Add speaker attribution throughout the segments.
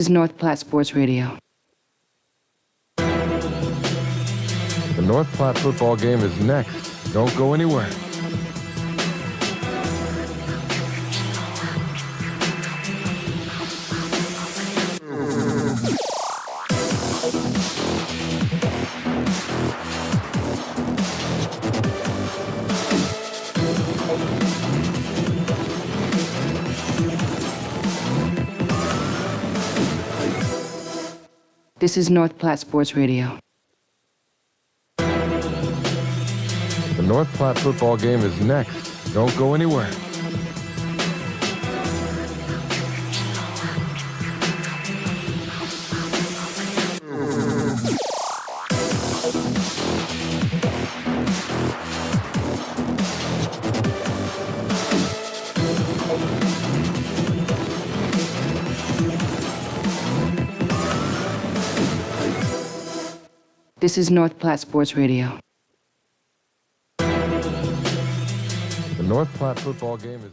Speaker 1: This is North Platte Sports Radio.
Speaker 2: The North Platte football game is next. Don't go anywhere.
Speaker 1: This is North Platte Sports Radio.
Speaker 2: The North Platte football game is next. Don't go anywhere.
Speaker 1: This is North Platte Sports Radio.
Speaker 2: The North Platte football game is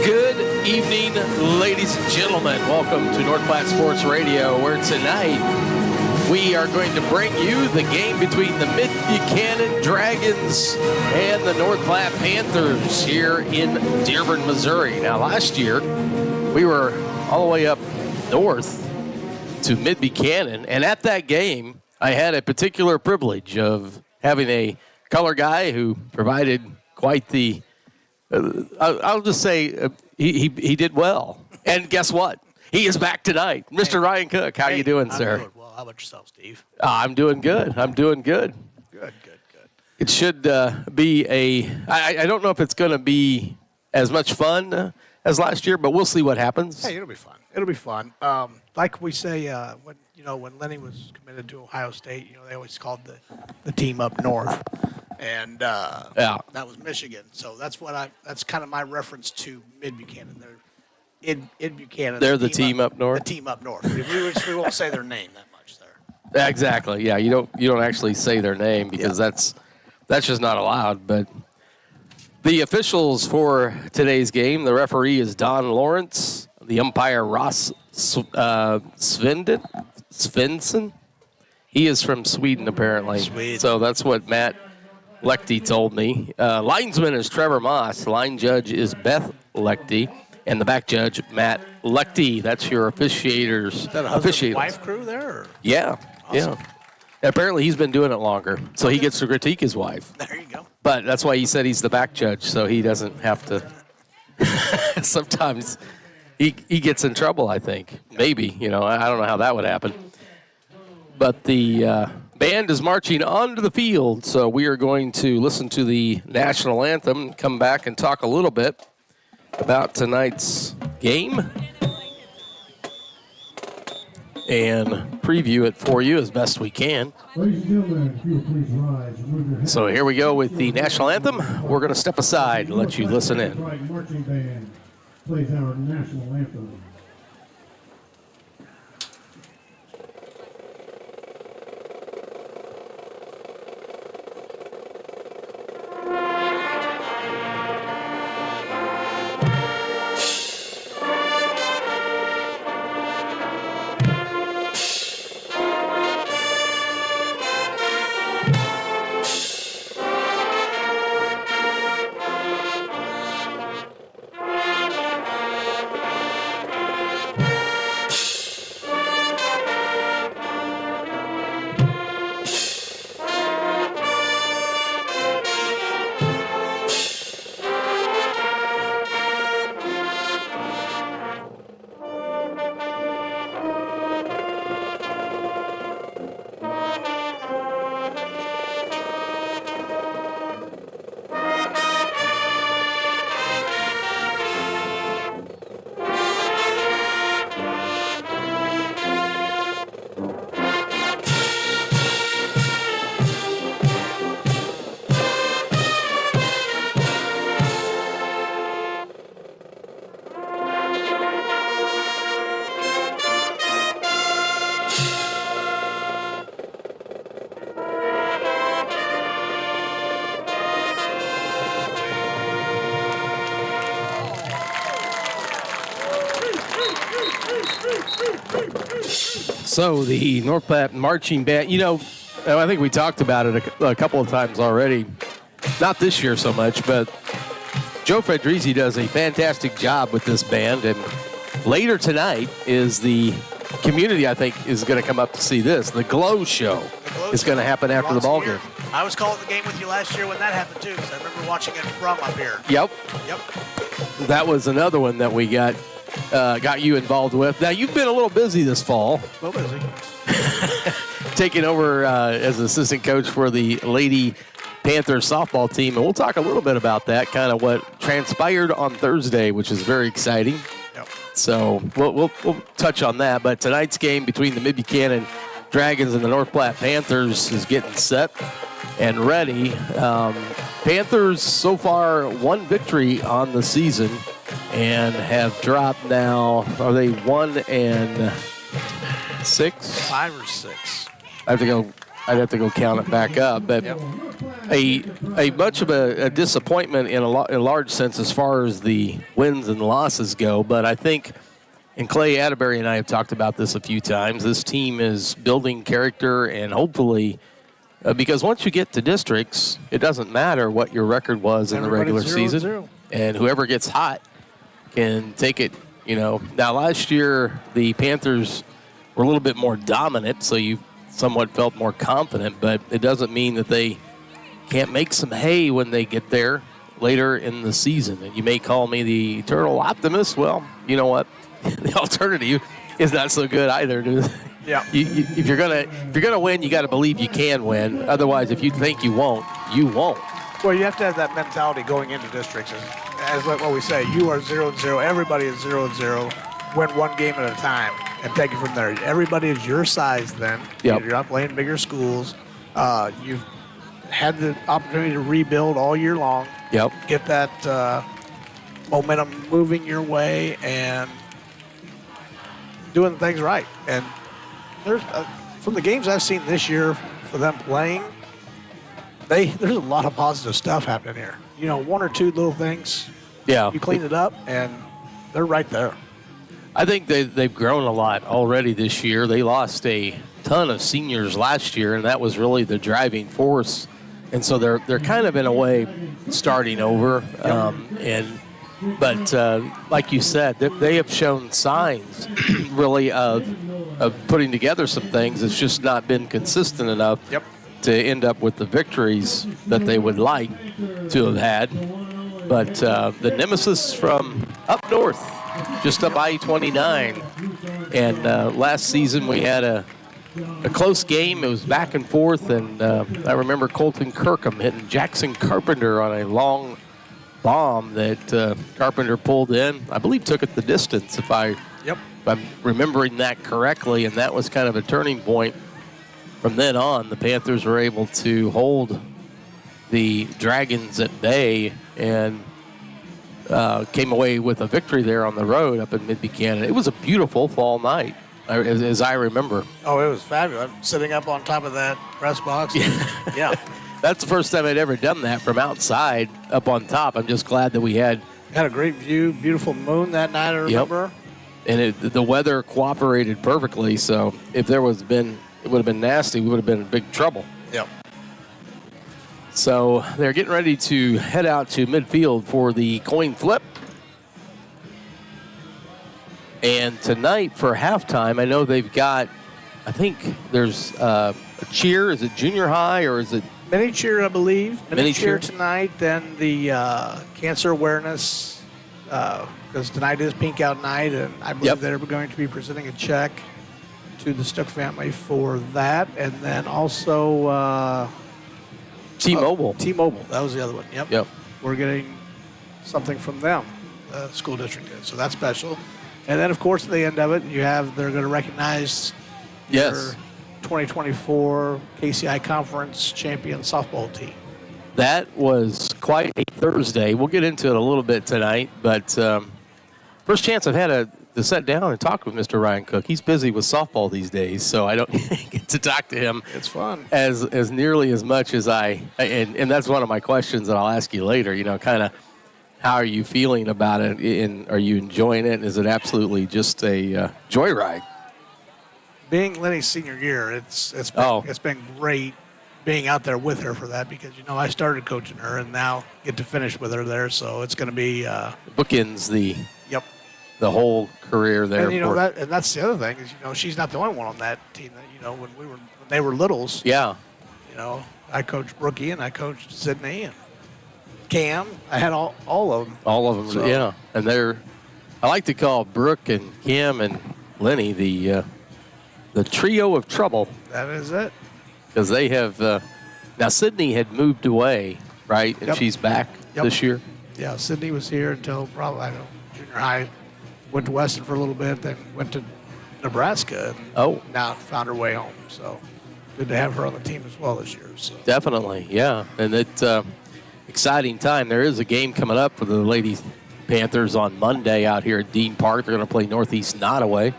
Speaker 3: Good evening, ladies and gentlemen. Welcome to North Platte Sports Radio, where tonight we are going to bring you the game between the Mid-Buchanan Dragons and the North Platte Panthers here in Dearborn, Missouri. Now, last year, we were all the way up north to Mid-Buchanan, and at that game, I had a particular privilege of having a color guy who provided quite the, I'll just say, he did well. And guess what? He is back tonight. Mr. Ryan Cook, how you doing, sir?
Speaker 4: Doing well. How about yourself, Steve?
Speaker 3: I'm doing good.
Speaker 4: Good.
Speaker 3: It should be I don't know if it's going to be as much fun as last year, but we'll see what happens.
Speaker 4: Hey, it'll be fun. Like we say, when Lenny was committed to Ohio State, they always called the team up north, and that was Michigan. So that's kind of my reference to Mid-Buchanan. They're in Buchanan.
Speaker 3: They're the team up north.
Speaker 4: The team up north. We won't say their name that much there.
Speaker 3: Yeah, exactly. Yeah, you don't actually say their name because that's just not allowed. But the officials for today's game, the referee is Don Lawrence, the umpire Ross Svensson. He is from Sweden, apparently.
Speaker 4: Sweden.
Speaker 3: So that's what Matt Lechty told me. Linesman is Trevor Moss. Line judge is Beth Lechty. And the back judge, Matt Lechty. That's your officiators.
Speaker 4: Is that a husband wife crew there? Or?
Speaker 3: Yeah, awesome. Yeah. Apparently he's been doing it longer, so he gets to critique his wife.
Speaker 4: There you go.
Speaker 3: But that's why he said he's the back judge, so he doesn't have to. Sometimes he gets in trouble, I think. Maybe, I don't know how that would happen. But the band is marching onto the field, so we are going to listen to the national anthem, come back and talk a little bit about tonight's game and preview it for you as best we can.
Speaker 5: Ladies and gentlemen, if you will please rise and move your heads.
Speaker 3: So here we go with the national anthem. We're going to step aside and let you listen in.
Speaker 5: Marching band plays our national anthem.
Speaker 3: So the North Platte marching band, I think we talked about it a couple of times already. Not this year so much, but Joe Fedrizzi does a fantastic job with this band. And later tonight is the community, I think, is going to come up to see this. The Glow Show is going to happen after the ball game.
Speaker 4: I was calling the game with you last year when that happened, too, because I remember watching it from up here.
Speaker 3: Yep. That was another one that we got you involved with. Now, you've been a little busy this fall.
Speaker 4: A little busy.
Speaker 3: Taking over as assistant coach for the Lady Panthers softball team, and we'll talk a little bit about that, kind of what transpired on Thursday, which is very exciting.
Speaker 4: Yep.
Speaker 3: So we'll touch on that. But tonight's game between the Mid-Buchanan Dragons and the North Platte Panthers is getting set and ready. Panthers so far one victory on the season and have dropped now. Are they 1-6?
Speaker 4: 5 or 6.
Speaker 3: I'd have to go count it back up, but a much of a disappointment in a large sense as far as the wins and losses go. But I think, and Clay Atterbury and I have talked about this a few times, this team is building character, and hopefully, because once you get to districts, it doesn't matter what your record was in the regular season, and whoever gets hot can take it. Now last year the Panthers were a little bit more dominant, so you somewhat felt more confident, but it doesn't mean that they can't make some hay when they get there later in the season. And you may call me the eternal optimist. Well, you know what? The alternative is not so good either.
Speaker 4: Yeah.
Speaker 3: If you're gonna win, you got to believe you can win. Otherwise, if you think you won't, you won't.
Speaker 4: Well, you have to have that mentality going into districts. As what we say, you are 0-0. Everybody is 0-0. Win one game at a time and take it from there. Everybody is your size then.
Speaker 3: Yep.
Speaker 4: You're not playing bigger schools. You've had the opportunity to rebuild all year long.
Speaker 3: Yep.
Speaker 4: Get that momentum moving your way and doing things right. And there's from the games I've seen this year for them playing, there's a lot of positive stuff happening here. One or two little things.
Speaker 3: Yeah.
Speaker 4: You clean it up, and they're right there.
Speaker 3: I think they've grown a lot already this year. They lost a ton of seniors last year, and that was really the driving force. And so they're kind of in a way starting over. But like you said, they have shown signs really of putting together some things. It's just not been consistent enough to end up with the victories that they would like to have had. But the nemesis from up north, just up I-29. And last season we had a close game. It was back and forth, and I remember Colton Kirkham hitting Jackson Carpenter on a long bomb that Carpenter pulled in. I believe took it the distance, if I'm remembering that correctly, and that was kind of a turning point. From then on, the Panthers were able to hold the Dragons at bay and came away with a victory there on the road up in Mid-Buchanan. It was a beautiful fall night, as I remember.
Speaker 4: Oh, it was fabulous. I'm sitting up on top of that press box. Yeah.
Speaker 3: That's the first time I'd ever done that from outside up on top. I'm just glad that we had
Speaker 4: a great view, beautiful moon that night, I remember.
Speaker 3: And the weather cooperated perfectly, so if there was been, it would have been nasty. We would have been in big trouble.
Speaker 4: Yep.
Speaker 3: So they're getting ready to head out to midfield for the coin flip. And tonight for halftime, I know they've got, I think there's a cheer. Is it junior high or is it?
Speaker 4: Mini cheer, I believe.
Speaker 3: Mini cheer
Speaker 4: tonight. Then the cancer awareness, because tonight is Pink Out Night, and I believe they're going to be presenting a check to the Stuck family for that. And then also
Speaker 3: T-Mobile.
Speaker 4: T-Mobile, that was the other one.
Speaker 3: Yep.
Speaker 4: We're getting something from them, the school district did. So that's special. And then, of course, at the end of it, they're going to recognize their 2024 KCI Conference champion softball team.
Speaker 3: That was quite a Thursday. We'll get into it a little bit tonight, but first chance I've had to sit down and talk with Mr. Ryan Cook. He's busy with softball these days, so I don't get to talk to him.
Speaker 4: It's fun.
Speaker 3: As nearly as much as and that's one of my questions that I'll ask you later, kind of how are you feeling about it, and are you enjoying it? Is it absolutely just a joyride?
Speaker 4: being Lenny's senior year, it's been great being out there with her for that because I started coaching her and now get to finish with her there. So it's going to be
Speaker 3: bookends the whole career there.
Speaker 4: And and that's the other thing is she's not the only one on that team. That when they were littles.
Speaker 3: Yeah.
Speaker 4: I coached Brookie and I coached Sydney and Cam. I had all of them.
Speaker 3: All of them,
Speaker 4: so.
Speaker 3: Yeah. And I like to call Brooke and Cam and Lenny the trio of trouble.
Speaker 4: That is it.
Speaker 3: Because they have now Sydney had moved away, right? And she's back this year.
Speaker 4: Yeah, Sydney was here until probably junior high. Went to Weston for a little bit, then went to Nebraska. And now found her way home. So good to have her on the team as well this year. So
Speaker 3: definitely, yeah. And it's exciting time. There is a game coming up for the Lady Panthers on Monday out here at Dean Park. They're going to play Northeast Nottoway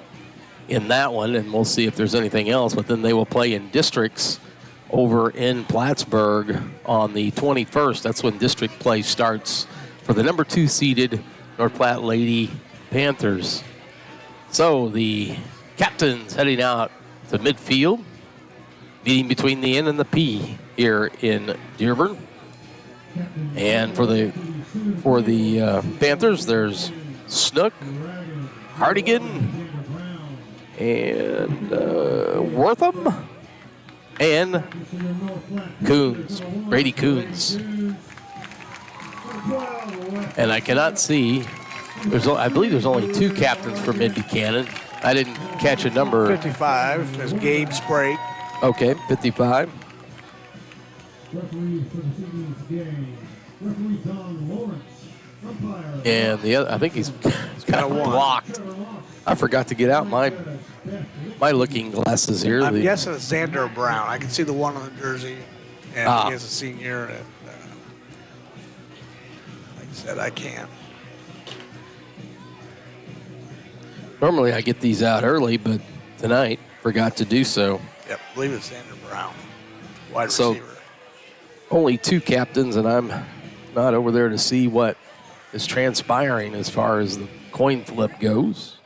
Speaker 3: in that one, and we'll see if there's anything else. But then they will play in districts over in Plattsburgh on the 21st. That's when district play starts for the number 2 seeded North Platte Lady Panthers. So the captains heading out to midfield, meeting between the N and the P here in Dearborn. And for the Panthers, there's Snook, Hardigan, and Wortham, and Coons, Brady Coons. And I cannot see, I believe there's only 2 captains for Mid-Buchanan. I didn't catch a number.
Speaker 4: 55 is Gabe Sprague.
Speaker 3: Okay, 55. And the other, I think he's kind of blocked. I forgot to get out my looking glasses here.
Speaker 4: I'm guessing it's Xander Brown. I can see the one on the jersey, and he is a senior. And like I said, I can't.
Speaker 3: Normally I get these out early, but tonight forgot to do so.
Speaker 4: Yep, I believe it's Xander Brown, wide receiver.
Speaker 3: Only 2 captains, and I'm not over there to see what is transpiring as far as the coin flip goes.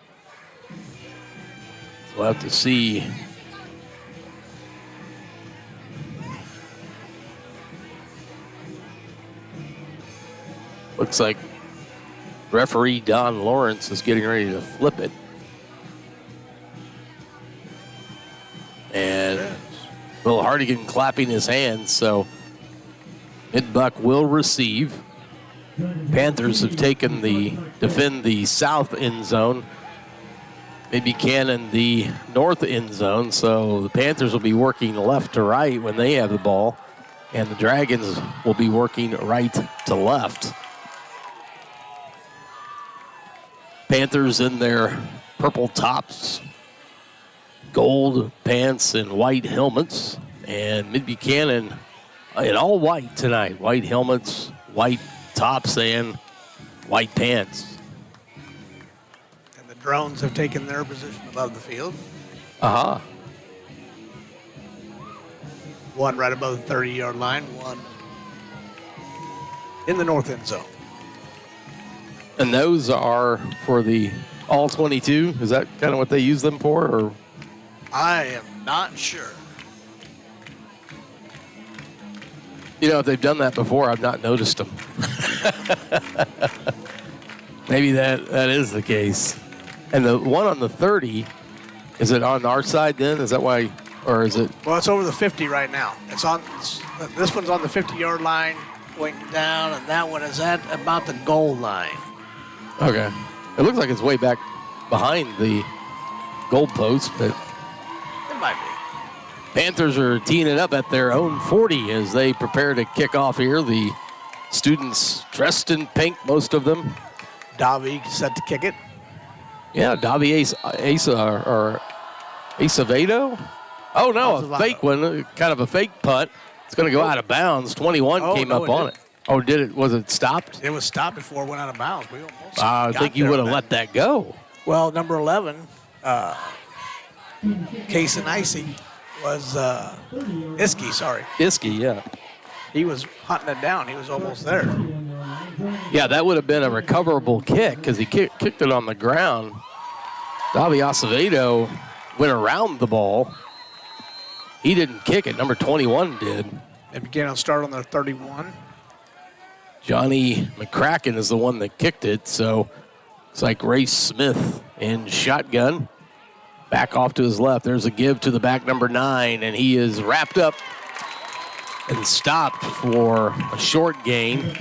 Speaker 3: So we'll have to see. Looks like referee Don Lawrence is getting ready to flip it. And Will Hardigan clapping his hands, so Mid-Buck will receive. Panthers have defend the south end zone. Mid-Buchanan the north end zone, so the Panthers will be working left to right when they have the ball, and the Dragons will be working right to left. Panthers in their purple tops, gold pants, and white helmets, and Mid-Buchanan in all white tonight. White helmets, white tops, and white pants.
Speaker 4: And the drones have taken their position above the field. One right above the 30-yard line, one in the north end zone.
Speaker 3: And those are for the all 22? Is that kind of what they use them for? Or
Speaker 4: I am not sure.
Speaker 3: If they've done that before, I've not noticed them. Maybe that is the case. And the one on the 30, is it on our side then? Is that why, or is it?
Speaker 4: Well, it's over the 50 right now. This one's on the 50-yard line going down, and that one is at about the goal line.
Speaker 3: Okay. It looks like it's way back behind the goalpost, but
Speaker 4: it might be.
Speaker 3: Panthers are teeing it up at their own 40 as they prepare to kick off here. The students dressed in pink, most of them.
Speaker 4: Davi set to kick it.
Speaker 3: Yeah, Davi Acevedo. Oh, no, a fake one, kind of a fake punt. It's going to go out of bounds. 21 came up on it. Oh, did it? Was it stopped?
Speaker 4: It was stopped before it went out of bounds. We almost
Speaker 3: I think you would have let that go.
Speaker 4: Well, number 11, Case and Icy was Iskey, sorry.
Speaker 3: Iskey, yeah.
Speaker 4: He was hunting it down. He was almost there.
Speaker 3: Yeah, that would have been a recoverable kick because he kicked it on the ground. Davi Acevedo went around the ball. He didn't kick it. Number 21 did.
Speaker 4: They began to start on their 31.
Speaker 3: Johnny McCracken is the one that kicked it, so it's like Ray Smith in shotgun. Back off to his left. There's a give to the back, number 9, and he is wrapped up and stopped for a short gain,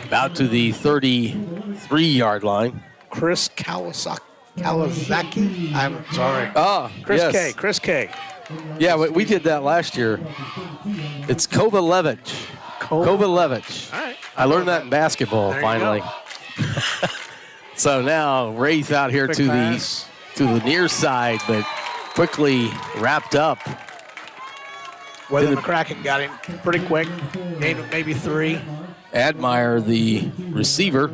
Speaker 3: about to the 33-yard line.
Speaker 4: Chris Kawasaki. I'm sorry. Chris K.
Speaker 3: Yeah, we did that last year. It's Kovalevich. Kovalevich.
Speaker 4: All right.
Speaker 3: I learned that in basketball, finally. So now Wraith out here to the near side, but quickly wrapped up.
Speaker 4: Whether McCracken got him pretty quick, gained maybe 3.
Speaker 3: Admire the receiver.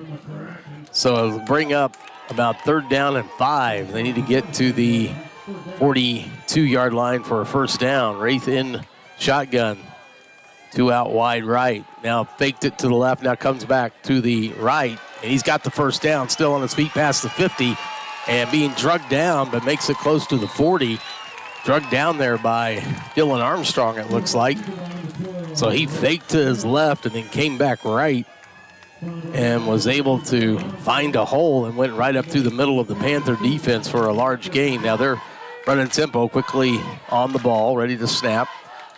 Speaker 3: So it'll bring up about 3rd down and 5. They need to get to the 42-yard line for a first down. Wraith in shotgun. 2 out wide right. Now faked it to the left. Now comes back to the right. And he's got the first down, still on his feet past the 50. And being drugged down, but makes it close to the 40. Drugged down there by Dylan Armstrong, it looks like. So he faked to his left and then came back right and was able to find a hole and went right up through the middle of the Panther defense for a large gain. Now they're running tempo, quickly on the ball, ready to snap.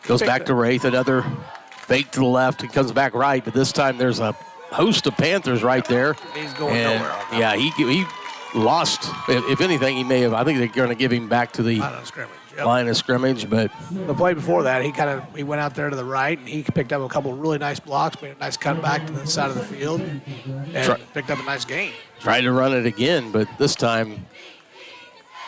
Speaker 3: Goes back to Wraith, another fake to the left. He comes back right, but this time there's a host of Panthers right there.
Speaker 4: He's going nowhere.
Speaker 3: Yeah, he lost. If anything, he may have. I think they're going to give him back to the line of scrimmage. But
Speaker 4: the play before that, he went out there to the right, and he picked up a couple of really nice blocks, made a nice cutback to the side of the field, and picked up a nice gain.
Speaker 3: Tried to run it again, but this time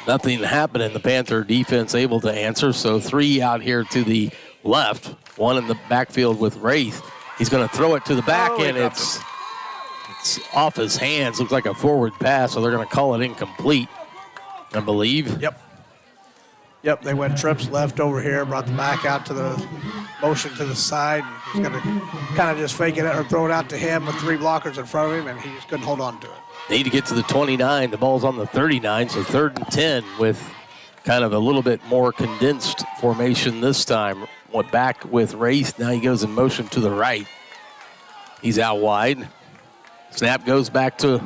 Speaker 3: nothing happened, and the Panther defense able to answer. So 3 out here to the left, 1 in the backfield with Wraith. He's going to throw it to the back, and it's off his hands. Looks like a forward pass, so they're going to call it incomplete, I believe.
Speaker 4: Yep, they went trips left over here, brought the back out to the motion to the side. He's going to kind of just fake it or throw it out to him with 3 blockers in front of him, and he just couldn't hold on to it.
Speaker 3: Need to get to the 29. The ball's on the 39, so 3rd and 10 with kind of a little bit more condensed formation this time. Went back with Wraith. Now he goes in motion to the right. He's out wide. Snap goes back to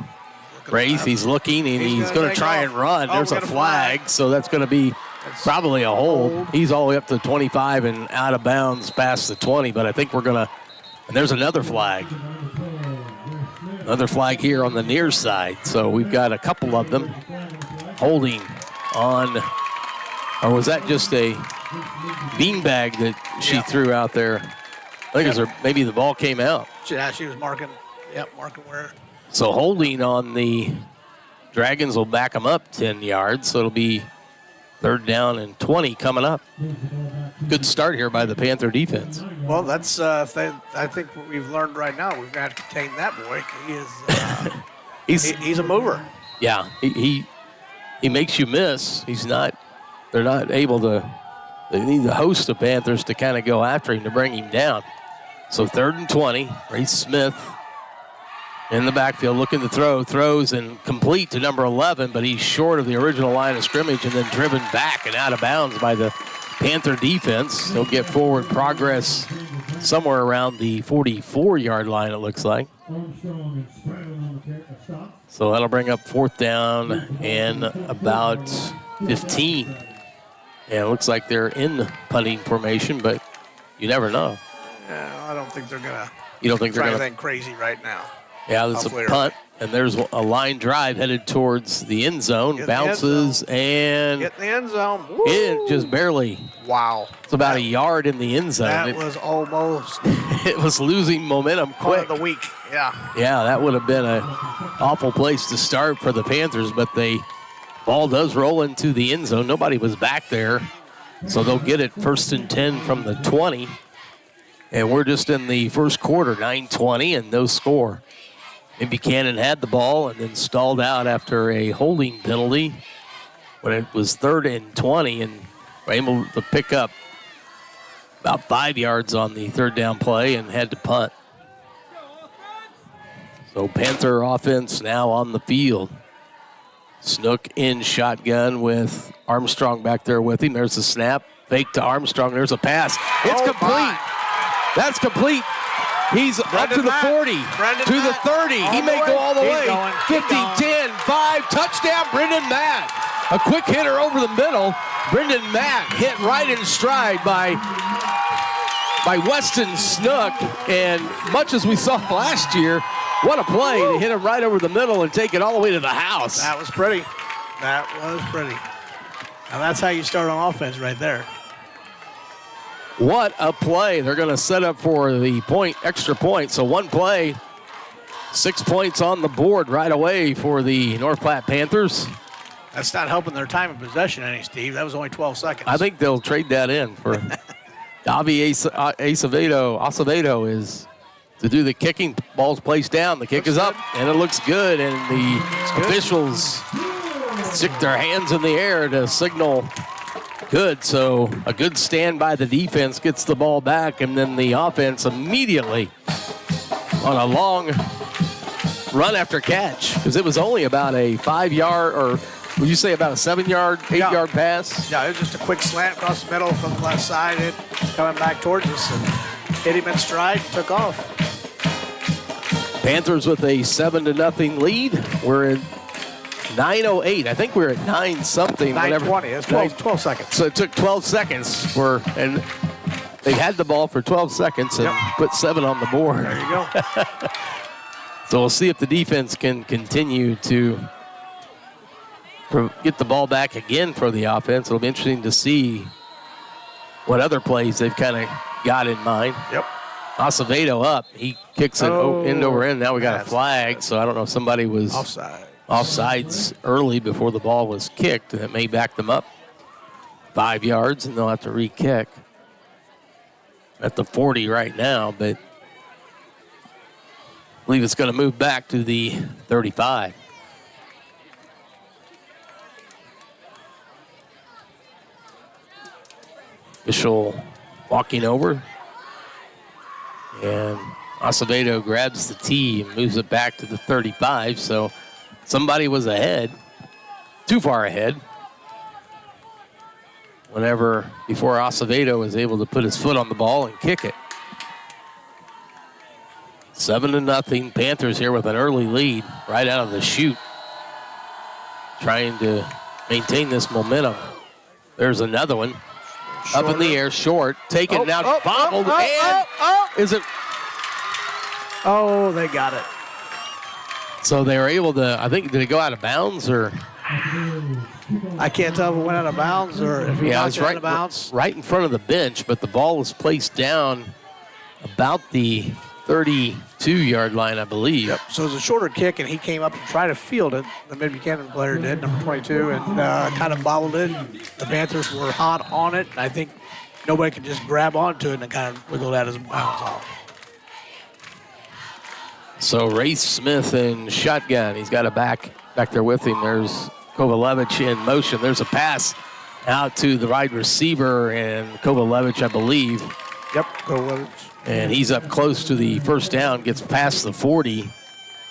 Speaker 3: Wraith. He's looking, and he's going to try and run. There's a flag, so that's going to be probably a hold. He's all the way up to 25 and out of bounds past the 20, but I think we're going to – and there's another flag. Another flag here on the near side. So we've got a couple of them holding on. Or was that just a beanbag that she threw out there? I think maybe the ball came out.
Speaker 4: Yeah, she was marking. Yep, marking where.
Speaker 3: So holding on the Dragons will back them up 10 yards. So it'll be 3rd down and 20 coming up. Good start here by the Panther defense.
Speaker 4: Well, that's I think what we've learned right now. We've got to contain that boy. He is he's a mover.
Speaker 3: Yeah, he makes you miss. They're not able to. They need the host of Panthers to kind of go after him to bring him down. So 3rd and 20. Ray Smith in the backfield looking to throws and complete to number 11, but he's short of the original line of scrimmage and then driven back and out of bounds by the Panther defense. He'll get forward progress somewhere around the 44-yard line, it looks like. So that'll bring up 4th down and about 15. And it looks like they're in punting formation, but you never know.
Speaker 4: Yeah, I don't think they're going to.
Speaker 3: You don't think they're going to?
Speaker 4: Anything crazy right now.
Speaker 3: Yeah, that's a punt, and there's a line drive headed towards the end zone. Bounces and
Speaker 4: get in the end zone.
Speaker 3: It just barely.
Speaker 4: Wow.
Speaker 3: It's about a yard in the end zone.
Speaker 4: That was almost.
Speaker 3: It was losing momentum quick.
Speaker 4: Of the week. Yeah.
Speaker 3: Yeah, that would have been an awful place to start for the Panthers, but ball does roll into the end zone. Nobody was back there, so they'll get it 1st and 10 from the 20. And we're just in the first quarter, 9:20, and no score. Mid-Buchanan had the ball and then stalled out after a holding penalty when it was 3rd and 20, and were able to pick up about 5 yards on the 3rd down play and had to punt. So Panther offense now on the field. Snook in shotgun with Armstrong back there with him. There's the snap. Fake to Armstrong. There's a pass. It's complete.
Speaker 4: My.
Speaker 3: That's complete. He's up to the 40, to the 30. He may go all the way. 50, 10, 5, touchdown, Brendan Matt. A quick hitter over the middle. Brendan Matt hit right in stride by Weston Snook. And much as we saw last year, what a play to hit him right over the middle and take it all the way to the house.
Speaker 4: That was pretty. That was pretty. And that's how you start on offense right there.
Speaker 3: What a play. They're going to set up for the extra point. So one play, 6 points on the board right away for the North Platte Panthers.
Speaker 4: That's not helping their time of possession any, Steve. That was only 12 seconds.
Speaker 3: I think they'll trade that in for Davi Acevedo is to do the kicking. Ball's placed down. The kick is up, and it looks good. And the officials stick their hands in the air to signal good. So a good stand by the defense gets the ball back, and then the offense immediately on a long run after catch, because it was only about a 5-yard, or would you say about a 7-yard, 8-yard pass?
Speaker 4: Yeah, it was just a quick slant across the middle from the left side, it coming back towards us, and hit him in stride and took off.
Speaker 3: Panthers with a 7-0 lead. We're in 9:08. I think we're at 9-something.
Speaker 4: 9:20. It's 12 seconds.
Speaker 3: So it took 12 seconds and they had the ball for 12 seconds and put 7 on the board.
Speaker 4: There you go.
Speaker 3: So we'll see if the defense can continue to get the ball back again for the offense. It'll be interesting to see what other plays they've kind of got in mind.
Speaker 4: Yep.
Speaker 3: Acevedo up. He kicks it end over end. Now we got a flag, so I don't know if somebody was offsides early before the ball was kicked. That may back them up 5 yards, and they'll have to re-kick at the 40 right now, but I believe it's going to move back to the 35. Official walking over, and Acevedo grabs the tee and moves it back to the 35, so somebody was ahead, too far ahead, before Acevedo was able to put his foot on the ball and kick it. 7-0, Panthers here with an early lead right out of the chute, trying to maintain this momentum. There's another one. Shorter. Up in the air, short, taken now, bobbled, is it?
Speaker 4: Oh, they got it.
Speaker 3: So they were able to, I think, did it go out of bounds or?
Speaker 4: I can't tell if it went out of bounds or if he knocked it out of bounds.
Speaker 3: Right in front of the bench, but the ball was placed down about the 32-yard line, I believe.
Speaker 4: Yep. So it was a shorter kick, and he came up and tried to field it. The Mid-Buchanan player did, number 22, and kind of bobbled it. The Panthers were hot on it, and I think nobody could just grab onto it, and it kind of wiggled out his bounds off.
Speaker 3: So Ray Smith in shotgun. He's got a back there with him. There's Kovalevich in motion. There's a pass out to the wide receiver, and Kovalevich, I believe.
Speaker 4: Yep, Kovalevich.
Speaker 3: And he's up close to the first down, gets past the 40.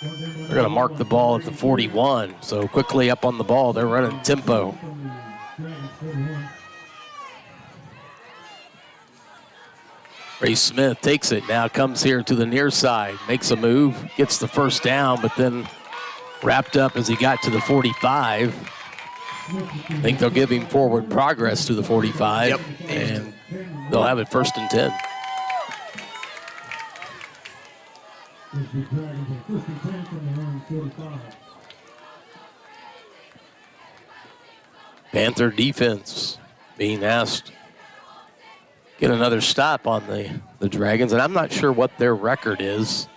Speaker 3: They're going to mark the ball at the 41. So quickly up on the ball, they're running tempo. Ray Smith takes it, now comes here to the near side, makes a move, gets the first down, but then wrapped up as he got to the 45. I think they'll give him forward progress to the 45, and they'll have it 1st and 10. Panther defense being asked to get another stop on the Dragons, and I'm not sure what their record is.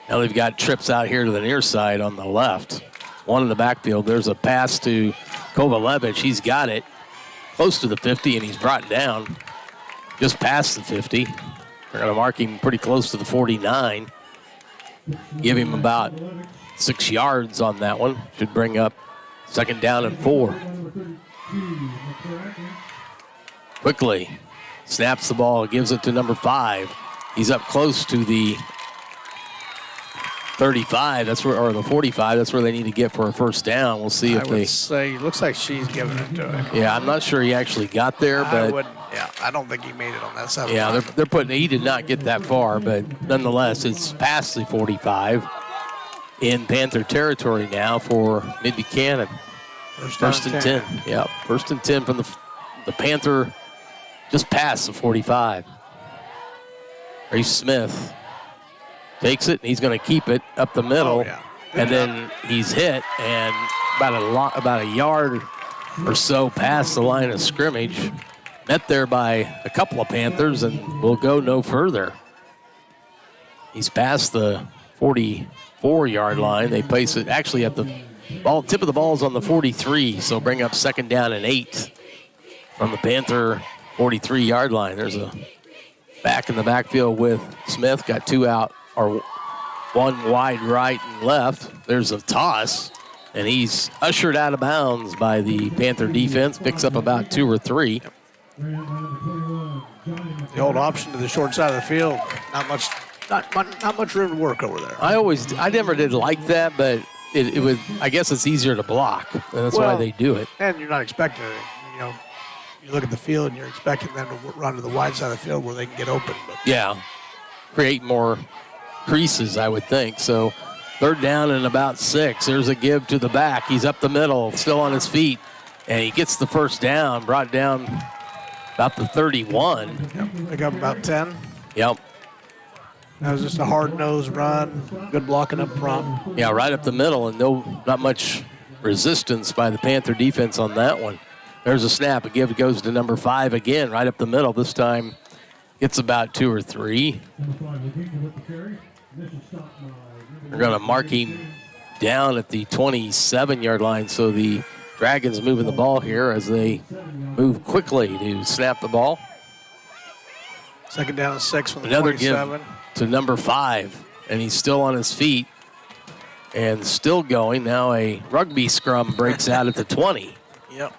Speaker 3: Now they've got trips out here to the near side on the left. One in the backfield. There's a pass to Kovalevich. He's got it close to the 50, and he's brought down just past the 50. They're going to mark him pretty close to the 49. Give him about 6 yards on that one. Should bring up 2nd down and 4. Quickly snaps the ball, gives it to number 5. He's up close to the 35. That's where, or the 45. That's where they need to get for a first down. We'll see if
Speaker 4: I would say, looks like she's giving it to him.
Speaker 3: Yeah, I'm not sure he actually got there, but
Speaker 4: I don't think he made it on that side.
Speaker 3: yeah, they're putting. He did not get that far, but nonetheless, it's past the 45 in Panther territory now for Mid-Buchanan. First and 10. Yeah, first and 10 from the Panther, just past the 45. Reese Smith takes it, and he's going to keep it up the middle, and then he's hit, and about a yard or so past the line of scrimmage, met there by a couple of Panthers, and will go no further. He's past the 44-yard line. They place it actually at the tip of the ball is on the 43, so bring up second down and 8 from the Panther 43-yard line. There's a back in the backfield with Smith, got 2 out, or 1 wide right and left. There's a toss, and he's ushered out of bounds by the Panther defense, picks up about 2 or 3.
Speaker 4: The old option to the short side of the field, not much room to work over there.
Speaker 3: I never did like that, but it would, I guess it's easier to block, and that's why they do it.
Speaker 4: And you're not expecting it. You look at the field and you're expecting them to run to the wide side of the field where they can get open. But
Speaker 3: yeah, create more creases, I would think. So third down and about 6. There's a give to the back. He's up the middle, still on his feet, and he gets the first down, brought down about the 31.
Speaker 4: Yep, they got about 10.
Speaker 3: Yep.
Speaker 4: That was just a hard-nosed run, good blocking up front.
Speaker 3: Yeah, right up the middle, and not much resistance by the Panther defense on that one. There's a snap. A give goes to number 5 again, right up the middle. This time gets about 2 or 3. They're going to mark him down at the 27-yard line, so the Dragons moving the ball here as they move quickly to snap the ball.
Speaker 4: Second down and 6 from the
Speaker 3: Another
Speaker 4: 27.
Speaker 3: give to number 5, and he's still on his feet and still going. Now a rugby scrum breaks out at the 20.
Speaker 4: Yep.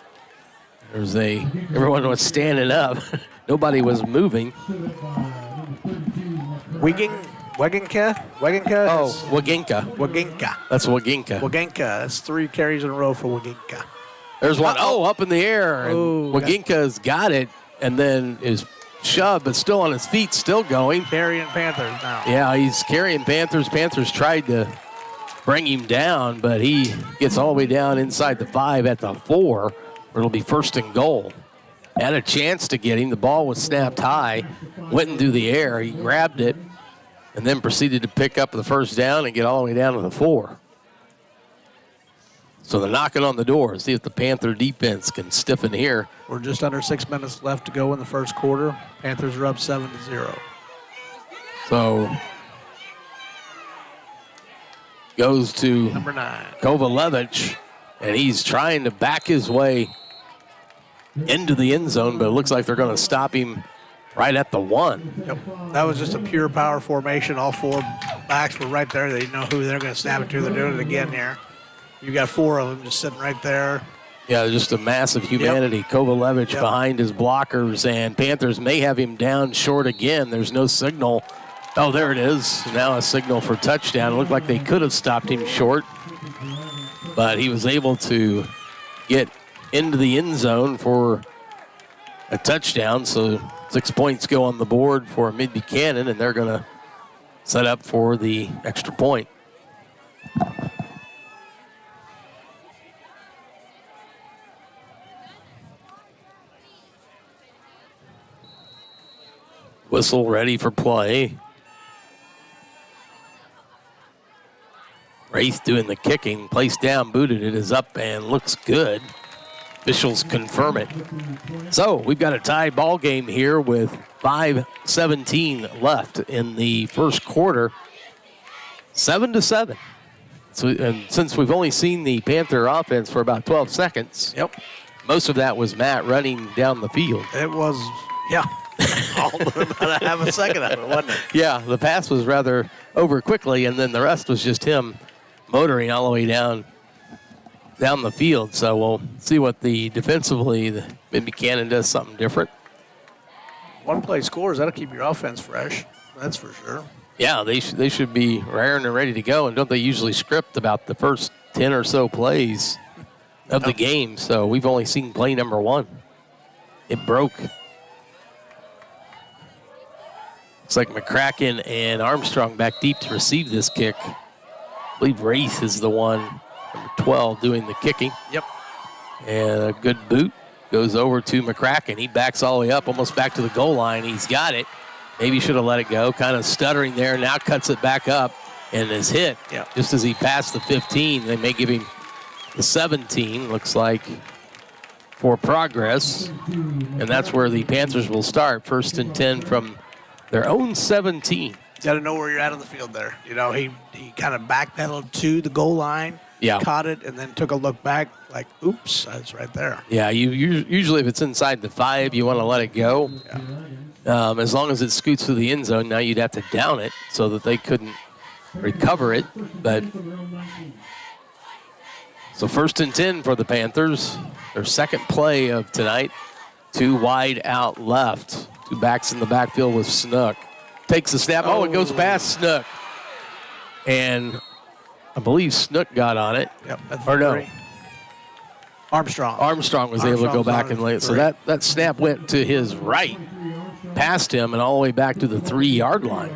Speaker 3: Everyone was standing up. Nobody was moving.
Speaker 4: Waginka?
Speaker 3: Oh, Waginka. That's Waginka.
Speaker 4: Waginka. That's 3 carries in a row for Waginka.
Speaker 3: There's one. Oh, up in the air. And
Speaker 4: Oh,
Speaker 3: Waginka's got it and then is shoved, but still on his feet, still going.
Speaker 4: Carrying Panthers now.
Speaker 3: Yeah, he's carrying Panthers. Panthers tried to bring him down, but he gets all the way down inside the 5 at the 4. It'll be first and goal. Had a chance to get him. The ball was snapped high, went into the air. He grabbed it and then proceeded to pick up the first down and get all the way down to the 4. So they're knocking on the door. See if the Panther defense can stiffen here.
Speaker 4: We're just under 6 minutes left to go in the first quarter. Panthers are up 7-0.
Speaker 3: So goes to
Speaker 4: Number 9.
Speaker 3: Kovalevich, and he's trying to back his way into the end zone, but it looks like they're going to stop him right at the 1.
Speaker 4: Yep. That was just a pure power formation. All 4 backs were right there. They didn't know who they're going to snap it to. They're doing it again here. You got 4 of them just sitting right there.
Speaker 3: Yeah, just a massive humanity. Yep. Kovalevich behind his blockers, and Panthers may have him down short again. There's no signal. Oh, there it is. Now a signal for touchdown. It looked like they could have stopped him short, but he was able to get into the end zone for a touchdown. So 6 points go on the board for Mid-Buchanan, and they're going to set up for the extra point. Whistle ready for play. Wraith doing the kicking, placed down, booted. It is up and looks good. Officials confirm it. So we've got a tied ball game here with 5:17 left in the first quarter. 7-7. So, and since we've only seen the Panther offense for about 12 seconds, most of that was Matt running down the field.
Speaker 4: It was, all but about a half a second of it, wasn't it?
Speaker 3: Yeah, the pass was rather over quickly, and then the rest was just him motoring all the way down the field. So we'll see what defensively the Mid-Buchanan does something different.
Speaker 4: One play scores, that'll keep your offense fresh. That's for sure.
Speaker 3: Yeah, they should be raring and ready to go. And don't they usually script about the first 10 or so plays of the game? So we've only seen play number 1. It broke. Looks like McCracken and Armstrong back deep to receive this kick. I believe Wraith is the one, number 12, doing the kicking.
Speaker 4: Yep.
Speaker 3: And a good boot goes over to McCracken. He backs all the way up, almost back to the goal line. He's got it. Maybe should have let it go. Kind of stuttering there. Now cuts it back up and is hit.
Speaker 4: Yep.
Speaker 3: Just as he passed the 15. They may give him the 17, looks like, for progress. And that's where the Panthers will start. 1st and 10 from their own 17.
Speaker 4: You got to know where you're at on the field there. You know, he kind of backpedaled to the goal line, caught it, and then took a look back like, oops, that's right there.
Speaker 3: Yeah, you usually if it's inside the 5, you want to let it go. Yeah. As long as it scoots to the end zone, now you'd have to down it so that they couldn't recover it. But so 1st and 10 for the Panthers. Their second play of tonight. 2 wide out left. 2 backs in the backfield with Snook. Takes the snap. Oh, it goes past Snook. And I believe Snook got on it.
Speaker 4: Yep. That's
Speaker 3: or no.
Speaker 4: 3. Armstrong.
Speaker 3: Armstrong was able to go back and lay it. So that snap went to his right, past him, and all the way back to the 3-yard line.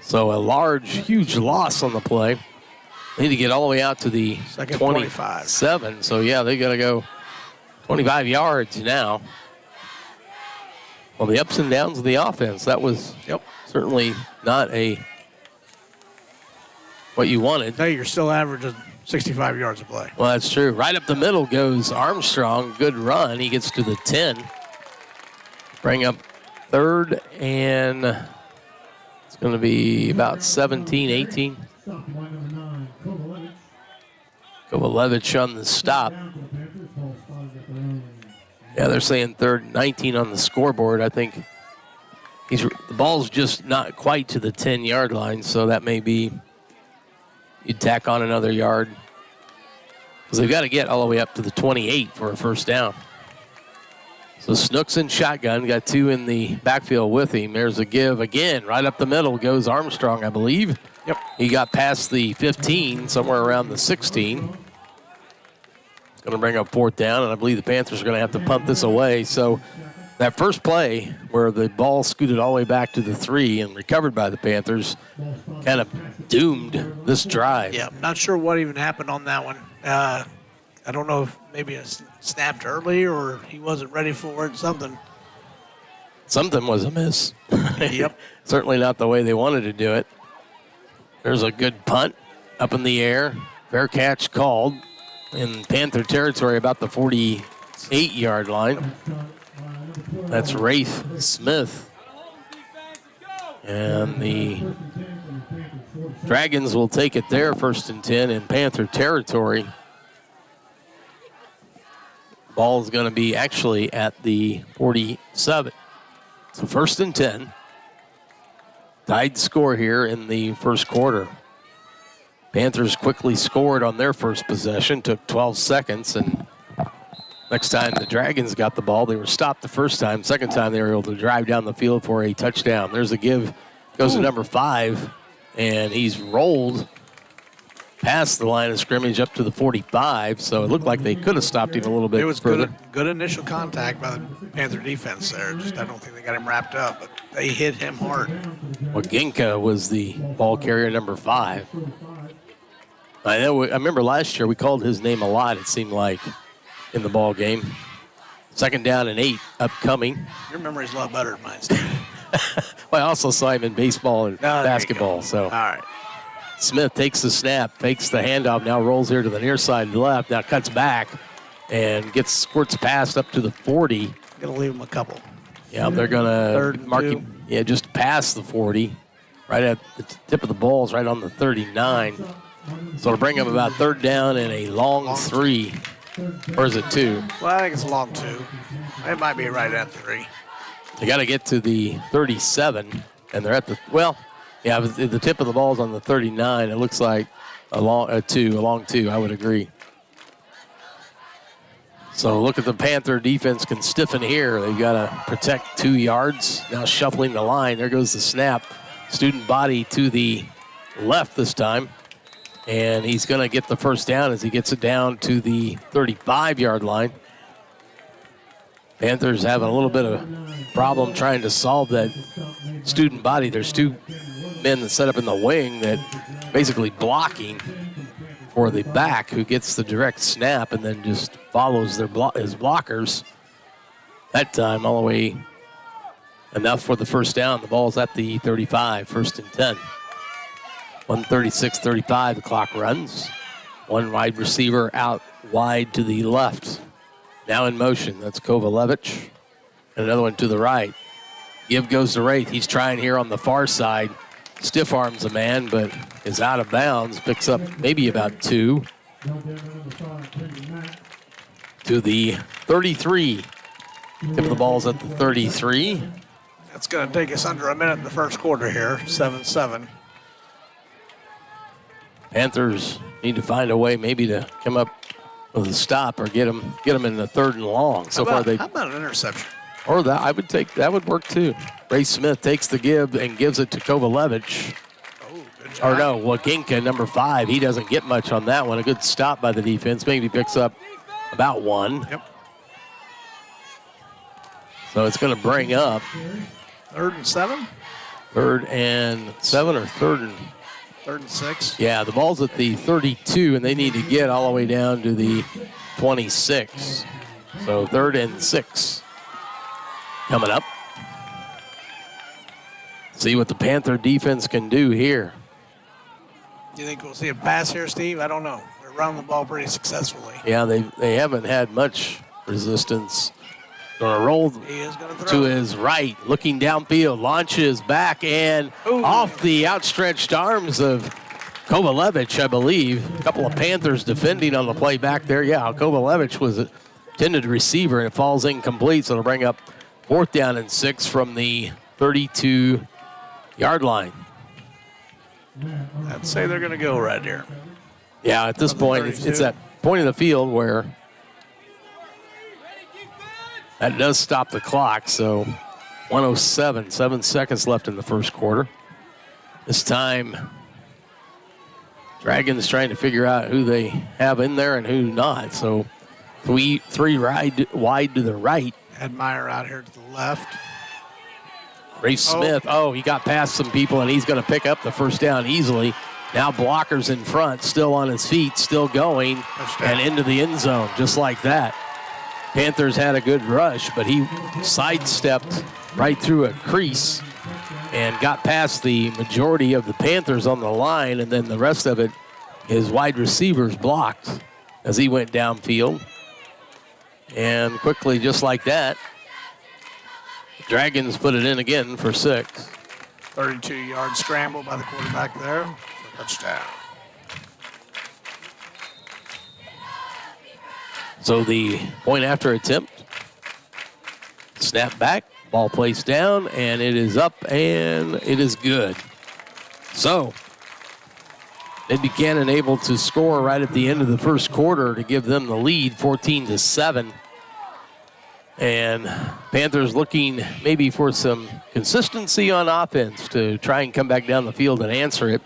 Speaker 3: So a large, huge loss on the play. They need to get all the way out to the 27. So, yeah, they got to go 25 yards now. Well, the ups and downs of the offense, that was certainly not what you wanted.
Speaker 4: No, you're still averaging 65 yards a play.
Speaker 3: Well, that's true. Right up the middle goes Armstrong. Good run. He gets to the 10. Bring up 3rd, and it's going to be about 17, 18. Kovalevich on the stop. Yeah, they're saying 3rd, 19 on the scoreboard. I think the ball's just not quite to the 10-yard line, so that may be you'd tack on another yard because they've got to get all the way up to the 28 for a 1st down. So Snook's in shotgun, got 2 in the backfield with him. There's a give again. Right up the middle goes Armstrong, I believe.
Speaker 4: Yep.
Speaker 3: He got past the 15, somewhere around the 16. Going to bring up 4th down, and I believe the Panthers are going to have to punt this away. So that first play where the ball scooted all the way back to the 3 and recovered by the Panthers kind of doomed this drive.
Speaker 4: Yeah, not sure what even happened on that one. I don't know if maybe it snapped early or he wasn't ready for it, something.
Speaker 3: Something was amiss.
Speaker 4: Yep.
Speaker 3: Certainly not the way they wanted to do it. There's a good punt up in the air. Fair catch called in Panther territory about the 48-yard line. That's Wraith Smith. And the Dragons will take it there, 1st and 10 in Panther territory. Ball is going to be actually at the 47. So 1st and 10. Tied score here in the first quarter. Panthers quickly scored on their first possession, took 12 seconds, and next time the Dragons got the ball, they were stopped the first time. Second time, they were able to drive down the field for a touchdown. There's a give, goes to number 5, and he's rolled past the line of scrimmage up to the 45, so it looked like they could have stopped him a little bit
Speaker 4: It was
Speaker 3: further.
Speaker 4: good initial contact by the Panther defense there. Just I don't think they got him wrapped up, but they hit him hard.
Speaker 3: Waginka was the ball carrier, number 5. I remember last year we called his name a lot, it seemed like, in the ball game. 2nd down and 8 upcoming.
Speaker 4: Your memory's a lot better than mine, Steve.
Speaker 3: Well, I also saw him in baseball and basketball. So
Speaker 4: all right.
Speaker 3: Smith takes the snap, fakes the handoff, now rolls here to the near side left, now cuts back and squirts past up to the 40.
Speaker 4: Gonna leave him a couple.
Speaker 3: Yeah, they're gonna mark him. Yeah, just past the 40, right at the tip of the balls, right on the 39. So it'll bring him about 3rd down and a long 3. Or is it 2?
Speaker 4: Well, I think it's a long 2. It might be right at 3.
Speaker 3: They got to get to the 37, and they're at the the tip of the ball's on the 39. It looks like a long 2. I would agree. So look at the Panther defense can stiffen here. They've got to protect 2 yards. Now shuffling the line. There goes the snap. Student body to the left this time. And he's going to get the first down as he gets it down to the 35-yard line. Panthers having a little bit of problem trying to solve that student body. There's 2 men that set up in the wing that basically blocking for the back who gets the direct snap and then just follows his blockers. That time all the way enough for the first down. The ball's at the 35, 1st and 10. 1:36:35, the clock runs. 1 wide receiver out wide to the left. Now in motion, that's Kovalevich. And another one to the right. Give goes to Wraith. He's trying here on the far side. Stiff arms a man, but is out of bounds. Picks up maybe about 2. To the 33. Tip of the ball's at the 33.
Speaker 4: It's going to take us under a minute in the first quarter here, 7-7.
Speaker 3: Panthers need to find a way maybe to come up with a stop or get them in the 3rd and long. So
Speaker 4: how
Speaker 3: far
Speaker 4: about an interception?
Speaker 3: Or that that would work too. Ray Smith takes the give and gives it to Kovalevich.
Speaker 4: Oh, good job.
Speaker 3: Or no, Waginka, number 5. He doesn't get much on that one. A good stop by the defense. Maybe picks up about 1.
Speaker 4: Yep.
Speaker 3: So it's going to bring up
Speaker 4: 3rd and 7?
Speaker 3: 3rd and 7 or 3rd and
Speaker 4: 3rd and 6.
Speaker 3: Yeah, the ball's at the 32, and they need to get all the way down to the 26. So 3rd and 6 coming up. See what the Panther defense can do here.
Speaker 4: Do you think we'll see a pass here, Steve? I don't know. They're running the ball pretty successfully.
Speaker 3: Yeah, they haven't had much resistance. Going to roll
Speaker 4: He is going
Speaker 3: to his right, looking downfield, launches back and off the outstretched arms of Kovalevich, I believe. A couple of Panthers defending on the play back there. Yeah, Kovalevich was a intended receiver, and it falls incomplete, so it'll bring up 4th down and 6 from the 32-yard line.
Speaker 4: I'd say they're going to go right here.
Speaker 3: Yeah, at this point, it's that point of the field where that does stop the clock, so 1:07, 7 seconds left in the first quarter. This time, Dragons trying to figure out who they have in there and who not. So 3 wide to the right.
Speaker 4: Admire out here to the left.
Speaker 3: Ray Smith, he got past some people, and he's going to pick up the first down easily. Now blockers in front, still on his feet, still going, and into the end zone, just like that. Panthers had a good rush, but he sidestepped right through a crease and got past the majority of the Panthers on the line, and then the rest of it, his wide receivers blocked as he went downfield. And quickly, just like that, Dragons put it in again for 6.
Speaker 4: 32-yard scramble by the quarterback there for a touchdown.
Speaker 3: So the point after attempt, snap back, ball placed down, and it is up, and it is good. So Mid-Buchanan able to score right at the end of the first quarter to give them the lead, 14-7. And Panthers looking maybe for some consistency on offense to try and come back down the field and answer it.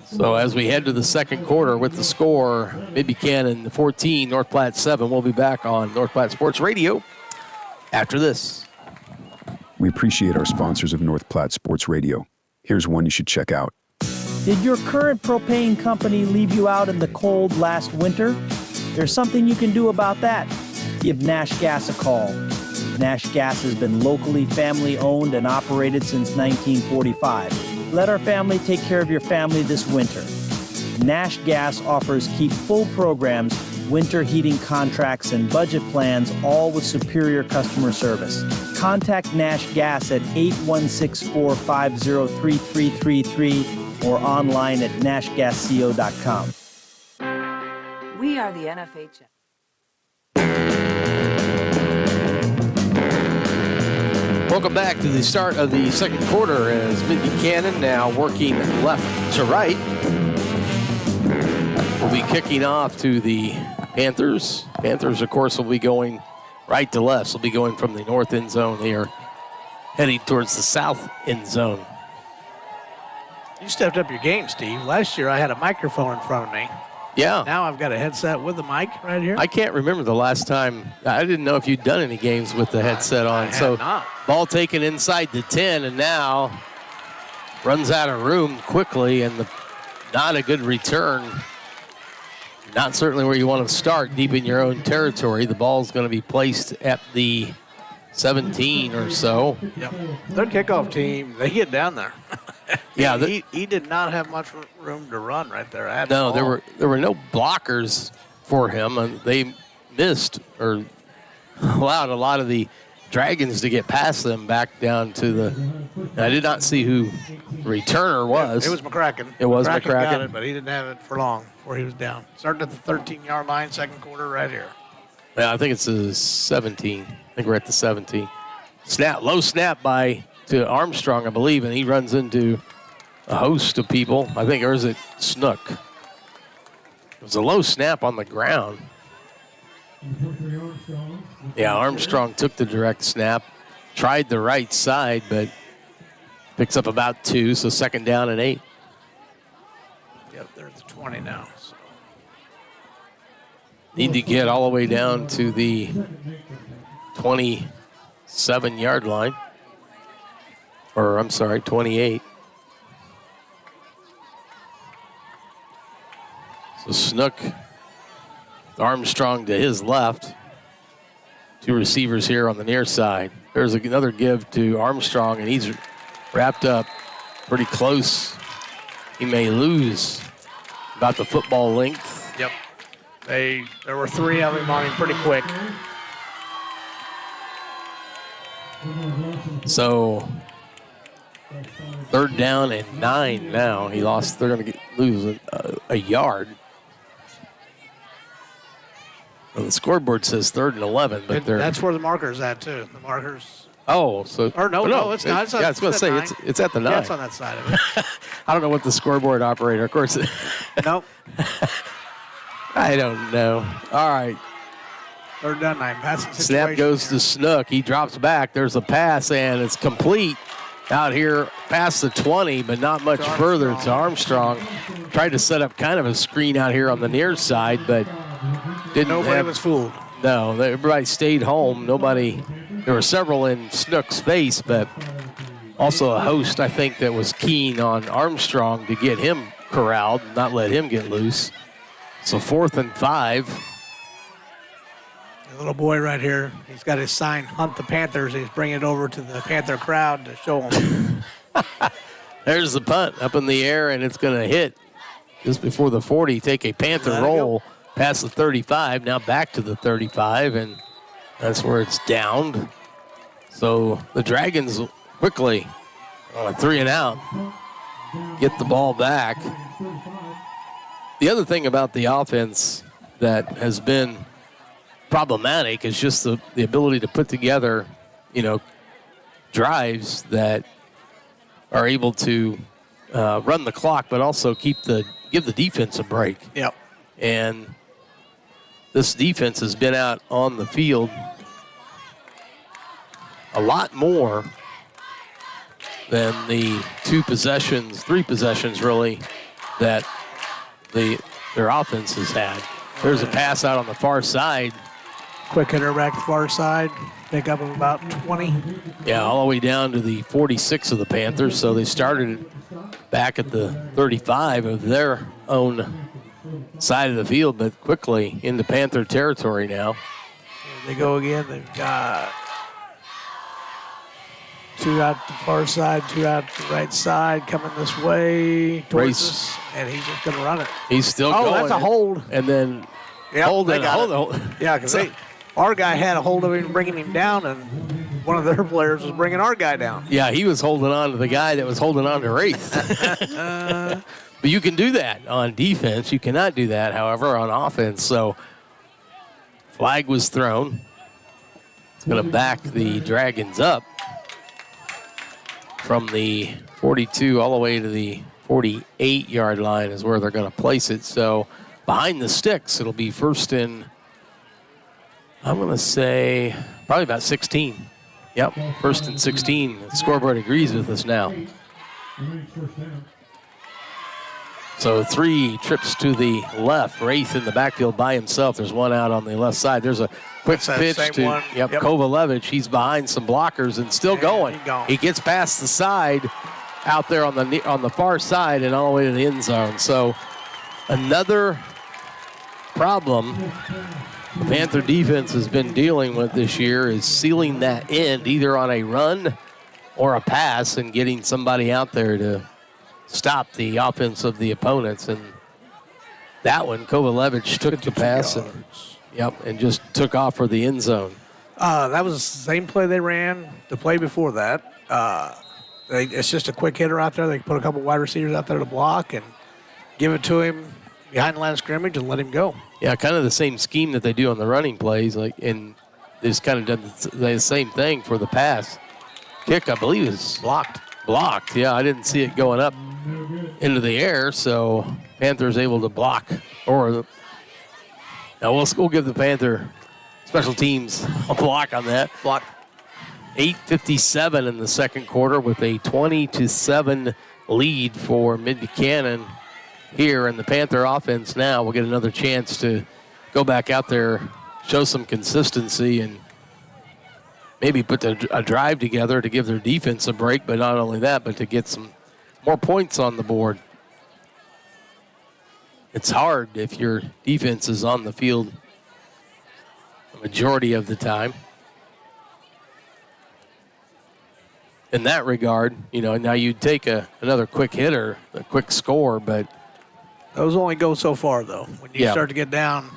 Speaker 3: So as we head to the second quarter with the score, Mid-Buchanan 14, North Platte 7. We'll be back on North Platte Sports Radio after this.
Speaker 6: We appreciate our sponsors of North Platte Sports Radio. Here's one you should check out.
Speaker 7: Did your current propane company leave you out in the cold last winter? There's something you can do about that. Give Nash Gas a call. Nash Gas has been locally family-owned and operated since 1945. Let our family take care of your family this winter. Nash Gas offers keep full programs, winter heating contracts, and budget plans, all with superior customer service. Contact Nash Gas at 816-450-3333 or online at nashgasco.com.
Speaker 8: We are the NFHS.
Speaker 3: Welcome back to the start of the second quarter as Mid-Buchanan now working left to right. We'll be kicking off to the Panthers, of course, will be going right to left. They'll be going from the north end zone. They are heading towards the south end zone.
Speaker 4: You stepped up your game, Steve. Last year I had a microphone in front of me.
Speaker 3: Yeah.
Speaker 4: Now I've got a headset with a mic right here.
Speaker 3: I can't remember the last time. I didn't know if you'd done any games with the headset on.
Speaker 4: I had not.
Speaker 3: Ball taken inside the 10, and now runs out of room quickly, and not a good return. Not certainly where you want to start, deep in your own territory. The ball's going to be placed at the 17 or so.
Speaker 4: Yep. Their kickoff team, they get down there.
Speaker 3: Yeah,
Speaker 4: he did not have much room to run right there.
Speaker 3: No, there were no blockers for him, and they missed or allowed a lot of the Dragons to get past them back down to the. I did not see who the returner was.
Speaker 4: It was McCracken.
Speaker 3: It was
Speaker 4: McCracken.
Speaker 3: McCracken.
Speaker 4: Got it, but he didn't have it for long before he was down. Started at the 13-yard line, second quarter, right here.
Speaker 3: Yeah, I think it's the 17. I think we're at the 17. Low snap to Armstrong, I believe, and he runs into a host of people. I think, or is it Snook? It was a low snap on the ground. Yeah, Armstrong took the direct snap, tried the right side, but picks up about 2, so second down and 8.
Speaker 4: Yep, they're at the 20 now. So.
Speaker 3: Need to get all the way down to the 27-yard line. Or, I'm sorry, 28. So Snook, Armstrong to his left. 2 receivers here on the near side. There's another give to Armstrong, and he's wrapped up pretty close. He may lose about the football length.
Speaker 4: Yep. There were 3 of them on him pretty quick.
Speaker 3: So third down and 9 now. They're going to lose a yard. Well, the scoreboard says 3rd and 11, but
Speaker 4: that's where the marker's at too. The marker's.
Speaker 3: Oh, so
Speaker 4: no, it's not.
Speaker 3: I was going to say it's at the 9.
Speaker 4: Yeah, it's on that side of it.
Speaker 3: I don't know what the scoreboard operator. Of course.
Speaker 4: Nope.
Speaker 3: I don't know. All right.
Speaker 4: 3rd down, 9. Passing situation.
Speaker 3: Snap goes to Snook. He drops back. There's a pass, and it's complete out here past the 20, but not much further to Armstrong. Tried to set up kind of a screen out here on the near side, but didn't.
Speaker 4: Nobody was fooled.
Speaker 3: No, everybody stayed home. There were several in Snook's face, but also a host, I think, that was keen on Armstrong to get him corralled, not let him get loose. So 4th and 5.
Speaker 4: The little boy right here, he's got his sign, Hunt the Panthers. He's bringing it over to the Panther crowd to show them.
Speaker 3: There's the punt up in the air, and it's going to hit just before the 40. Take a Panther roll past the 35, now back to the 35, and that's where it's downed. So the Dragons quickly, 3 and out, get the ball back. The other thing about the offense that has been problematic is just the ability to put together, drives that are able to run the clock, but also give the defense a break.
Speaker 4: Yep.
Speaker 3: And this defense has been out on the field a lot more than the 3 possessions really, that their offense has had. There's a pass out on the far side.
Speaker 4: Quick hitter back to the far side. Pick up of about 20.
Speaker 3: Yeah, all the way down to the 46 of the Panthers. So they started back at the 35 of their own side of the field, but quickly into Panther territory now.
Speaker 4: Here they go again. They've got 2 out the far side, 2 out the right side, coming this way towards us, and he's just going to run it.
Speaker 3: He's still going.
Speaker 4: Oh, that's a hold.
Speaker 3: And then hold.
Speaker 4: Yeah, because our guy had a hold of him, bringing him down, and one of their players was bringing our guy down.
Speaker 3: Yeah, he was holding on to the guy that was holding on to Wraith. But you can do that on defense. You cannot do that, however, on offense. So flag was thrown. It's going to back the Dragons up from the 42 all the way to the 48-yard line is where they're going to place it. So behind the sticks. It'll be first and, I'm going to say, probably about 16. Yep, first and 16. The scoreboard agrees with us now. So 3 trips to the left. Wraith in the backfield by himself. There's one out on the left side. There's a quick pitch to Kovalevich. He's behind some blockers and still going. He gets past the side out there on the far side and all the way to the end zone. So another problem the Panther defense has been dealing with this year is sealing that end either on a run or a pass and getting somebody out there to stop the offense of the opponents. And that one, Kovalevich took the pass and just took off for the end zone.
Speaker 4: That was the same play they ran the play before that. It's just a quick hitter out there. They put a couple wide receivers out there to block and give it to him behind the line of scrimmage and let him go.
Speaker 3: Yeah, kind of the same scheme that they do on the running plays, and they just kind of done the same thing for the pass. Kick, I believe, is blocked. Yeah, I didn't see it going up into the air, so Panthers able to block. Now we'll give the Panther special teams a block on that.
Speaker 4: Block.
Speaker 3: 8:57 in the second quarter with a 20-7 lead for Mid-Buchanan here, and the Panther offense now will get another chance to go back out there, show some consistency, and maybe put a drive together to give their defense a break, but not only that, but to get some more points on the board. It's hard if your defense is on the field the majority of the time. In that regard, now you'd take another quick hitter, a quick score, but
Speaker 4: those only go so far, though. When you start to get down,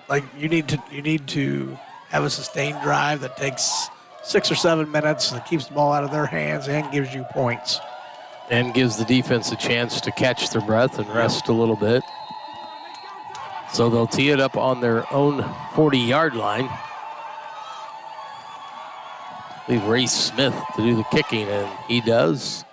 Speaker 4: like you need to have a sustained drive that takes 6 or 7 minutes and keeps the ball out of their hands and gives you points.
Speaker 3: And gives the defense a chance to catch their breath and rest a little bit. So they'll tee it up on their own 40-yard line. Leave Ray Smith to do the kicking, and he does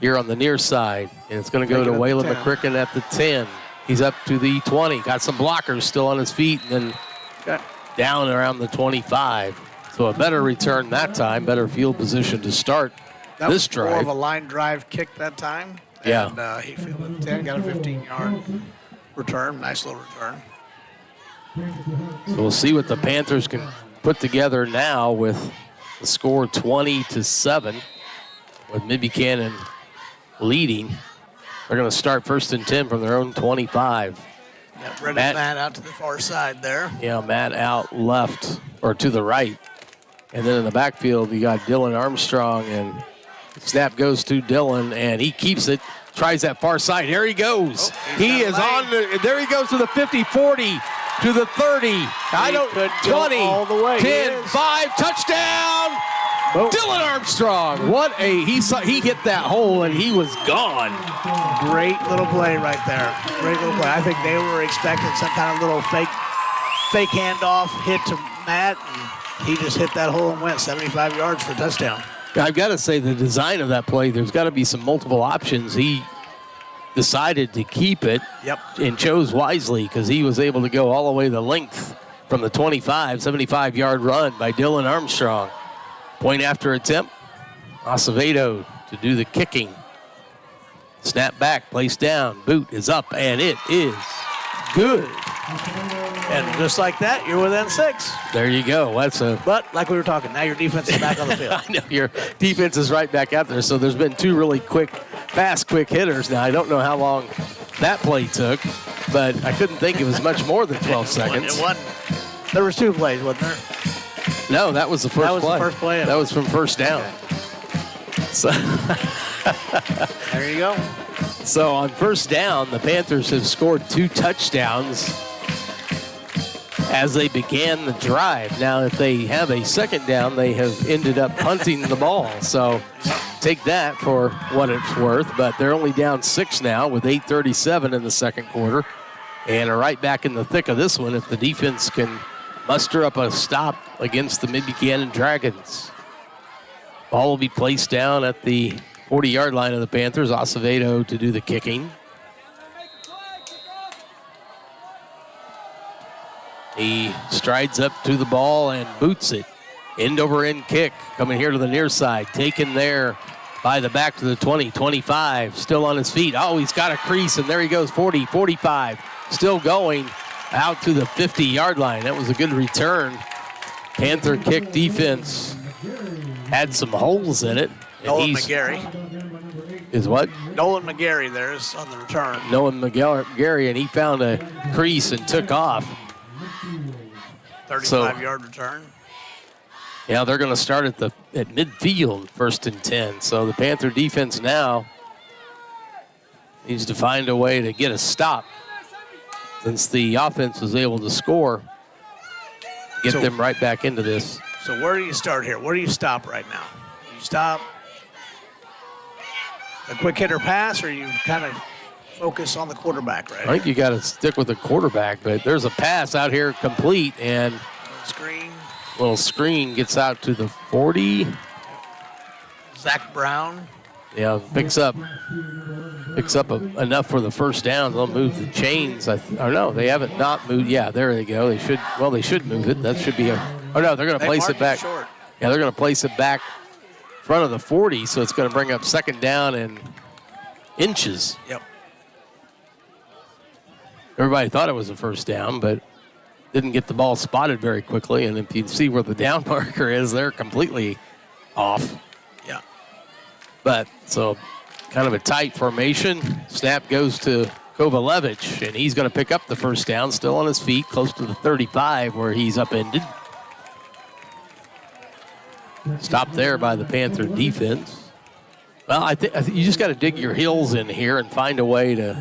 Speaker 3: here on the near side. And it's going to go to Waylon McCricken at the 10. He's up to the 20. Got some blockers still on his feet, and then down around the 25. So a better return that time, better field position to start this drive.
Speaker 4: More of a line drive kick that time.
Speaker 3: Yeah.
Speaker 4: And he fielded 10, got a 15-yard return, nice little return.
Speaker 3: So we'll see what the Panthers can put together now with the score 20-7 with Mid-Buchanan leading. They're going to start first and 10 from their own 25.
Speaker 4: Yeah, Matt out to the far side there.
Speaker 3: Yeah, Matt out left or to the right. And then in the backfield, you got Dylan Armstrong, and snap goes to Dylan, and he keeps it, tries that far side. There he goes. He is on. There he goes to the 50, 40, to the 30. 20,
Speaker 4: all the way.
Speaker 3: 10, 5, touchdown.
Speaker 4: Boom.
Speaker 3: Dylan Armstrong. He hit that hole, and he was gone.
Speaker 4: Great little play right there. Great little play. I think they were expecting some kind of little fake handoff hit to Matt, and he just hit that hole and went 75 yards for a touchdown.
Speaker 3: I've got to say the design of that play, there's got to be some multiple options. He decided to keep it and chose wisely because he was able to go all the way the length from the 25, 75-yard run by Dylan Armstrong. Point after attempt, Acevedo to do the kicking. Snap back, placed down, boot is up, and it is good.
Speaker 4: And just like that, you're within 6.
Speaker 3: There you go.
Speaker 4: But like we were talking, now your defense is back on the field.
Speaker 3: I know your defense is right back out there. So there's been 2 really quick hitters. Now I don't know how long that play took, but I couldn't think it was much more than 12 seconds.
Speaker 4: It wasn't. There was 2 plays, wasn't there?
Speaker 3: No, that was the first play.
Speaker 4: That was the first play.
Speaker 3: That was from first down.
Speaker 4: Okay.
Speaker 3: So
Speaker 4: there you go.
Speaker 3: So on first down, the Panthers have scored 2 touchdowns as they began the drive. Now, if they have a second down, they have ended up punting the ball. So take that for what it's worth. But they're only down 6 now with 8:37 in the second quarter. And are right back in the thick of this one if the defense can muster up a stop against the Mid-Buchanan Dragons. Ball will be placed down at the 40-yard line of the Panthers. Acevedo to do the kicking. He strides up to the ball and boots it. End over end kick coming here to the near side. Taken there by the back to the 20, 25. Still on his feet. Oh, he's got a crease, and there he goes, 40, 45. Still going out to the 50-yard line. That was a good return. Panther kick defense had some holes in it.
Speaker 4: Nolan McGarry.
Speaker 3: Is what?
Speaker 4: Nolan McGarry there is on the return.
Speaker 3: Nolan McGarry, and he found a crease and took off.
Speaker 4: 35-yard return.
Speaker 3: Yeah, they're going to start at midfield, 1st and 10. So the Panther defense now needs to find a way to get a stop since the offense was able to score, get them right back into this.
Speaker 4: So where do you start here? Where do you stop right now? You stop a quick hitter pass, or you kind of focus on the quarterback, right?
Speaker 3: I think you got to stick with the quarterback, but there's a pass out here complete, and little screen gets out to the 40.
Speaker 4: Zach Brown.
Speaker 3: Yeah, picks up enough for the first down. They'll move the chains. No, they haven't not moved. Yeah, there they go. They should move it. That should be oh no, they're going to place it back.
Speaker 4: Short.
Speaker 3: Yeah, they're going to place it back in front of the 40, so it's going to bring up 2nd down and inches.
Speaker 4: Yep.
Speaker 3: Everybody thought it was a first down, but didn't get the ball spotted very quickly. And if you see where the down marker is, they're completely off.
Speaker 4: Yeah.
Speaker 3: But so kind of a tight formation. Snap goes to Kovalevich, and he's going to pick up the first down, still on his feet, close to the 35 where he's upended. Stopped there by the Panther defense. Well, I think you just got to dig your heels in here and find a way to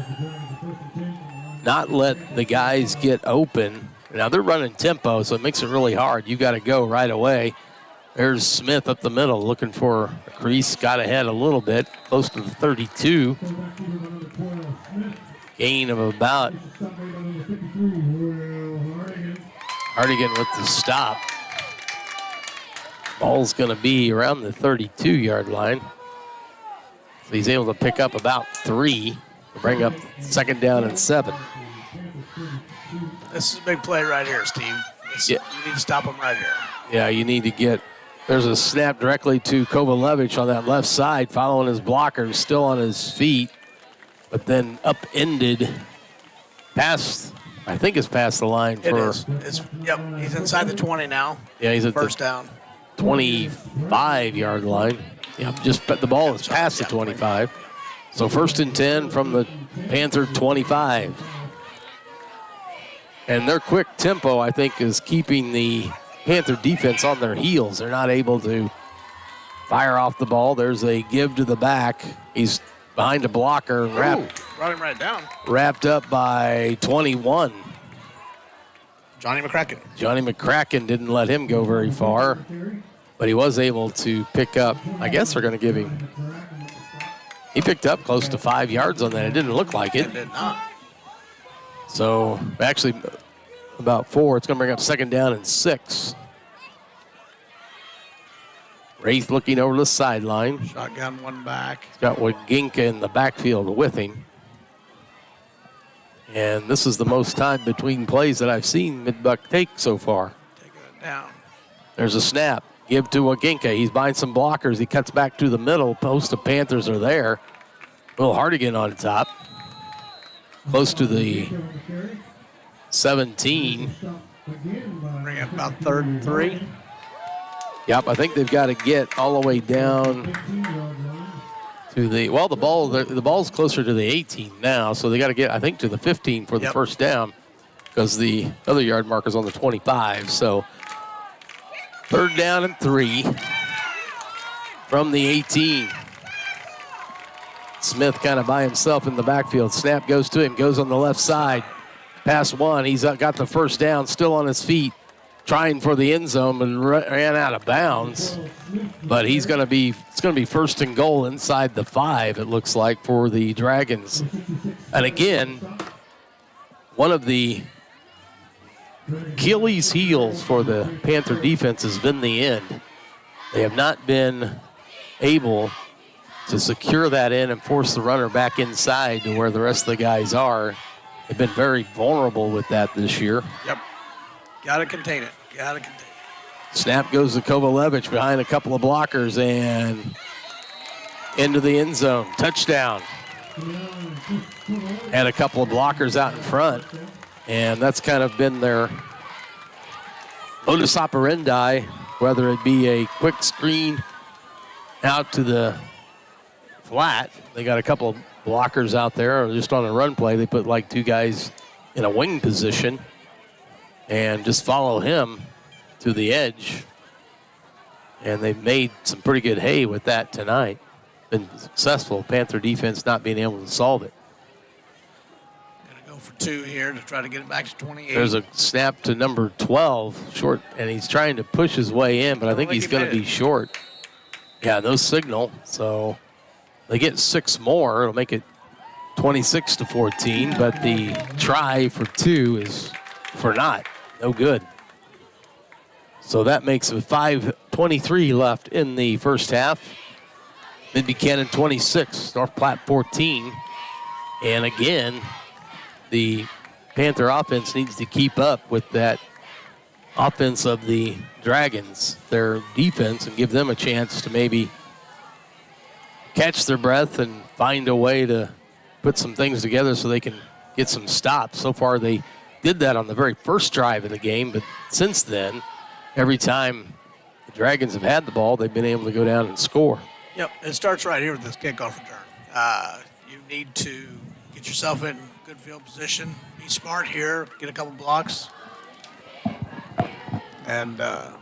Speaker 3: not let the guys get open. Now they're running tempo, so it makes it really hard. You got to go right away. There's Smith up the middle looking for a crease. Got ahead a little bit, close to the 32. Gain of about Hardigan with the stop. Ball's going to be around the 32-yard line. So he's able to pick up about 3 to bring up 2nd down and 7.
Speaker 4: This is a big play right here, Steve. You need to stop him right here.
Speaker 3: Yeah, you need to get – there's a snap directly to Kovalevich on that left side, following his blockers, still on his feet, but then upended past – I think it's past the line for –
Speaker 4: It is. Yep, he's inside the 20 now.
Speaker 3: Yeah, he's at
Speaker 4: first down.
Speaker 3: 25-yard line. Yeah, but the ball is past the 25. So 1st and 10 from the Panther 25. And their quick tempo, I think, is keeping the Panther defense on their heels. They're not able to fire off the ball. There's a give to the back. He's behind a blocker and
Speaker 4: brought him right down.
Speaker 3: Wrapped up by 21.
Speaker 4: Johnny McCracken.
Speaker 3: Johnny McCracken didn't let him go very far, but he was able to pick up. I guess they're going to give him. He picked up close to 5 yards on that. It didn't look like it.
Speaker 4: It did not.
Speaker 3: So actually about 4. It's going to bring up 2nd down and 6. Wraith looking over the sideline.
Speaker 4: Shotgun one back.
Speaker 3: He's got Waginka in the backfield with him. And this is the most time between plays that I've seen Mid-Buck take so far.
Speaker 4: Taking it down.
Speaker 3: There's a snap. Give to Waginka. He's behind some blockers. He cuts back to the middle. Post of Panthers are there. Will Hardigan on top. Close to the 17.
Speaker 4: Bring up about 3rd and 3.
Speaker 3: Yep, I think they've got to get all the way down to the the ball's closer to the 18 now, so they got to get, I think, to the 15 for the first down because the other yard marker's on the 25. So 3rd down and 3 from the 18. Smith kind of by himself in the backfield. Snap goes to him, goes on the left side. Pass 1. He's got the first down, still on his feet, trying for the end zone, and ran out of bounds. But it's going to be 1st and goal inside the 5, it looks like, for the Dragons. And again, one of the Achilles heels for the Panther defense has been the end. They have not been able to secure that in and force the runner back inside to where the rest of the guys are. They've been very vulnerable with that this year.
Speaker 4: Yep. Got to contain it.
Speaker 3: Snap goes to Kovalevich behind a couple of blockers and into the end zone. Touchdown. Had a couple of blockers out in front, and that's kind of been their modus operandi, whether it be a quick screen out to the flat. They got a couple of blockers out there, or just on a run play. They put like two guys in a wing position and just follow him to the edge. And they've made some pretty good hay with that tonight. Been successful. Panther defense not being able to solve it.
Speaker 4: Going to go for 2 here to try to get it back to 28.
Speaker 3: There's a snap to number 12, short, and he's trying to push his way in, but I think he's going to be short. Yeah, no signal, so they get 6 more. It'll make it 26-14, but the try for 2 is for naught. No good. So that makes it 5:23 left in the first half. Mid-Buchanan 26, North Platte 14. And again, the Panther offense needs to keep up with that offense of the Dragons, their defense, and give them a chance to maybe catch their breath and find a way to put some things together so they can get some stops. So far, they did that on the very first drive of the game, but since then, every time the Dragons have had the ball, they've been able to go down and score.
Speaker 4: Yep, it starts right here with this kickoff return. You need to get yourself in good field position. Be smart here. Get a couple blocks. And
Speaker 3: I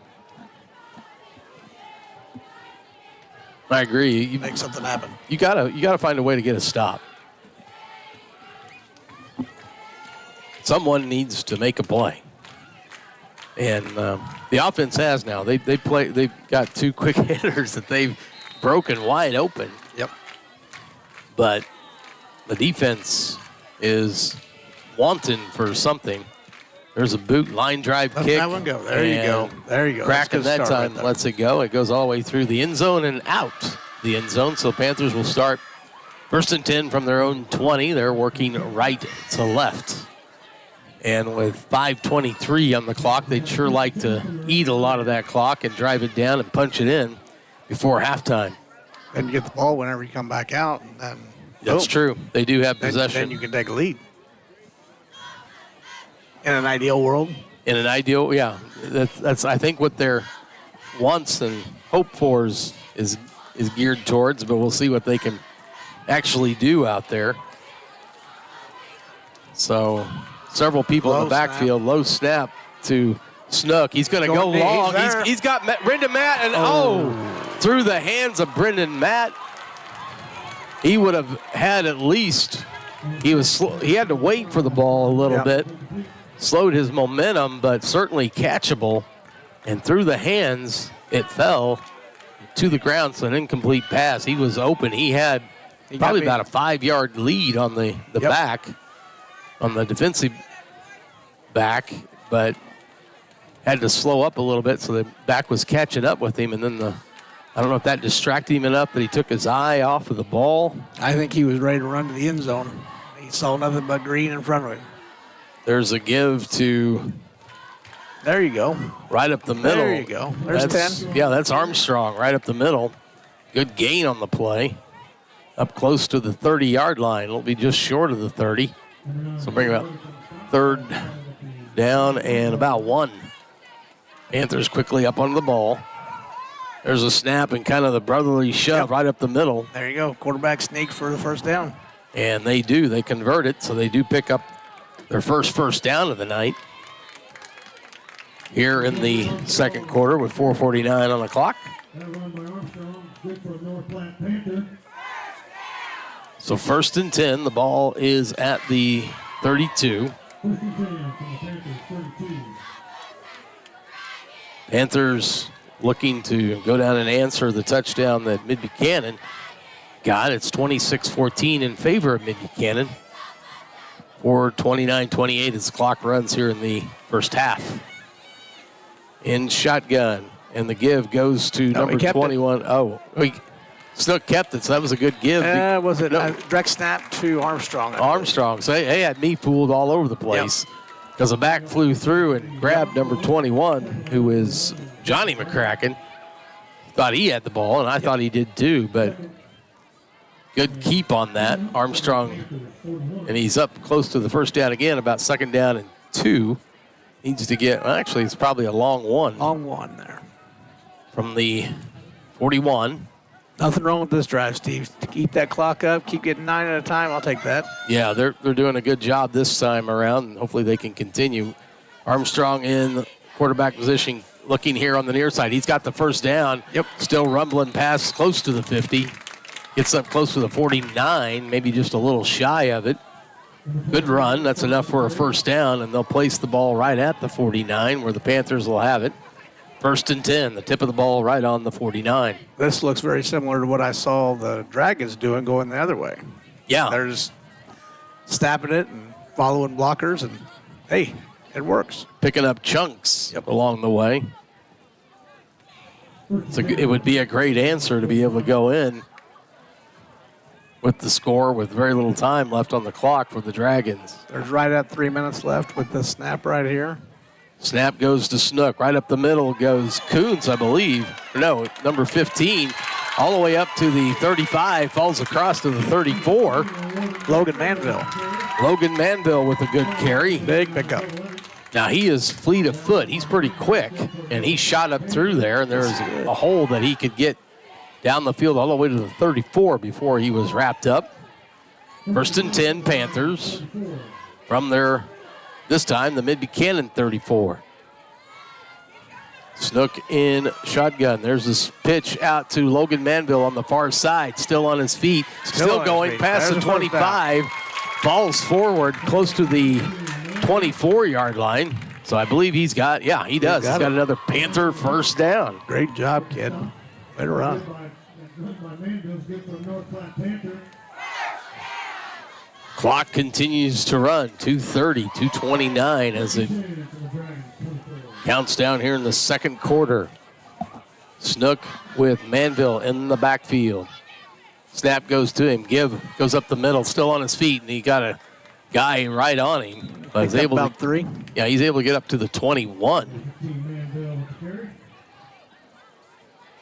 Speaker 3: agree. You
Speaker 4: make something happen.
Speaker 3: You gotta find a way to get a stop. Someone needs to make a play. And the offense has now. They've got 2 quick hitters that they've broken wide open.
Speaker 4: Yep.
Speaker 3: But the defense is wanting for something. There's a boot line drive
Speaker 4: Let
Speaker 3: kick.
Speaker 4: that one go. There you go. There you go.
Speaker 3: Cracking that time lets it go. It goes all the way through the end zone and out the end zone. So Panthers will start 1st and 10 from their own 20. They're working right to left. And with 5:23 on the clock, they'd sure like to eat a lot of that clock and drive it down and punch it in before halftime.
Speaker 4: And you get the ball whenever you come back out. And then
Speaker 3: That's true. They do have possession.
Speaker 4: Then you can take a lead. In an ideal world?
Speaker 3: In an ideal, yeah. That's I think what their wants and hope for is geared towards, but we'll see what they can actually do out there. So several people in the backfield. Low snap to Snook. He's going to go long. He's got Brendan Matt, and through the hands of Brendan Matt. He would have had at least, he had to wait for the ball a little bit. Slowed his momentum, but certainly catchable. And through the hands, it fell to the ground. So an incomplete pass. He was open. He had probably about a 5-yard lead on the back, on the defensive back, but had to slow up a little bit so the back was catching up with him. And then I don't know if that distracted him enough that he took his eye off of the ball.
Speaker 4: I think he was ready to run to the end zone. He saw nothing but green in front of him.
Speaker 3: There's a give to.
Speaker 4: There you go.
Speaker 3: Right up the middle.
Speaker 4: There you go. There's 10.
Speaker 3: Yeah, that's Armstrong right up the middle. Good gain on the play. Up close to the 30-yard line. It'll be just short of the 30. So bring about 3rd down and about 1. Panthers quickly up on the ball. There's a snap and kind of the brotherly shove right up the middle.
Speaker 4: There you go. Quarterback sneak for the 1st down.
Speaker 3: And they do. They convert it, so they do pick up their first down of the night. Here in the second quarter with 4:49 on the clock. So 1st and 10. The ball is at the 32. Panthers looking to go down and answer the touchdown that Mid-Buchanan got. It's 26-14 in favor of Mid-Buchanan. Or 29-28 as the clock runs here in the first half. In shotgun, and the give goes to number 21. Snook kept it, so that was a good give.
Speaker 4: Was it direct snap to Armstrong?
Speaker 3: Armstrong. So they had me fooled all over the place. because a back flew through and grabbed number 21, who is Johnny McCracken. Thought he had the ball, and I thought he did too, but good keep on that. Armstrong, and he's up close to the first down again, about 2nd down and 2. Needs to get, well, actually, it's probably a long one.
Speaker 4: Long one there.
Speaker 3: From the 41.
Speaker 4: Nothing wrong with this drive, Steve. Keep that clock up. Keep getting 9 at a time. I'll take that.
Speaker 3: Yeah, they're doing a good job this time around, and hopefully they can continue. Armstrong in quarterback position, looking here on the near side. He's got the first down.
Speaker 4: Yep.
Speaker 3: Still rumbling past close to the 50. Gets up close to the 49, maybe just a little shy of it. Good run. That's enough for a first down, and they'll place the ball right at the 49 where the Panthers will have it. 1st and 10, the tip of the ball right on the 49.
Speaker 4: This looks very similar to what I saw the Dragons doing going the other way.
Speaker 3: Yeah.
Speaker 4: They're just snapping it and following blockers, and, hey, it works.
Speaker 3: Picking up chunks along the way. So it would be a great answer to be able to go in with the score with very little time left on the clock for the Dragons.
Speaker 4: There's right at 3 minutes left with the snap right here.
Speaker 3: Snap goes to Snook. Right up the middle goes Coons, I believe. No, number 15, all the way up to the 35, falls across to the 34.
Speaker 4: Logan Manville.
Speaker 3: Logan Manville with a good carry.
Speaker 4: Big pickup.
Speaker 3: Now, he is fleet of foot. He's pretty quick, and he shot up through there, and there's a hole that he could get down the field all the way to the 34 before he was wrapped up. 1st and 10, Panthers from their, this time, the Mid-Buchanan 34. Snook in shotgun. There's this pitch out to Logan Manville on the far side, still on his feet, still going past the 25, falls forward close to the 24-yard line. So I believe he's got, yeah, he does. He's got another Panther first down.
Speaker 4: Great job, kid. Way to run.
Speaker 3: Clock continues to run. 2:30, 2:29 as it counts down here in the second quarter. Snook with Manville in the backfield. Snap goes to him. Give goes up the middle, still on his feet, and he got a guy right on him. But he's able
Speaker 4: about 3.
Speaker 3: Yeah, he's able to get up to the 21.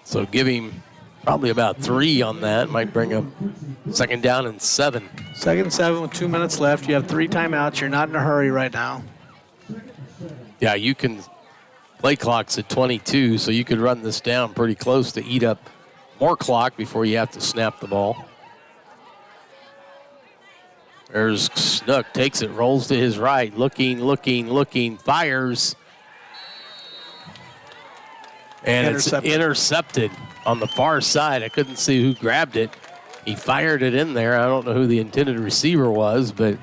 Speaker 3: So give him probably about 3 on that. Might bring up 2nd down and 7.
Speaker 4: 2nd and 7 with 2 minutes left. You have 3 timeouts. You're not in a hurry right now.
Speaker 3: Yeah, you can play clock's at 22, so you could run this down pretty close to eat up more clock before you have to snap the ball. There's Snook, takes it, rolls to his right, looking, fires. And it's intercepted on the far side. I couldn't see who grabbed it. He fired it in there. I don't know who the intended receiver was, but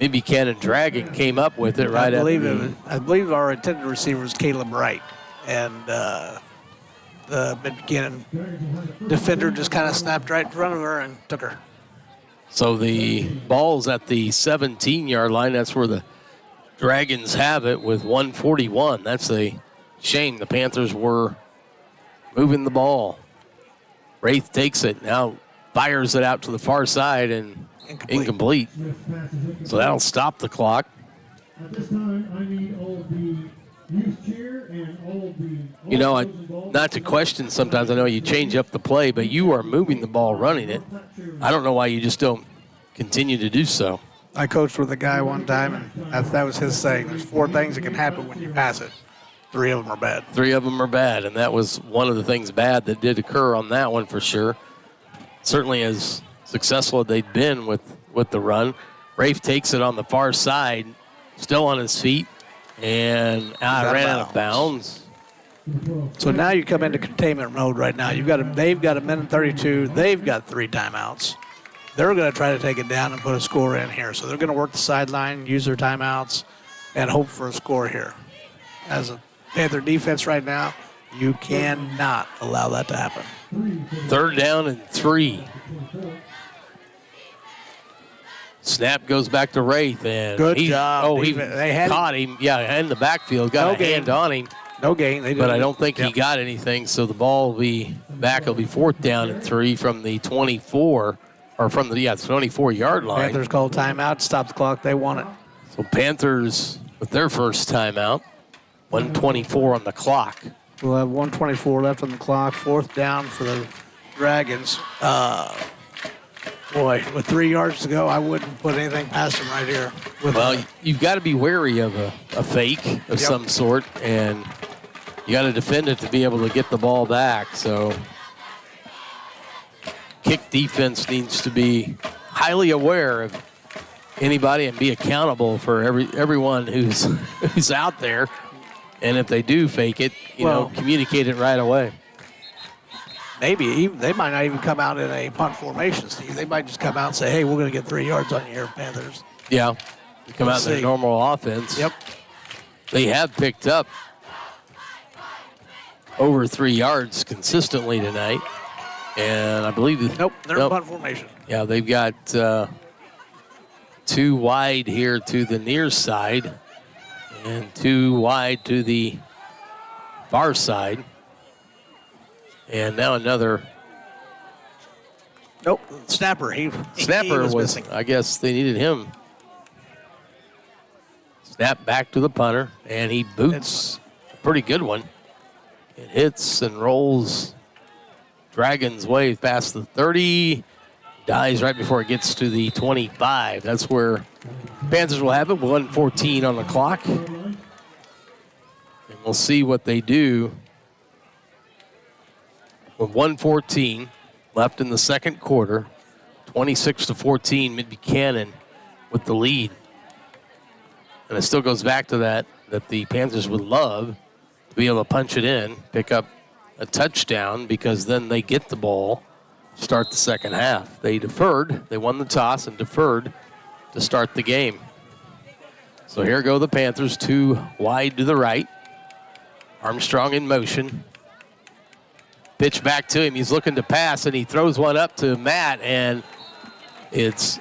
Speaker 3: Mid-Buchanan Dragon came up with it right
Speaker 4: I believe our intended receiver was Caleb Wright. And the Mid-Buchanan defender just kind of snapped right in front of her and took her.
Speaker 3: So the ball's at the 17-yard line. That's where the Dragons have it with 1:41. That's a shame. The Panthers were moving the ball. Wraith takes it, now fires it out to the far side and incomplete. So that'll stop the clock.
Speaker 5: At this time, I need all the youth cheer and all the...
Speaker 3: You know, not to question sometimes, I know you change up the play, but you are moving the ball, running it. I don't know why you just don't continue to do so.
Speaker 4: I coached with a guy one time, and that was his saying. There's 4 things that can happen when you pass it. 3 of them are bad.
Speaker 3: 3 of them are bad, and that was one of the things bad that did occur on that one for sure. Certainly as successful as they'd been with the run. Rafe takes it on the far side, still on his feet, and ran out of bounds.
Speaker 4: So now you come into containment mode right now. They've got a minute 32. They've got 3 timeouts. They're going to try to take it down and put a score in here. So they're going to work the sideline, use their timeouts, and hope for a score here. As a Panther defense right now, you cannot allow that to happen.
Speaker 3: 3rd down and 3. Snap goes back to Wraith, and
Speaker 4: good job.
Speaker 3: Oh, they caught him. Yeah, in the backfield, got a hand on him.
Speaker 4: No gain.
Speaker 3: But I don't think he got anything. So the ball will be back. It'll be 4th down and 3 from the 24, or from the 24-yard line.
Speaker 4: Panthers call timeout. Stop the clock. They want it.
Speaker 3: So Panthers with their first timeout. 1:24 on the clock.
Speaker 4: We'll have 1:24 left on the clock. 4th down for the Dragons. Boy, with 3 yards to go, I wouldn't put anything past them right here.
Speaker 3: Well, you've got to be wary of a fake of some sort, and you got to defend it to be able to get the ball back. So kick defense needs to be highly aware of anybody and be accountable for everyone who's out there. And if they do fake it, you know, communicate it right away.
Speaker 4: Maybe they might not even come out in a punt formation, Steve. They might just come out and say, hey, we're going to get 3 yards on you here, Panthers.
Speaker 3: Yeah, you come out in their normal offense.
Speaker 4: Yep.
Speaker 3: They have picked up over 3 yards consistently tonight. And I believe
Speaker 4: they're in punt formation.
Speaker 3: Yeah, they've got 2 wide here to the near side and 2 wide to the far side. And now another.
Speaker 4: Nope, snapper.
Speaker 3: Snapper
Speaker 4: was missing.
Speaker 3: I guess they needed him. Snap back to the punter, and he boots a pretty good one. It hits and rolls Dragons' way past the 30. Dies right before it gets to the 25. That's where Panthers will have it. 1:14 on the clock. And we'll see what they do. With 1:14 left in the second quarter, 26-14, Mid-Buchanan with the lead. And it still goes back to that the Panthers would love to be able to punch it in, pick up a touchdown, because then they get the ball, start the second half. They deferred. They won the toss and deferred to start the game. So here go the Panthers, 2 wide to the right. Armstrong in motion. Pitch back to him. He's looking to pass, and he throws one up to Matt, and it's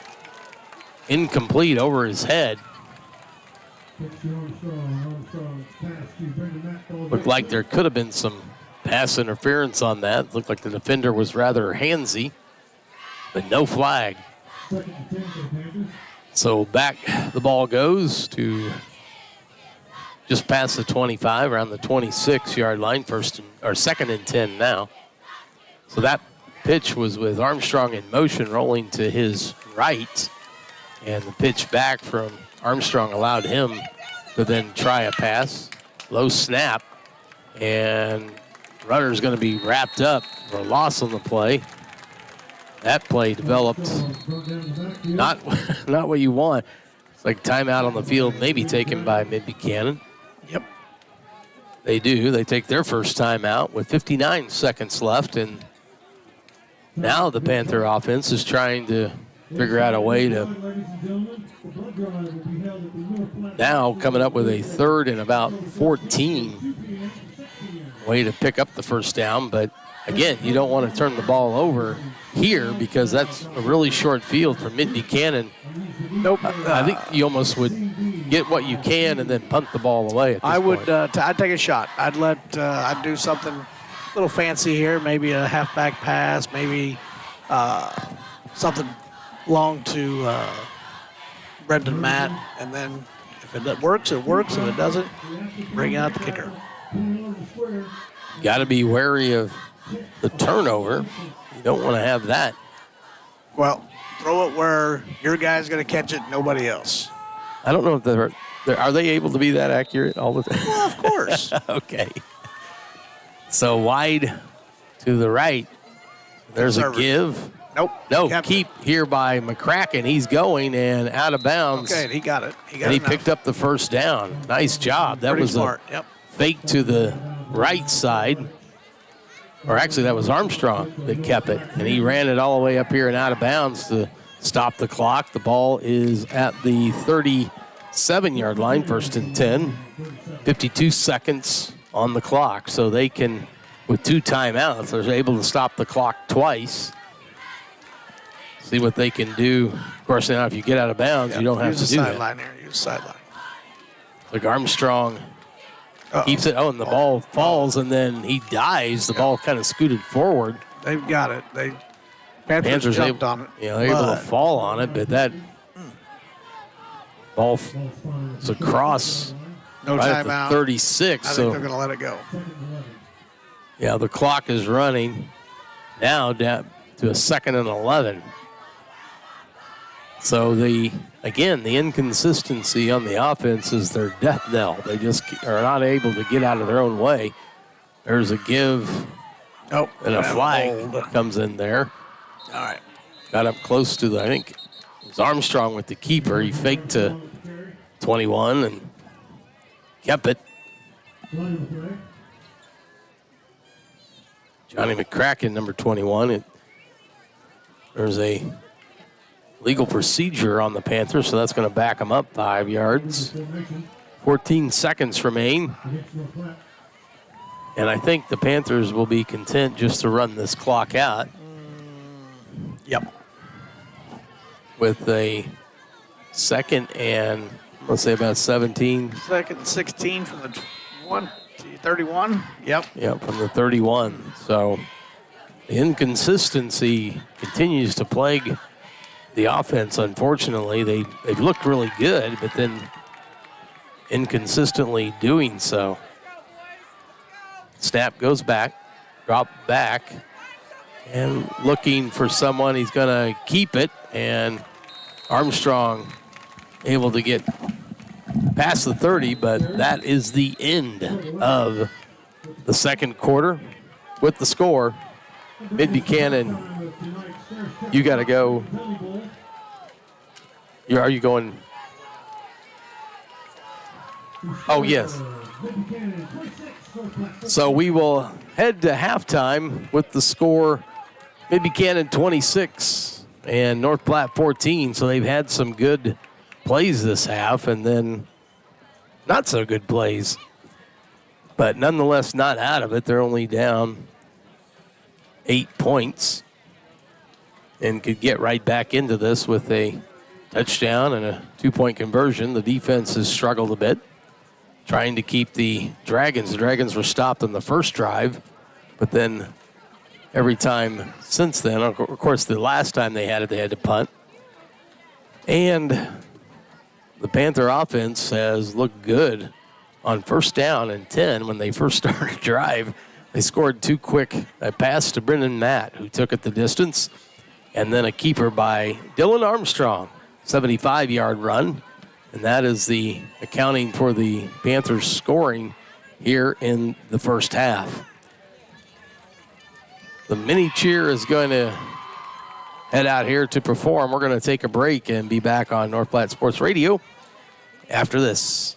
Speaker 3: incomplete over his head. Looked like there could have been some pass interference on that. Looked like the defender was rather handsy, but no flag. So back the ball goes to just past the 25, around the 26-yard line, second and 10 now. So that pitch was with Armstrong in motion, rolling to his right. And the pitch back from Armstrong allowed him to then try a pass. Low snap. And runner's going to be wrapped up for a loss on the play. That play developed not what you want. It's like timeout on the field, maybe taken by Mid-Buchanan.
Speaker 4: Yep.
Speaker 3: They do. They take their first timeout with 59 seconds left, and now the Panther offense is trying to figure out a way to now coming up with a 3rd and about 14 way to pick up the first down. But again, you don't want to turn the ball over here because that's a really short field for Mid-Buchanan.
Speaker 4: Nope.
Speaker 3: I think you almost would get what you can and then punt the ball away at this point.
Speaker 4: I'd take a shot. I'd do something a little fancy here, maybe a halfback pass, maybe something long to Brendan Matt, and then if it works, it works. If it doesn't, bring out the kicker.
Speaker 3: Got to be wary of the turnover. You don't want to have that.
Speaker 4: Well, throw it where your guy's going to catch it, nobody else.
Speaker 3: I don't know if are they able to be that accurate all the time?
Speaker 4: Well, of course.
Speaker 3: Okay. So wide to the right. There's a give.
Speaker 4: Nope.
Speaker 3: No, keep here by McCracken. He's going and out of bounds.
Speaker 4: Okay, and he got it.
Speaker 3: He picked up the first down. Nice job. That was
Speaker 4: smart.
Speaker 3: A fake to the right side. Or actually, that was Armstrong that kept it. And he ran it all the way up here and out of bounds to stop the clock. The ball is at the 37-yard line, 1st and 10. 52 seconds on the clock. So they can, with 2 timeouts, they're able to stop the clock twice. See what they can do. Of course, now if you get out of bounds, you don't have to do that.
Speaker 4: Use the sideline.
Speaker 3: Like Armstrong keeps it. Oh, and the ball falls, and then he dives. The ball kind of scooted forward.
Speaker 4: They've got it. Panthers jumped on it.
Speaker 3: Yeah, they're able to fall on it, but that Ball is across
Speaker 4: No
Speaker 3: right at the
Speaker 4: timeout.
Speaker 3: 36.
Speaker 4: I think
Speaker 3: So
Speaker 4: they're going to let it go.
Speaker 3: yeah, the clock is running now down to a 2nd and 11. So the inconsistency on the offense is their death knell. They just are not able to get out of their own way. There's a give and a flag comes in there.
Speaker 4: All right.
Speaker 3: Got up close to I think it was Armstrong with the keeper. He faked to 21 and kept it. Johnny McCracken, number 21. There's a legal procedure on the Panthers, so that's going to back them up 5 yards. 14 seconds remain. And I think the Panthers will be content just to run this clock out.
Speaker 4: Yep.
Speaker 3: With a 2nd and, let's say, about 17.
Speaker 4: 2nd, 16 from the 31. Yep.
Speaker 3: Yeah, from the 31. So the inconsistency continues to plague the offense, unfortunately. They've looked really good, but then inconsistently doing so. Snap goes back, drop back, and looking for someone. He's going to keep it, and Armstrong able to get past the 30, but that is the end of the second quarter. With the score, Mid-Buchanan, you got to go. Are you going? Oh, yes. So we will head to halftime with the score Mid-Buchanan 26 and North Platte 14. So they've had some good plays this half and then not so good plays. But nonetheless, not out of it. They're only down 8 points and could get right back into this with a touchdown and a 2-point conversion. The defense has struggled a bit, trying to keep the Dragons. The Dragons were stopped on the first drive, but then every time since then, of course, the last time they had to punt. And the Panther offense has looked good on 1st down and 10 when they first started to drive. They scored 2 quick. A pass to Brendan Matt, who took it the distance, and then a keeper by Dylan Armstrong, 75-yard run. And that is the accounting for the Panthers scoring here in the first half. The mini cheer is going to head out here to perform. We're going to take a break and be back on North Platte Sports Radio after this.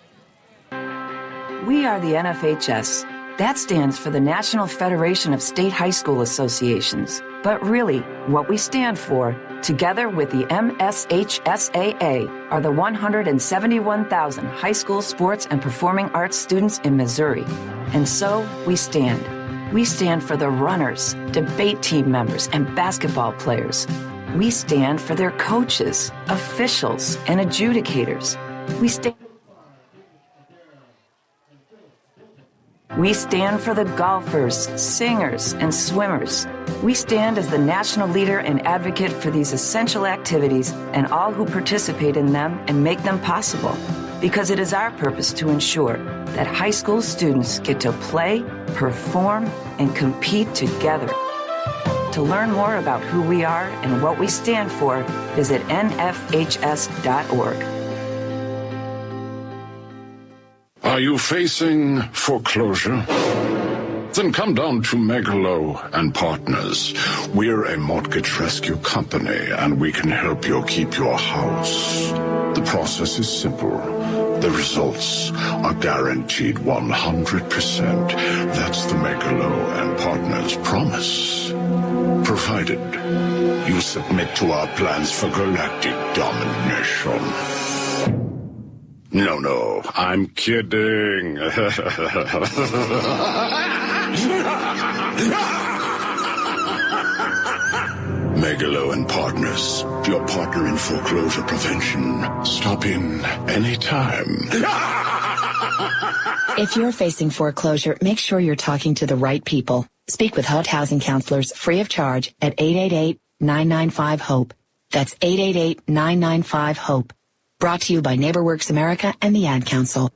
Speaker 8: We are the NFHS. That stands for the National Federation of State High School Associations. But really, what we stand for, together with the MSHSAA, are the 171,000 high school sports and performing arts students in Missouri. And so we stand. We stand for the runners, debate team members, and basketball players. We stand for their coaches, officials, and adjudicators. We stand for the golfers, singers, and swimmers. We stand as the national leader and advocate for these essential activities and all who participate in them and make them possible. Because it is our purpose to ensure that high school students get to play, perform, and compete together. To learn more about who we are and what we stand for, visit nfhs.org.
Speaker 9: Are you facing foreclosure? Then come down to Megalo and Partners. We're a mortgage rescue company, and we can help you keep your house. The process is simple. The results are guaranteed 100%. That's the Megalo and Partners promise. Provided you submit to our plans for galactic domination. No, I'm kidding. Megalo and Partners, your partner in foreclosure prevention. Stop in anytime.
Speaker 10: If you're facing foreclosure, make sure you're talking to the right people. Speak with HUD housing counselors free of charge at 888-995-HOPE. That's 888-995-HOPE. Brought to you by NeighborWorks America and the Ad Council.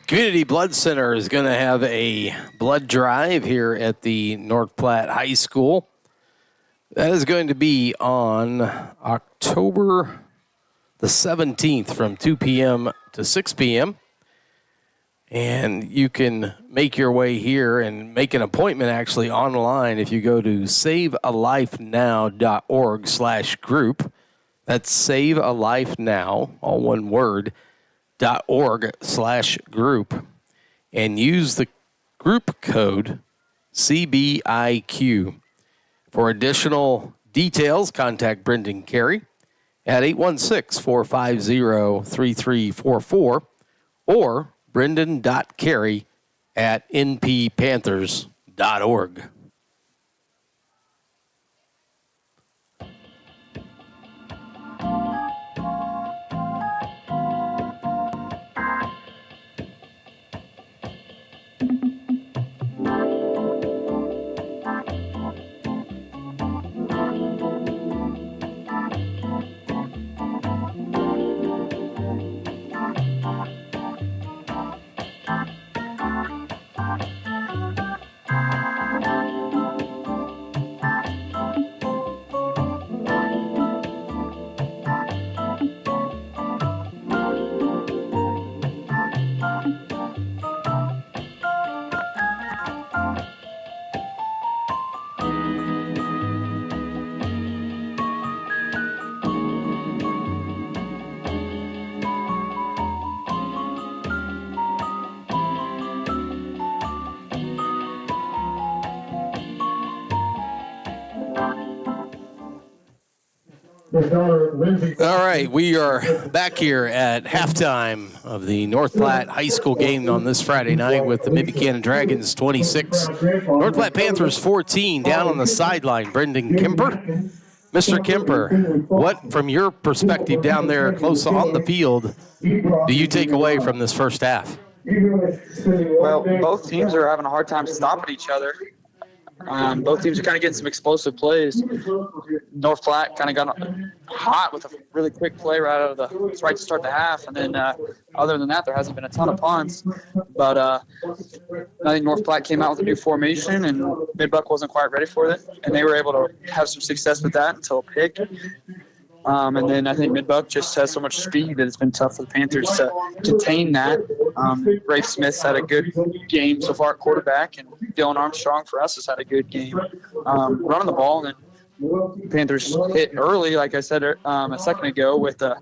Speaker 3: Community Blood Center is going to have a blood drive here at the North Platte High School. That is going to be on October the 17th from 2 p.m. to 6 p.m. And you can make your way here and make an appointment actually online if you go to savealifenow.org/group. That's savealifenow, all one word, .org/group, and use the group code CBIQ. For additional details, contact Brendan Carey at 816-450-3344 or brendan.carey@nppanthers.org. All right, we are back here at halftime of the North Platte High School game on this Friday night with the Mid-Buchanan Dragons 26, North Platte Panthers 14. Down on the sideline, Brendan Kemper. Mr. Kemper, what, from your perspective down there close on the field, do you take away from this first half?
Speaker 11: Well, both teams are having a hard time stopping each other. Both teams are kind of getting some explosive plays. North Platte kind of got hot with a really quick play right to start the half, and then other than that, there hasn't been a ton of punts. But I think North Platte came out with a new formation, and Mid-Buck wasn't quite ready for it, and they were able to have some success with that until a pick. And then I think Mid-Buck just has so much speed that it's been tough for the Panthers to contain that. Rafe Smith's had a good game so far at quarterback, and Dylan Armstrong for us has had a good game running the ball. And then Panthers hit early, like I said a second ago, with the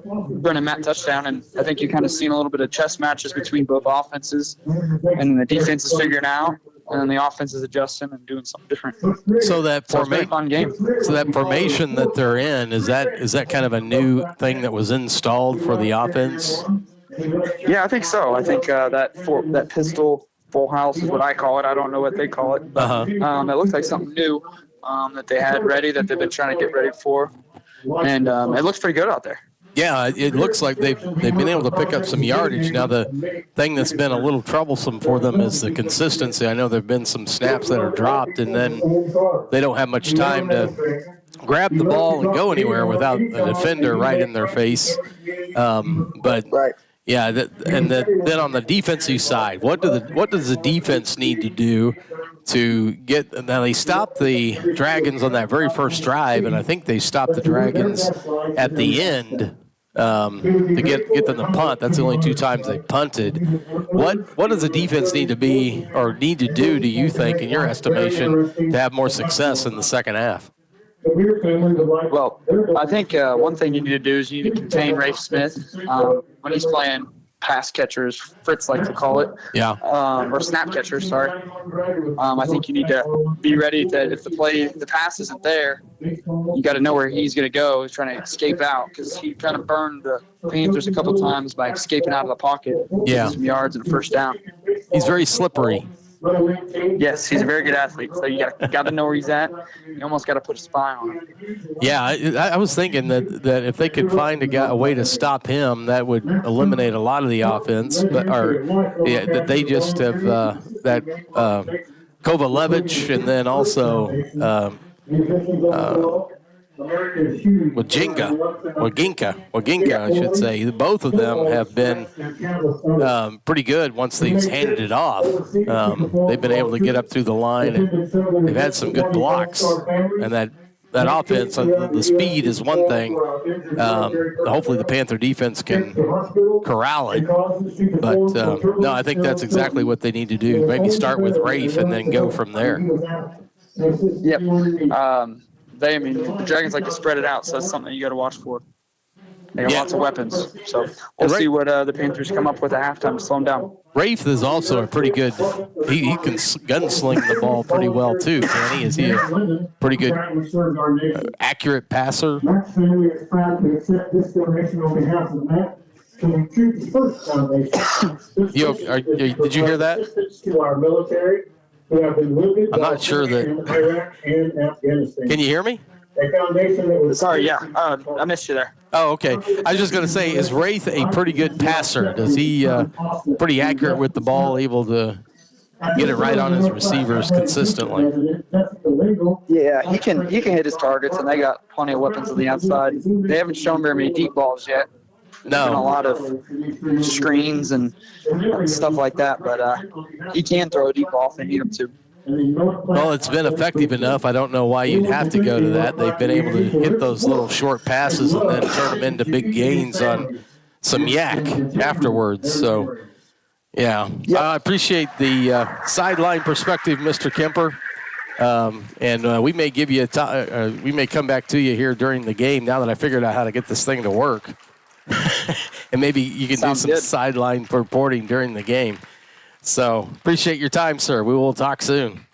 Speaker 11: Brennan Matt touchdown. And I think you kind of seen a little bit of chess matches between both offenses, and the defense is figuring out. And then the offense is adjusting and doing something different.
Speaker 3: So that
Speaker 11: fun game.
Speaker 3: So that formation that they're in, is that kind of a new thing that was installed for the offense?
Speaker 11: Yeah, I think so. I think that pistol full house is what I call it. I don't know what they call it. But, it looks like something new that they had ready, that they've been trying to get ready for. And it looks pretty good out there.
Speaker 3: Yeah, it looks like they've been able to pick up some yardage. Now, the thing that's been a little troublesome for them is the consistency. I know there have been some snaps that are dropped, and then they don't have much time to grab the ball and go anywhere without a defender right in their face. Yeah, then on the defensive side, what does the defense need to do to get? Now they stopped the Dragons on that very first drive, and I think they stopped the Dragons at the end to get them to punt. That's the only 2 times they punted. What does the defense need to do? Do you think, in your estimation, to have more success in the second half?
Speaker 11: Well, I think one thing you need to do is you need to contain Rafe Smith when he's playing pass catchers, Fritz likes to call it.
Speaker 3: Yeah.
Speaker 11: Or snap catchers, sorry. I think you need to be ready that if the pass isn't there, you got to know where he's going to go. He's trying to escape out, because he kind of burned the Panthers a couple times by escaping out of the pocket.
Speaker 3: Yeah.
Speaker 11: Some yards and a first down.
Speaker 3: He's very slippery.
Speaker 11: Yes, he's a very good athlete. So you got to know where he's at. You almost got to put a spy on him.
Speaker 3: Yeah, I was thinking that if they could find a way to stop him, that would eliminate a lot of the offense. That they just have Kovalevich, and then also Waginka, I should say. Both of them have been pretty good once they've handed it off. They've been able to get up through the line, and they've had some good blocks. And that offense, the speed is one thing. Hopefully the Panther defense can corral it. But, no, I think that's exactly what they need to do. Maybe start with Rafe and then go from there.
Speaker 11: Yep. The Dragons like to spread it out, so that's something you got to watch for. They have lots of weapons, so we'll see what the Panthers come up with at halftime to slow them down.
Speaker 3: Rafe is also a pretty good. He can gunsling the ball pretty well too. Can he? Is he a pretty good, accurate passer? Did you hear that? I'm not sure that. Can you hear me?
Speaker 11: Sorry, yeah. I missed you there.
Speaker 3: Oh, okay. I was just going to say, is Rafe a pretty good passer? Does he pretty accurate with the ball, able to get it right on his receivers consistently?
Speaker 11: Yeah, he can hit his targets, and they got plenty of weapons on the outside. They haven't shown very many deep balls yet.
Speaker 3: No.
Speaker 11: Been a lot of screens and stuff like that, but he can throw a deep ball if they need him to.
Speaker 3: Well, it's been effective enough. I don't know why you'd have to go to that. They've been able to hit those little short passes and then turn them into big gains on some yak afterwards. So, yeah. I appreciate the sideline perspective, Mr. Kemper. And we may give you we may come back to you here during the game now that I figured out how to get this thing to work. And maybe you can do some sideline reporting during the game. So appreciate your time, sir. We will talk soon.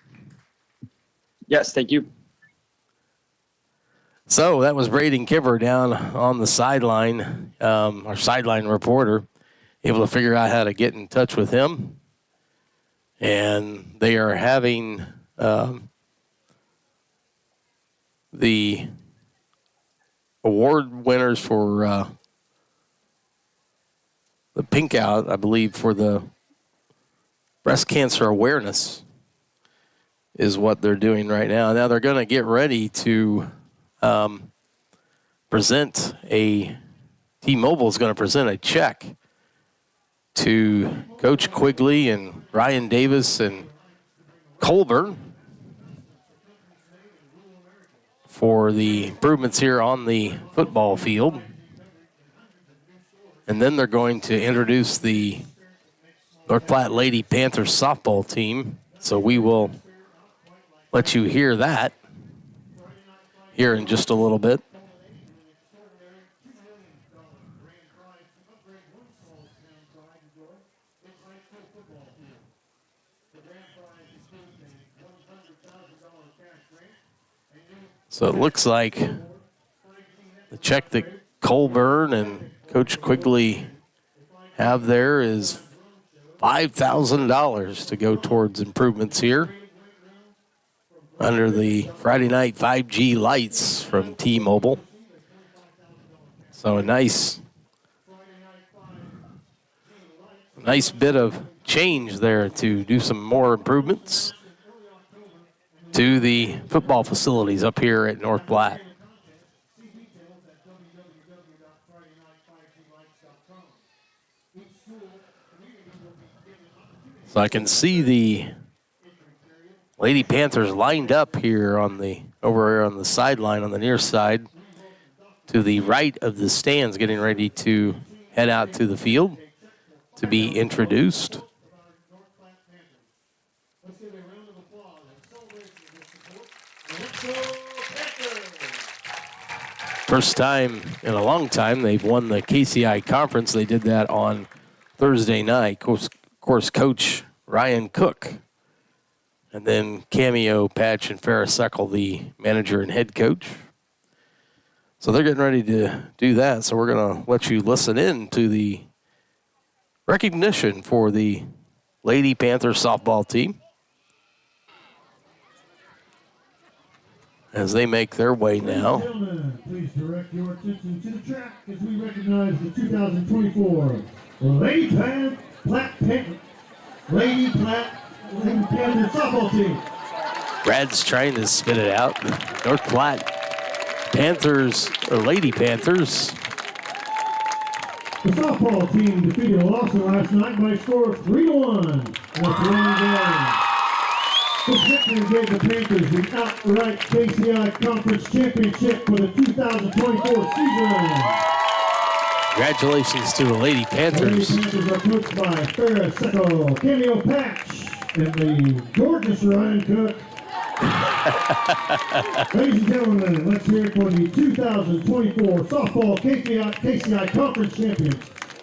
Speaker 11: Yes, thank you.
Speaker 3: So that was Braden Kipper down on the sideline, our sideline reporter, able to figure out how to get in touch with him. And they are having the award winners for the Pink Out, I believe, for the breast cancer awareness is what they're doing right now. Now they're going to get ready to present T-Mobile is going to present a check to Coach Quigley and Ryan Davis and Colburn for the improvements here on the football field. And then they're going to introduce the North Platte Lady Panthers softball team. So we will let you hear that here in just a little bit. So it looks like the check that Colburn and Coach Quigley have there is $5,000 to go towards improvements here under the Friday night 5G lights from T-Mobile. So a nice bit of change there to do some more improvements to the football facilities up here at North Platte. So I can see the Lady Panthers lined up here over here on the sideline on the near side to the right of the stands, getting ready to head out to the field to be introduced. First time in a long time they've won the KCI conference. They did that on Thursday night. Of course, Coach Ryan Cook, and then Cameo Patch and Ferris Seckle, the manager and head coach. So they're getting ready to do that. So we're going to let you listen in to the recognition for the Lady Panthers softball team as they make their way now.
Speaker 5: Please direct your attention to the track as we recognize the 2024 Lady Panthers softball team.
Speaker 3: Brad's trying to spit it out. North Platte Panthers, or Lady Panthers.
Speaker 5: The softball team defeated Lawson last night by a score of 3-1 in a three-run game. This victory gave the Panthers the outright KCI Conference Championship for the 2024 season.
Speaker 3: Congratulations to the Lady Panthers.
Speaker 5: The Lady Panthers are coached by Ferris Seckle, Cameo Patch, and the gorgeous Ryan Cook. Ladies and gentlemen, let's hear it for the 2024 softball KCI Conference champions,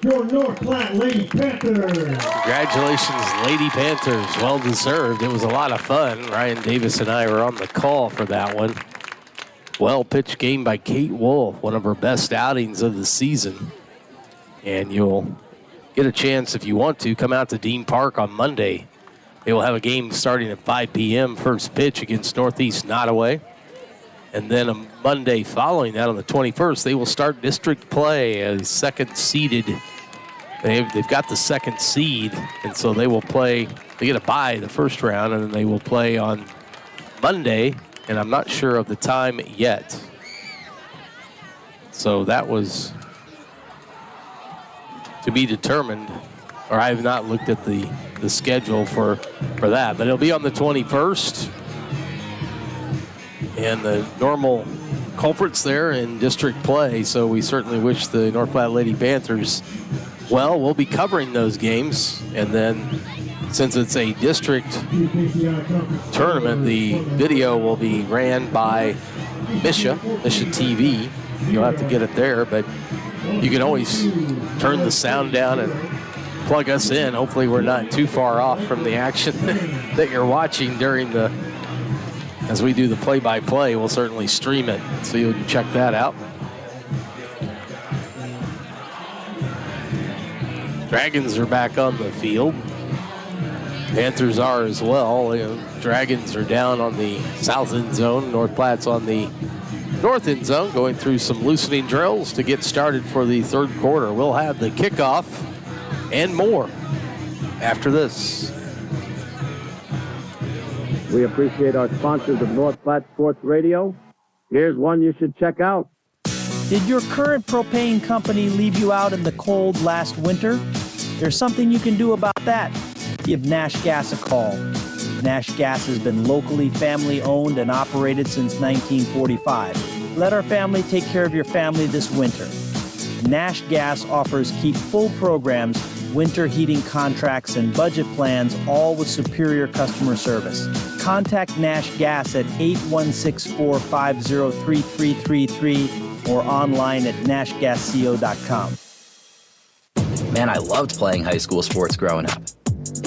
Speaker 5: your North Platte Lady Panthers.
Speaker 3: Congratulations, Lady Panthers. Well deserved. It was a lot of fun. Ryan Davis and I were on the call for that one. Well pitched game by Kate Wolf, one of her best outings of the season. And you'll get a chance, if you want to, come out to Dean Park on Monday. They will have a game starting at 5 p.m. first pitch against Northeast Nottoway. And then a Monday following that on the 21st, they will start district play as second seeded. They've got the second seed, and so they will play. They get a bye the first round, and then they will play on Monday, and I'm not sure of the time yet. So that was to be determined, or I have not looked at the schedule for that, but it'll be on the 21st. And the normal culprits there in district play, so we certainly wish the North Platte Lady Panthers well. We'll be covering those games, and then since it's a district tournament, the video will be ran by Misha TV. You'll have to get it there, but you can always turn the sound down and plug us in. Hopefully we're not too far off from the action that you're watching during the as we do the play-by-play, we'll certainly stream it, so you can check that out. Dragons are back on the field. Panthers are as well. Dragons are down on the south end zone. North Platte's on the north end zone, going through some loosening drills to get started for the third quarter. We'll have the kickoff and more after this.
Speaker 12: We appreciate our sponsors of North Platte Sports Radio. Here's one you should check out.
Speaker 7: Did your current propane company leave you out in the cold last winter? There's something you can do about that. Give Nash Gas a call. Nash Gas has been locally family owned and operated since 1945. Let our family take care of your family this winter. Nash Gas offers keep full programs, winter heating contracts, and budget plans, all with superior customer service. Contact Nash Gas at 816-450-3333 or online at nashgasco.com.
Speaker 13: Man, I loved playing high school sports growing up.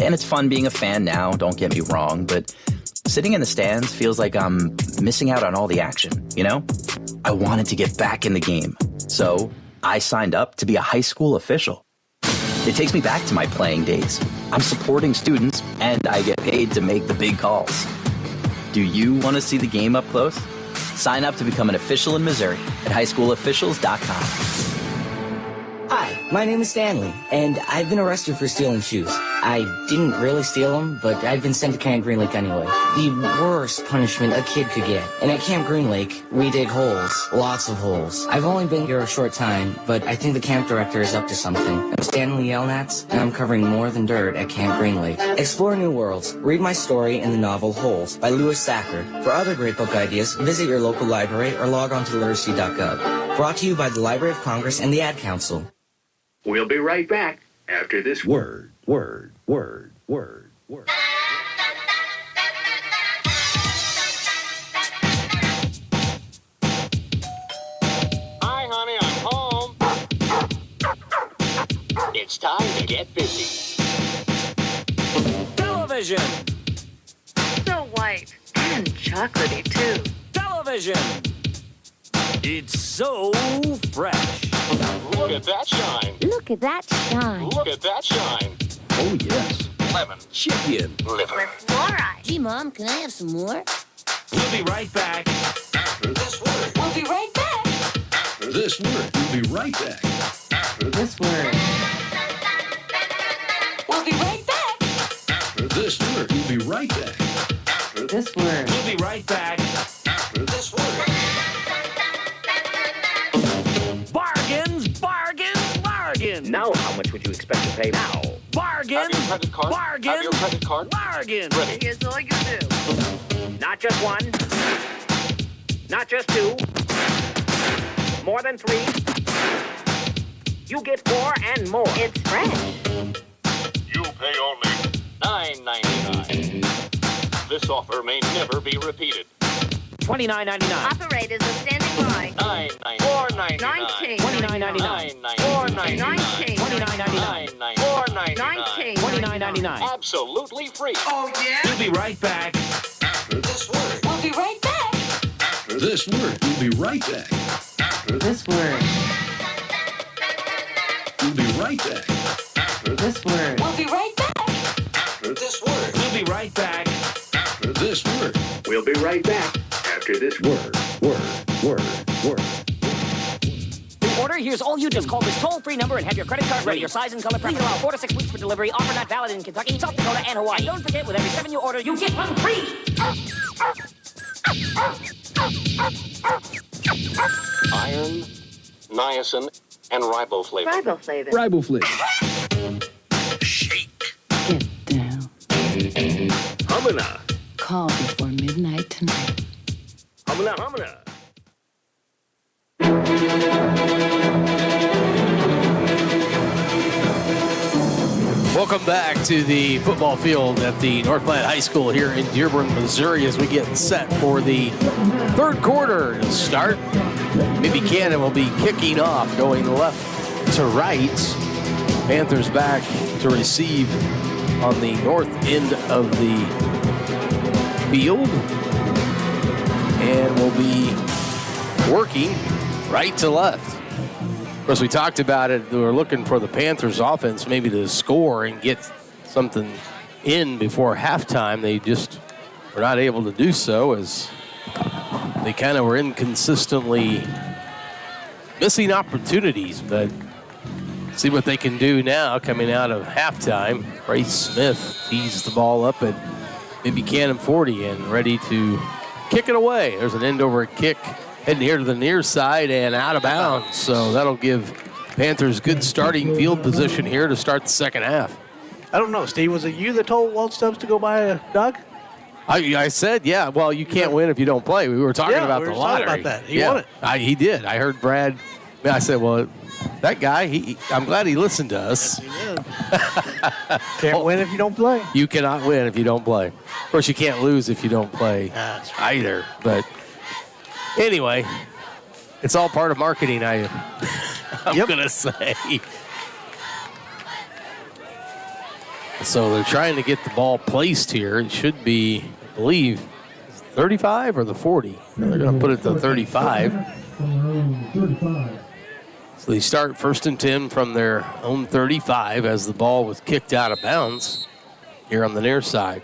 Speaker 13: And it's fun being a fan now, don't get me wrong, but sitting in the stands feels like I'm missing out on all the action, you know? I wanted to get back in the game, so I signed up to be a high school official. It takes me back to my playing days. I'm supporting students, and I get paid to make the big calls. Do you want to see the game up close? Sign up to become an official in Missouri at highschoolofficials.com.
Speaker 14: Hi, my name is Stanley, and I've been arrested for stealing shoes. I didn't really steal them, but I've been sent to Camp Green Lake anyway. The worst punishment a kid could get. And at Camp Green Lake, we dig holes. Lots of holes. I've only been here a short time, but I think the camp director is up to something. I'm Stanley Yelnats, and I'm covering more than dirt at Camp Green Lake. Explore new worlds. Read my story in the novel Holes by Lewis Sacker. For other great book ideas, visit your local library or log on to literacy.gov. Brought to you by the Library of Congress and the Ad Council.
Speaker 15: We'll be right back after this word.
Speaker 16: Hi, honey, I'm home. It's time to get busy.
Speaker 17: Television.
Speaker 18: So white and chocolatey, too.
Speaker 17: Television. It's so fresh.
Speaker 16: Look at that shine.
Speaker 18: Look at that shine.
Speaker 16: Look at that shine.
Speaker 17: Oh, yes.
Speaker 16: Lemon.
Speaker 17: Chicken.
Speaker 16: Liver.
Speaker 18: With fluoride. Gee, Mom, can I have some more?
Speaker 17: We'll be right back.
Speaker 16: After this word.
Speaker 18: We'll be right back.
Speaker 15: After this word, we'll be right back. After
Speaker 18: This word. We'll be right back.
Speaker 15: After this word, we'll be right back. After
Speaker 18: This word.
Speaker 17: We'll be right back.
Speaker 16: After this word.
Speaker 17: Bargains, bargains, bargains.
Speaker 19: Now how much would you expect to pay now?
Speaker 17: Bargains,
Speaker 16: Have your credit card.
Speaker 17: bargains,
Speaker 16: Have your credit card.
Speaker 17: bargains.
Speaker 16: Ready.
Speaker 18: Here's all you do.
Speaker 19: Not just one. Not just two. More than three. You get 4 and more.
Speaker 18: It's fresh.
Speaker 16: You pay only $9.99. This offer may never be repeated.
Speaker 19: $29.99.
Speaker 18: Operators are standing by.
Speaker 16: $9.99.
Speaker 18: $19.
Speaker 19: $29.99.
Speaker 18: $19.
Speaker 19: $29.99.
Speaker 18: $19.
Speaker 19: $29.99.
Speaker 16: Absolutely free.
Speaker 18: Oh, yeah?
Speaker 17: We'll be right back.
Speaker 16: After this word.
Speaker 18: We'll be right back.
Speaker 15: After this word, we'll be right back. After
Speaker 18: This word.
Speaker 15: we'll be right back. After
Speaker 18: This word. We'll be right back.
Speaker 16: After this word.
Speaker 17: We'll be right back.
Speaker 15: After this word.
Speaker 19: We'll be right back after this word.
Speaker 20: To order, here's all you do. Just call this toll-free number and have your credit card ready. Your size and color preference. Allow 4 to 6 weeks for delivery. Offer not valid in Kentucky, South Dakota, and Hawaii. And don't forget, with every 7 you order, you get 1 free.
Speaker 16: Iron, niacin, and riboflavin.
Speaker 18: Riboflavin.
Speaker 16: Shake.
Speaker 1: Get down.
Speaker 19: Humana.
Speaker 1: Call before midnight tonight.
Speaker 19: Humana.
Speaker 3: Welcome back to the football field at the North Platte High School here in Dearborn, Missouri, as we get set for the third quarter to start. Mid-Buchanan will be kicking off, going left to right. Panthers back to receive on the north end of the field. and will be working right to left. Of course, we talked about it. They were looking for the Panthers offense maybe to score and get something in before halftime. They just were not able to do so as they kind of were inconsistently missing opportunities, but see what they can do now coming out of halftime. Bryce Smith tees the ball up at Mid-Buchanan 40 and ready to kick it away. There's an end-over kick heading here to the near side and out of bounds. So that'll give Panthers good starting field position here to start the second half.
Speaker 4: I don't know, Steve. Was it you that told Walt Stubbs to go buy a Doug?
Speaker 3: I said, yeah, well, you can't win if you don't play. We were talking about the lottery.
Speaker 4: Talking about that. He won it.
Speaker 3: He did. I heard Brad. I said, well, that guy, I'm glad he listened to us.
Speaker 4: Yes, he did. Can't win if you don't play.
Speaker 3: You cannot win if you don't play. Of course, you can't lose if you don't play either. But anyway, it's all part of marketing, I'm going to say. So they're trying to get the ball placed here. It should be, I believe, 35 or the 40. They're going to put it to 35. So they start 1st and 10 from their own 35 as the ball was kicked out of bounds here on the near side.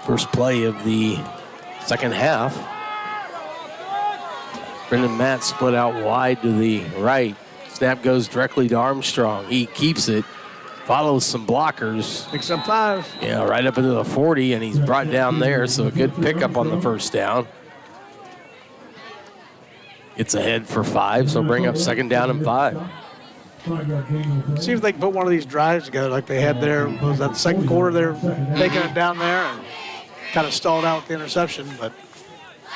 Speaker 3: First play of the second half. Brendan Matt split out wide to the right. Snap goes directly to Armstrong. He keeps it. Follows some blockers.
Speaker 4: Picks up 5.
Speaker 3: Yeah, right up into the 40, and he's brought down there, so a good pickup on the first down. Gets ahead for 5, so bring up 2nd down and 5.
Speaker 4: See if they can put one of these drives together like they had there. Was that the second quarter? They're taking it down there and kind of stalled out with the interception.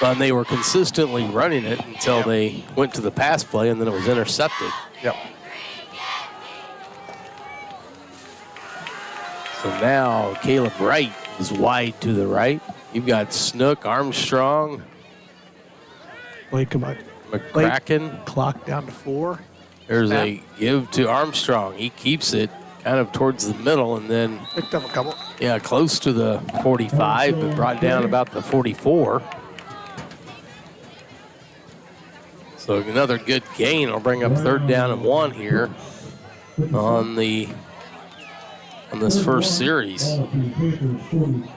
Speaker 3: And they were consistently running it until they went to the pass play, and then it was intercepted.
Speaker 4: Yep.
Speaker 3: So now Caleb Wright is wide to the right. You've got Snook, Armstrong, McCracken.
Speaker 4: Clock down to 4.
Speaker 3: There's a give to Armstrong. He keeps it kind of towards the middle and then
Speaker 4: picked up a couple.
Speaker 3: Yeah, close to the 45, but brought down about the 44. So another good gain will bring up 3rd down and 1 here on this first series.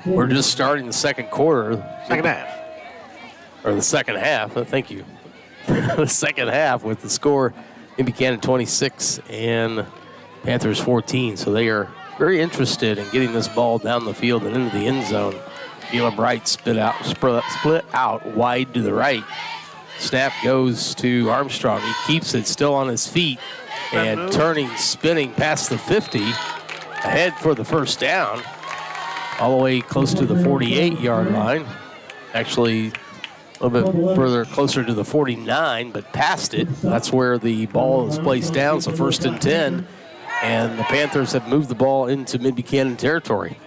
Speaker 3: We're just starting the second quarter.
Speaker 4: Second half.
Speaker 3: Or the second half, thank you. The second half with the score in Buchanan 26 and Panthers 14. So they are very interested in getting this ball down the field and into the end zone. Caleb Wright split out wide to the right. Snap goes to Armstrong. He keeps it still on his feet and turning, spinning past the 50. Ahead for the first down, all the way close to the 48-yard line. Actually, a little bit further, closer to the 49, but past it. That's where the ball is placed down, so 1st and 10. And the Panthers have moved the ball into Mid-Buchanan territory.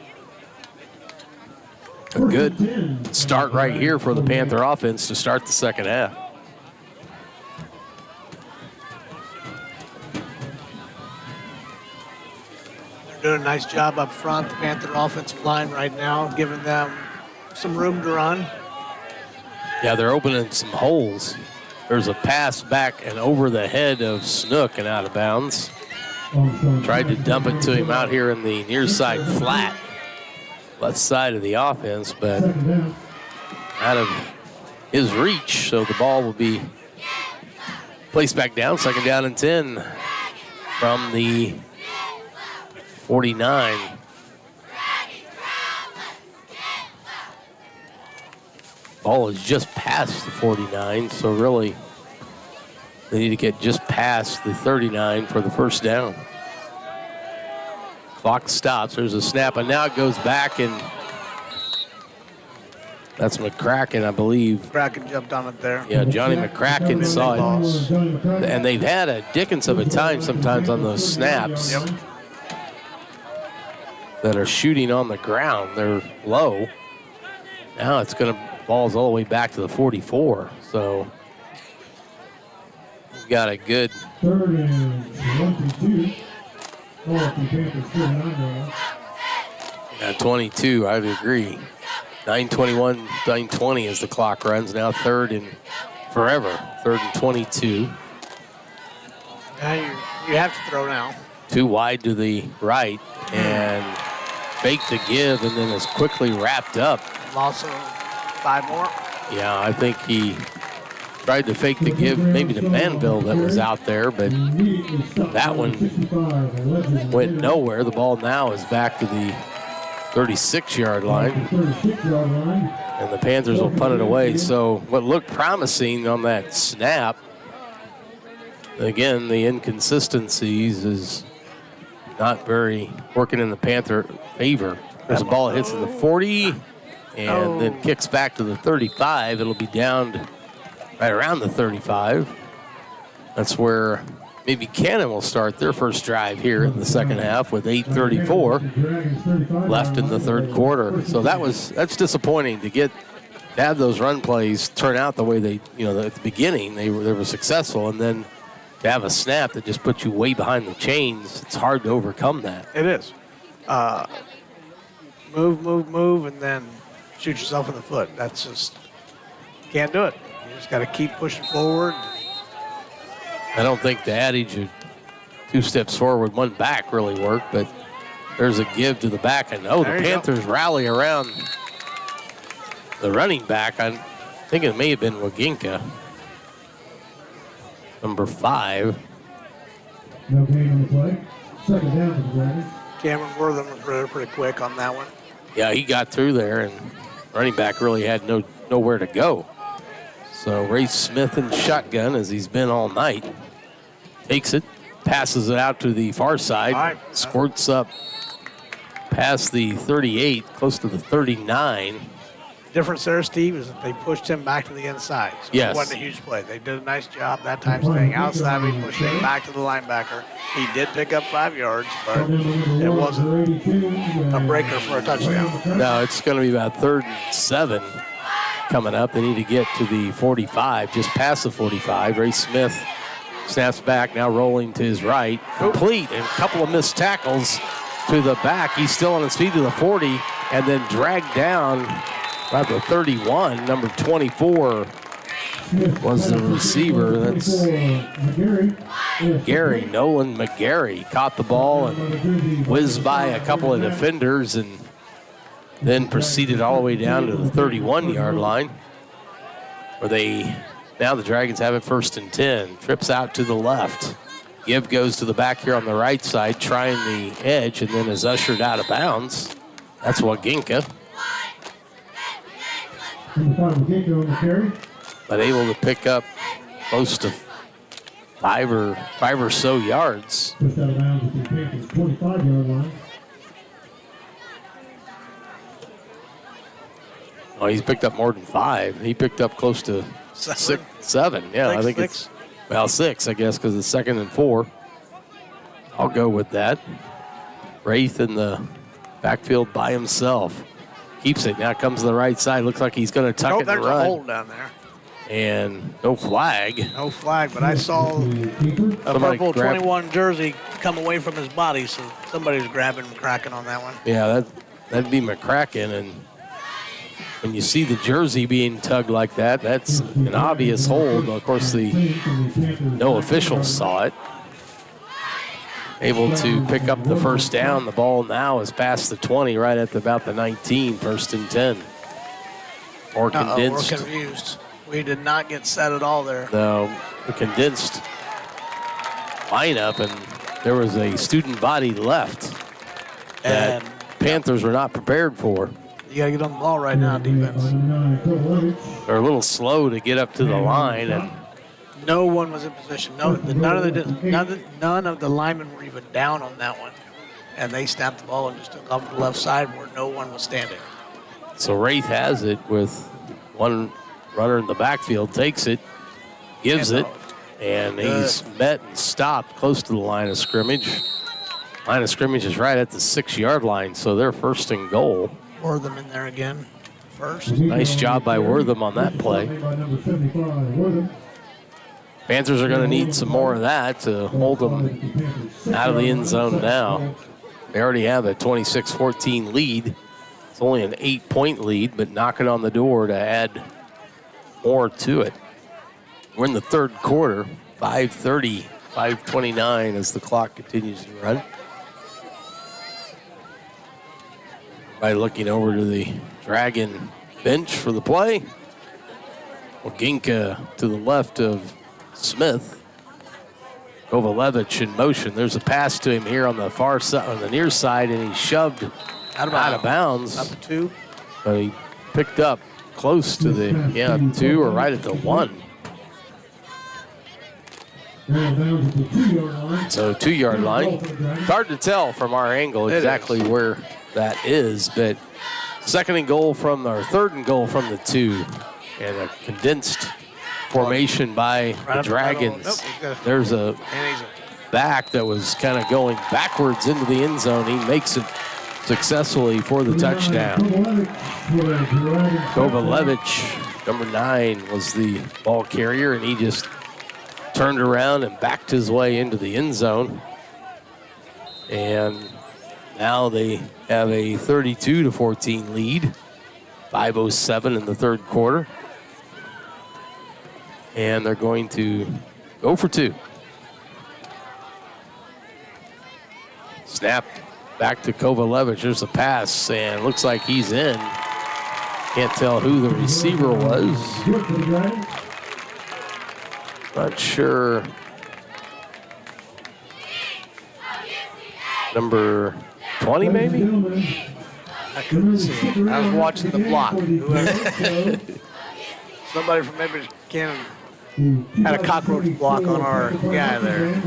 Speaker 3: A good start right here for the Panther offense to start the second half.
Speaker 4: Doing a nice job up front, the Panther offensive line right now, giving them some room to run.
Speaker 3: Yeah, they're opening some holes. There's a pass back and over the head of Snook and out of bounds. Tried to dump it to him out here in the near side flat, left side of the offense, but out of his reach, so the ball will be placed back down, 2nd down and 10 from the 49. Ball is just past the 49, so really they need to get just past the 39 for the first down. Clock stops. There's a snap, and now it goes back, and that's McCracken, I believe.
Speaker 4: McCracken jumped on it there.
Speaker 3: Yeah, Johnny McCracken saw it. And they've had a dickens of a time sometimes on those snaps.
Speaker 4: Yep.
Speaker 3: That are shooting on the ground. They're low. Now it's going to, ball's all the way back to the 44. So we've got a good.
Speaker 5: 3rd and 22.
Speaker 3: Yeah, 22, I would agree. 9:21, 9:20 as the clock runs. Now third and forever. 3rd and 22.
Speaker 4: Now you have to throw now.
Speaker 3: Too wide to the right and fake the give and then is quickly wrapped up.
Speaker 4: Also 5 more.
Speaker 3: Yeah, I think he tried to fake the give maybe to Manville that was out there, but that one went nowhere. The ball now is back to the 36-yard line, and the Panthers will punt it away. So what looked promising on that snap, again, the inconsistencies is not very working in the Panther favor. There's a ball that hits in the 40 and then kicks back to the 35. It'll be down to right around the 35. That's where Mid-Buchanan will start their first drive here in the second half with 8:34 left in the third quarter. So that's disappointing to have those run plays turn out the way they, at the beginning they were successful, and then to have a snap that just puts you way behind the chains. It's hard to overcome that.
Speaker 4: It is. Move, and then shoot yourself in the foot. That's just, can't do it. You just got to keep pushing forward.
Speaker 3: I don't think the adage of 2 steps forward, 1 back really worked, but there's a give to the back. And the Panthers rally around the running back. I think it may have been Waginka, number 5.
Speaker 5: No gain on the play. Second down for the Dragons.
Speaker 4: Cameron Wortham was pretty quick on that one.
Speaker 3: Yeah, he got through there, and running back really had nowhere to go. So Ray Smith in shotgun, as he's been all night, takes it, passes it out to the far side, squirts up past the 38, close to the 39.
Speaker 4: Difference there, Steve, is that they pushed him back to the inside. So
Speaker 3: yes.
Speaker 4: It wasn't a huge play. They did a nice job that time staying outside. We pushed him back to the linebacker. He did pick up 5 yards, but it wasn't a breaker for a touchdown.
Speaker 3: No, it's going to be about 3rd and 7 coming up. They need to get to the 45, just past the 45. Ray Smith snaps back, now rolling to his right. Complete, and a couple of missed tackles to the back. He's still on his feet to the 40, and then dragged down about the 31. Number 24 was the receiver. That's Gary, Nolan McGarry. Caught the ball and whizzed by a couple of defenders and then proceeded all the way down to the 31-yard line, where now the Dragons have it 1st and 10. Trips out to the left. Give goes to the back here on the right side, trying the edge, and then is ushered out of bounds. That's Waginka. But able to pick up close to 5 or so yards.
Speaker 5: Pushed out of bounds at the Panthers' 25-yard line.
Speaker 3: Oh, he's picked up more than 5. He picked up close to 7. Yeah, I think it's 6, I guess, because it's 2nd and 4. I'll go with that. Wraith in the backfield by himself. Keeps it. Now comes to the right side. Looks like he's going to tuck it and run.
Speaker 4: There's a hold down there.
Speaker 3: And no flag.
Speaker 4: No flag, but I saw a purple 21 jersey come away from his body, so somebody's grabbing McCracken on that one.
Speaker 3: Yeah, that'd be McCracken, and when you see the jersey being tugged like that, that's an obvious hold. Of course, no officials saw it. Able to pick up the first down. The ball now is past the 20, right at about the 19, 1st and 10. Or condensed.
Speaker 4: We're confused. We did not get set at all there.
Speaker 3: No, the condensed lineup, and there was a student body left that Panthers were not prepared for.
Speaker 4: You got to get on the ball right now, defense.
Speaker 3: They're a little slow to get up to the line, and
Speaker 4: no one was in position. None of the linemen were even down on that one, and they snapped the ball and just took off to the left side where no one was standing.
Speaker 3: So Wraith has it with one runner in the backfield, takes it, gives it, and he's met and stopped close to the line of scrimmage. Line of scrimmage is right at the 6-yard line, so they're 1st and goal.
Speaker 4: Wortham in there again, first.
Speaker 3: Nice job by Wortham on that play. Panthers are going to need some more of that to hold them out of the end zone now. They already have a 26-14 lead It's only an 8-point lead, but knocking on the door to add more to it. We're in the third quarter, 5:30, 5:29 as the clock continues to run. By looking over to the Dragon bench for the play. Oginka to the left of Smith. Kovalevich in motion. There's a pass to him here on the far side, on the near side, and he's shoved out of bounds.
Speaker 4: Up to 2.
Speaker 3: But he picked up close to the 2 or right at the 1. So 2-yard line. It's hard to tell from our angle exactly where that is, but third and goal from the 2, and a condensed formation by the Dragons. There's a back that was kind of going backwards into the end zone. He makes it successfully for the touchdown. Kovalevich, number 9, was the ball carrier, and he just turned around and backed his way into the end zone. And now they have a 32-14 lead. 5:07 in the third quarter. And they're going to go for 2. Snap back to Kovalevich. There's a pass, and it looks like he's in. Can't tell who the receiver was. Not sure. Number 20, maybe?
Speaker 4: I couldn't see it. I was watching the block. Somebody from Mid-Buchanan had a cockroach block on our guy there.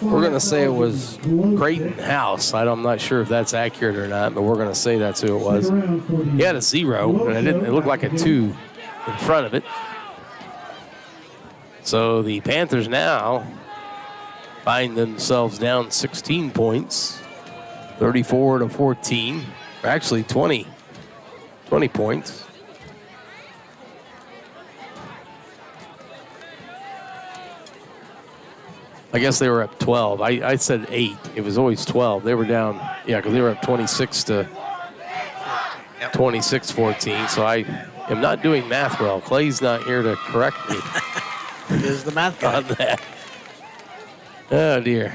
Speaker 3: We're going to say it was Creighton House. I'm not sure if that's accurate or not, but we're going to say that's who it was. He had a 0, and it looked like a 2 in front of it. So the Panthers now find themselves down 16 points, 34-14. Actually 20 points. I guess they were up 12. I said 8. It was always 12. They were down, because they were up 26-14. So I am not doing math well. Clay's not here to correct me.
Speaker 4: He is the math guy.
Speaker 3: On that. Oh, dear.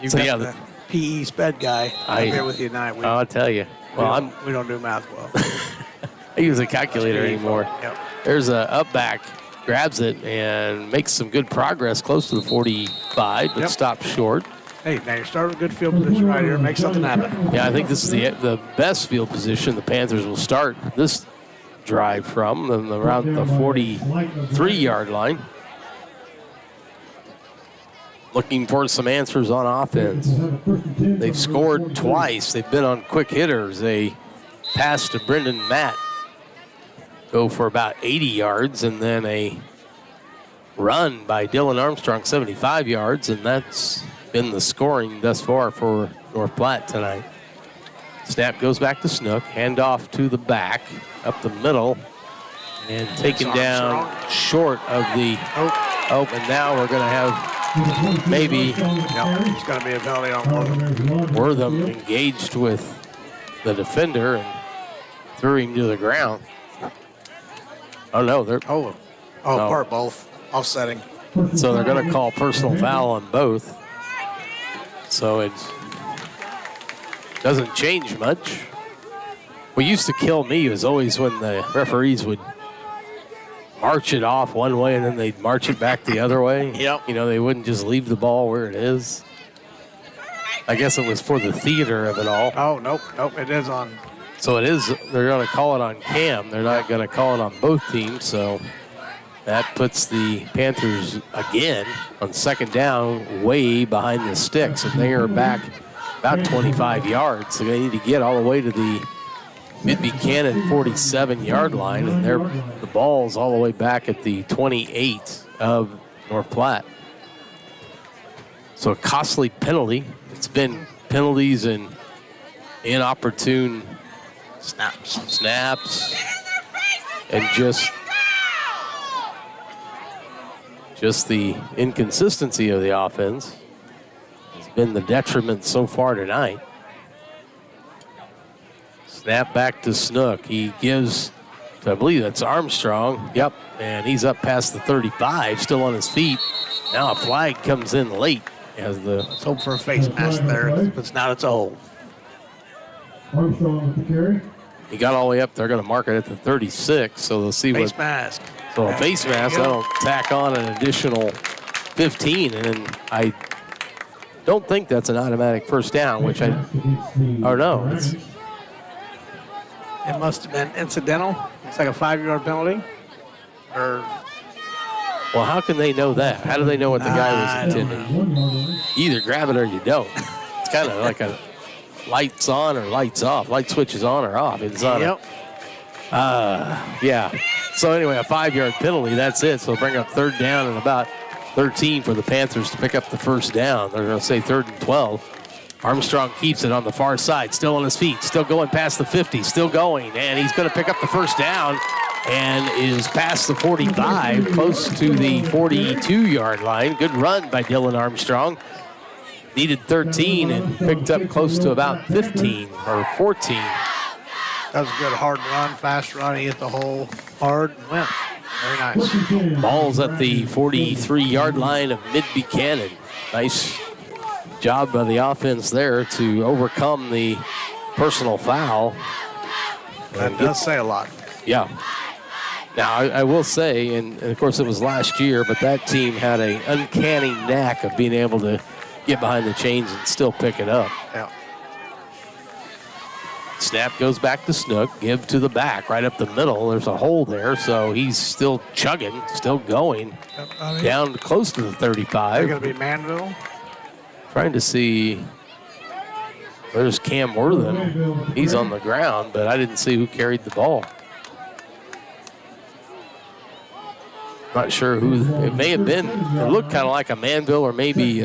Speaker 4: You got the PE sped guy. I'm here with you tonight.
Speaker 3: I'll tell you. Well,
Speaker 4: we don't do math well.
Speaker 3: I use a calculator anymore.
Speaker 4: Yep.
Speaker 3: There's a up back, grabs it, and makes some good progress close to the 45, but stops short.
Speaker 4: Hey, now you're starting with good field position right here. Make something happen.
Speaker 3: Yeah, I think this is the best field position the Panthers will start this drive from, around the 43-yard line. Looking for some answers on offense. They've scored twice. They've been on quick hitters. They pass to Brendan Matt, go for about 80 yards, and then a run by Dylan Armstrong, 75 yards, and that's been the scoring thus far for North Platte tonight. Snap goes back to Snook, handoff to the back, up the middle, and taken down short of the and now we're going to have maybe
Speaker 4: it's going to be a penalty on Wortham.
Speaker 3: Wortham engaged with the defender and threw him to the ground. Oh, no. They're
Speaker 4: part both. Offsetting.
Speaker 3: So they're going to call personal foul on both. So it doesn't change much. What used to kill me was always when the referees would march it off one way and then they'd march it back the other way.
Speaker 4: Yep.
Speaker 3: They wouldn't just leave the ball where it is. I guess it was for the theater of it all.
Speaker 4: Oh, nope. It is on.
Speaker 3: So it is, they're going to call it on Cam. They're not going to call it on both teams. So that puts the Panthers again on second down way behind the sticks. And they are back about 25 yards. So they need to get all the way to the Mid-Buchanan 47-yard line, and the ball's all the way back at the 28 of North Platte. So a costly penalty. It's been penalties and inopportune snaps, and just the inconsistency of the offense has been the detriment so far tonight. Snap back to Snook. He gives, I believe that's Armstrong. Yep, and he's up past the 35, still on his feet. Now a flag comes in late.
Speaker 4: Let's hope for a face mask there. If it's not, it's a hole.
Speaker 5: Armstrong with the carry.
Speaker 3: He got all the way up. They're going to mark it at the 36, so they'll see
Speaker 4: face mask.
Speaker 3: So a face mask, that'll tack on an additional 15, and I don't think that's an automatic first down, which it
Speaker 4: must have been incidental. It's like a 5-yard penalty.
Speaker 3: Well, how can they know that? How do they know what the guy was intending? You either grab it or you don't. It's kind of like a lights on or lights off. Light switch is on or off. It's on.
Speaker 4: Yep.
Speaker 3: Yeah. So anyway, a 5-yard penalty. That's it. So bring up third down and about 13 for the Panthers to pick up the first down. They're going to say 3rd and 12. Armstrong keeps it on the far side, still on his feet, still going past the 50, still going, and he's going to pick up the first down and is past the 45, close to the 42-yard line. Good run by Dylan Armstrong. Needed 13 and picked up close to about 15 or 14.
Speaker 4: That was a good hard run, fast run. He hit the hole hard and went. Very nice.
Speaker 3: Ball's at the 43-yard line of Mid-Buchanan. Nice job by the offense there to overcome the personal foul.
Speaker 4: That does say a lot.
Speaker 3: Yeah. Now, I will say, and of course it was last year, but that team had an uncanny knack of being able to get behind the chains and still pick it up.
Speaker 4: Yeah.
Speaker 3: Snap goes back to Snook, give to the back, right up the middle. There's a hole there, so he's still chugging, still going. Down close to the 35.
Speaker 4: They're going to be Manville.
Speaker 3: Trying to see. There's Cam Worthen. He's on the ground, but I didn't see who carried the ball. Not sure who. It may have been. It looked kind of like a Manville or maybe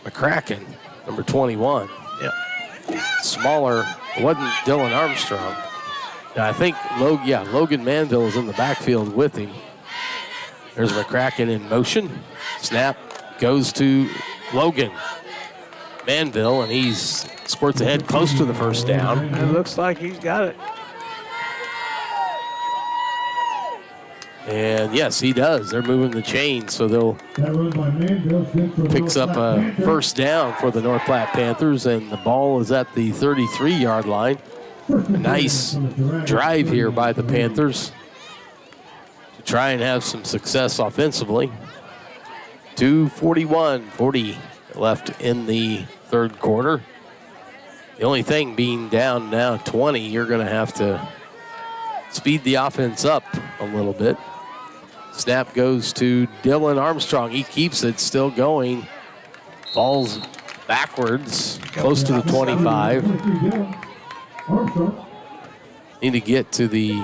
Speaker 3: McCracken, number 21.
Speaker 4: Yeah.
Speaker 3: Smaller. It wasn't Dylan Armstrong. Now, I think Logan Manville is in the backfield with him. There's McCracken in motion. Snap goes to Logan Manville, and he's squirts ahead close to the first down.
Speaker 4: It looks like he's got it.
Speaker 3: And yes, he does. They're moving the chains, so they'll picks up a first down for the North Platte Panthers, and the ball is at the 33-yard line. A nice drive here by the Panthers to try and have some success offensively. 2:41 left in the third quarter. The only thing being down now 20, you're going to have to speed the offense up a little bit. Snap goes to Dylan Armstrong. He keeps it, still going. Falls backwards, close to the 25. Need to get to the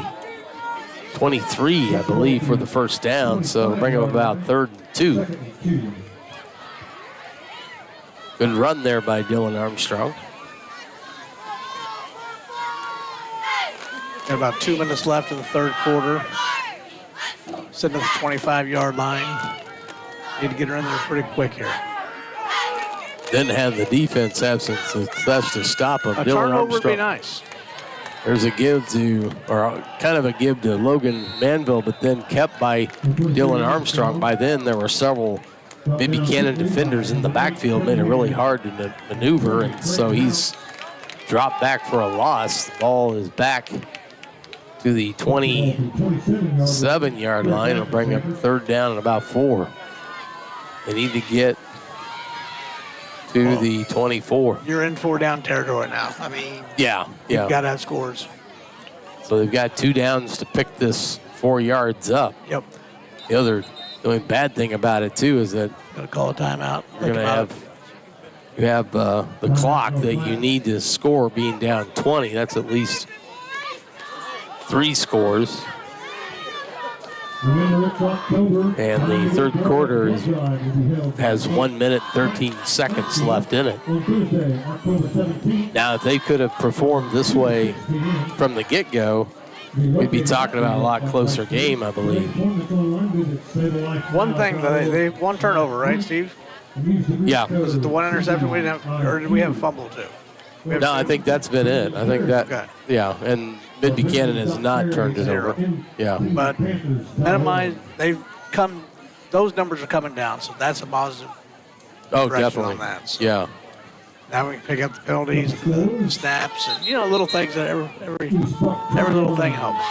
Speaker 3: 23, I believe, for the first down, so bring him about 3rd and 2. Good run there by Dylan Armstrong.
Speaker 4: Got about 2 minutes left in the third quarter. Sitting at the 25-yard line. Need to get her in there pretty quick here.
Speaker 3: Didn't have the defense have some success to stop him.
Speaker 4: A
Speaker 3: Dylan
Speaker 4: turnover
Speaker 3: Armstrong.
Speaker 4: would be nice.
Speaker 3: There's a give to, or kind of a give to Logan Manville, but then kept by Dylan Armstrong. By then, there were several Mid-Buchanan defenders in the backfield, made it really hard to maneuver, and so he's dropped back for a loss. The ball is back to the 27-yard line. It'll bring up 3rd down and about 4. They need to get to the 24.
Speaker 4: You're in 4-down territory now. I mean,
Speaker 3: yeah.
Speaker 4: You've got to have scores.
Speaker 3: So they've got 2 downs to pick this 4 yards up.
Speaker 4: Yep.
Speaker 3: The only bad thing about it too is that
Speaker 4: Got to call a timeout.
Speaker 3: you're going to have the clock that you need to score being down 20. That's at least 3 scores. And the third quarter has 1 minute, 13 seconds left in it. Now, if they could have performed this way from the get-go, we'd be talking about a lot closer game, I believe.
Speaker 4: One thing, they one turnover, right, Steve?
Speaker 3: Yeah.
Speaker 4: Was it the one interception we didn't have, or did we have a fumble too?
Speaker 3: No, I think that's been it. I think that,
Speaker 4: Okay.
Speaker 3: yeah, and Mid-Buchanan has not turned it over. Yeah.
Speaker 4: But minimize, those numbers are coming down, so that's a positive.
Speaker 3: Oh,
Speaker 4: direction
Speaker 3: definitely.
Speaker 4: On that. So
Speaker 3: Yeah.
Speaker 4: now we can pick up the penalties, and the snaps, and little things that every little thing helps.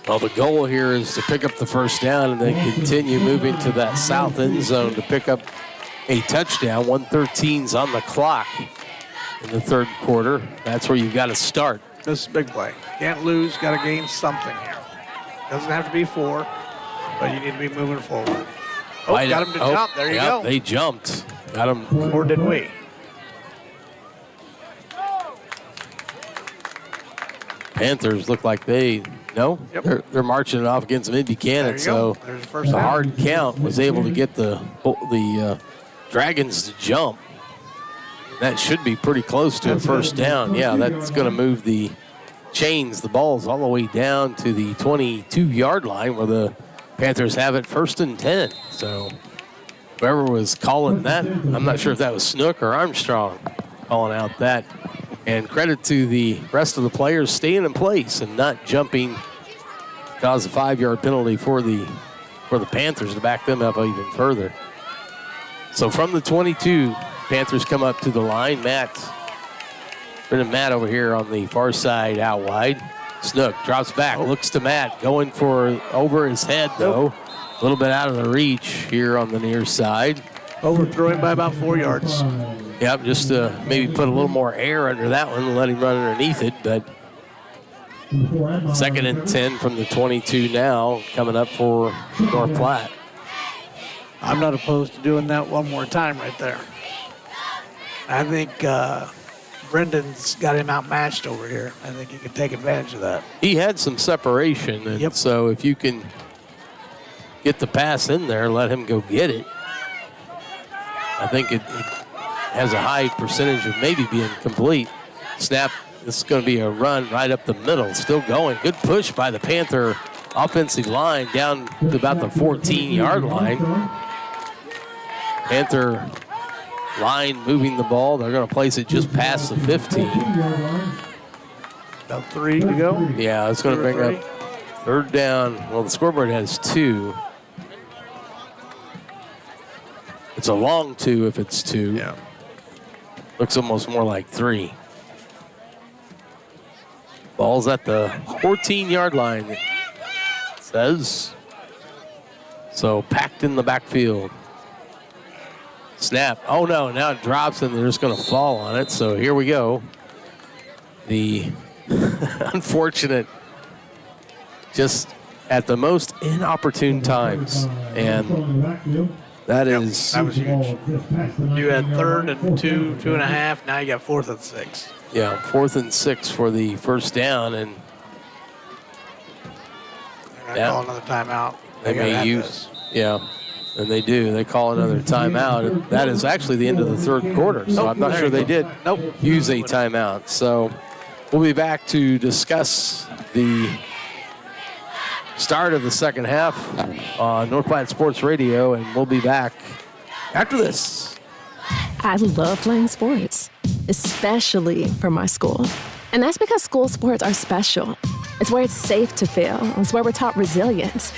Speaker 3: Well, the goal here is to pick up the first down and then continue moving to that south end zone to pick up a touchdown. 1:13's on the clock in the third quarter. That's where you've got to start.
Speaker 4: This is a big play. Can't lose. Got to gain something here. Doesn't have to be 4, but you need to be moving forward. Oh, got him to jump. There you go.
Speaker 3: They jumped. Got him.
Speaker 4: Or did we?
Speaker 3: Panthers look like they're marching it off against Mid-Buchanan. So
Speaker 4: there's the first
Speaker 3: the
Speaker 4: down.
Speaker 3: hard count was able to get the Dragons to jump. That should be pretty close to a first down. Yeah, that's going to move the chains, the balls all the way down to the 22-yard line where the Panthers have it 1st and 10. So whoever was calling that, I'm not sure if that was Snook or Armstrong calling out that. And credit to the rest of the players staying in place and not jumping, cause a 5-yard penalty for the Panthers to back them up even further. So from the 22, Panthers come up to the line. Matt over here on the far side out wide. Snook drops back, looks to Matt, going for over his head though. A little bit out of the reach here on the near side.
Speaker 4: Overthrowing by about 4 yards.
Speaker 3: Yep, just to maybe put a little more air under that one and let him run underneath it. But 2nd and 10 from the 22 now, coming up for North Platte.
Speaker 4: I'm not opposed to doing that one more time right there. I think Brendan's got him outmatched over here. I think he can take advantage of that.
Speaker 3: He had some separation, and so if you can get the pass in there, let him go get it. I think it has a high percentage of maybe being complete. Snap, this is going to be a run right up the middle, still going. Good push by the Panther offensive line down to about the 14-yard line. Panther line moving the ball. They're going to place it just past the 15.
Speaker 4: About 3 to go.
Speaker 3: Yeah, it's going to bring up 3rd down. Well, the scoreboard has 2. It's a long 2 if it's 2.
Speaker 4: Yeah.
Speaker 3: Looks almost more like 3. Ball's at the 14-yard line, it says. So packed in the backfield. Snap. Oh, no, now it drops, and they're just going to fall on it. So here we go. The unfortunate, just at the most inopportune times. And that is...
Speaker 4: That was huge. You had 3rd and 2, 2.5. Now you got 4th and 6.
Speaker 3: Yeah, 4th and 6 for the first down. And
Speaker 4: they're going to call another timeout.
Speaker 3: They may use... Yeah. And they do. They call another timeout. And that is actually the end of the 3rd quarter. So I'm not sure they did use a timeout. So we'll be back to discuss the start of the second half on North Platte Sports Radio. And we'll be back after this.
Speaker 21: I love playing sports, especially for my school. And that's because school sports are special. It's where it's safe to fail. It's where we're taught resilience,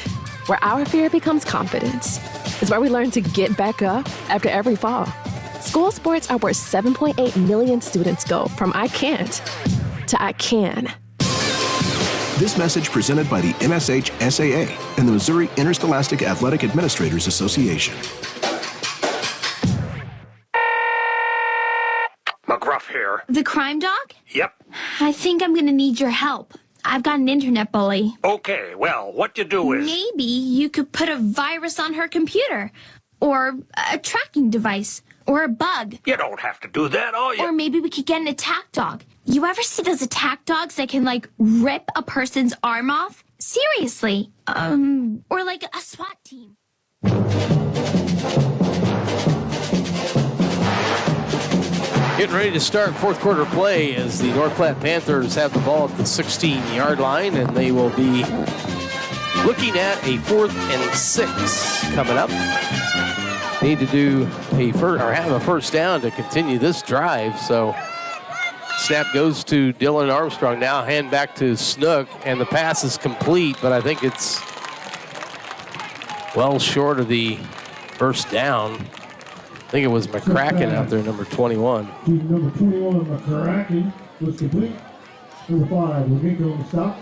Speaker 21: where our fear becomes confidence. It's where we learn to get back up after every fall. School sports are where 7.8 million students go from I can't to I can.
Speaker 22: This message presented by the MSH SAA and the Missouri Interscholastic Athletic Administrators Association.
Speaker 23: McGruff here.
Speaker 18: The crime dog?
Speaker 23: Yep.
Speaker 18: I think I'm gonna need your help. I've got an internet bully.
Speaker 23: Okay, well, what you do is...
Speaker 18: Maybe you could put a virus on her computer. Or a tracking device. Or a bug.
Speaker 23: You don't have to do that, all you...
Speaker 18: Or maybe we could get an attack dog. You ever see those attack dogs that can, like, rip a person's arm off? Seriously. Or like a SWAT team.
Speaker 3: Getting ready to start 4th quarter play as the North Platte Panthers have the ball at the 16-yard line, and they will be looking at a 4th and 6 coming up. need to do have a first down to continue this drive. So snap goes to Dylan Armstrong. Now hand back to Snook, and the pass is complete, but I think it's well short of the first down. I think it was McCracken out there, number 21.
Speaker 5: Number 21, McCracken, was complete. Number 5, Waginka on the stop.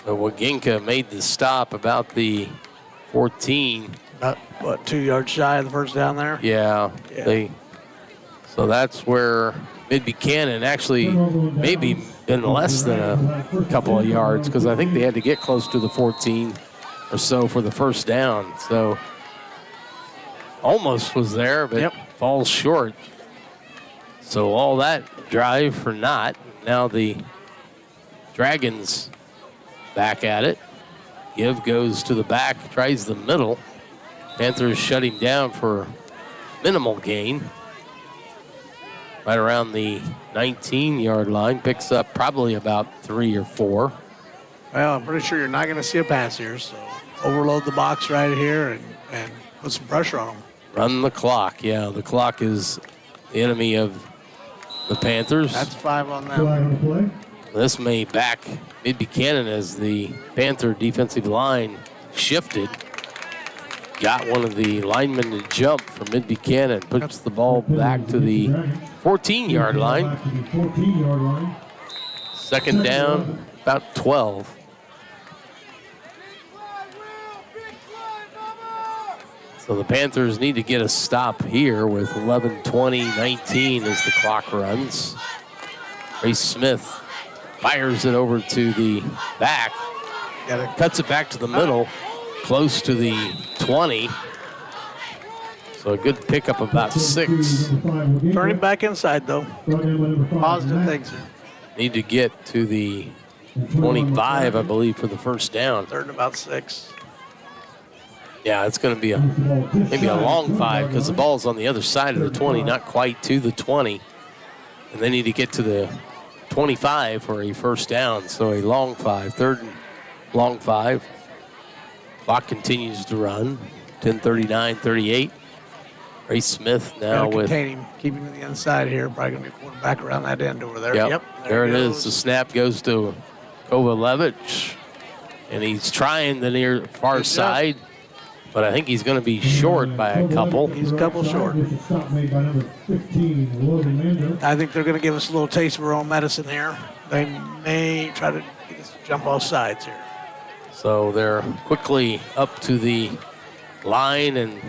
Speaker 3: Waginka made the stop about the 14.
Speaker 4: About, 2 yards shy of the first down there?
Speaker 3: Yeah. So that's where Mid-Buchanan actually maybe been less than a couple of yards, because I think they had to get close to the 14 or so for the first down. So almost was there, but falls short. So all that drive for naught. Now the Dragons back at it. Give goes to the back, tries the middle. Panthers shut him down for minimal gain. Right around the 19-yard line. Picks up probably about 3 or 4.
Speaker 4: Well, I'm pretty sure you're not going to see a pass here, so overload the box right here and put some pressure on them.
Speaker 3: Run the clock. Yeah, the clock is the enemy of the Panthers.
Speaker 4: That's 5 on them.
Speaker 3: This may back Mid-Buchanan as the Panther defensive line shifted. Got one of the linemen to jump for Mid-Buchanan. Puts the ball back to the 14-yard line. Second down, about 12. So the Panthers need to get a stop here with 11:20-19 as the clock runs. Ray Smith fires it over to the back. Cuts it back to the middle, close to the 20. So a good pickup, about 6.
Speaker 4: Turning back inside, though. Positive things here.
Speaker 3: Need to get to the 25, I believe, for the first down.
Speaker 4: Third and about 6.
Speaker 3: Yeah, it's going to be maybe a long 5 because the ball's on the other side of the 20, not quite to the 20. And they need to get to the 25 for a first down. So a long 5, third and long 5. Clock continues to run. 10:39-38. Ray Smith now with.
Speaker 4: Contain him, keep him to the inside here. Probably going to be a quarterback around that end over there.
Speaker 3: Yep. There it is. The snap goes to Kovalevich, and he's trying the near far side, but I think he's going to be short by a couple.
Speaker 4: He's a couple short. I think they're going to give us a little taste of our own medicine here. They may try to get us to jump off sides here.
Speaker 3: So they're quickly up to the line and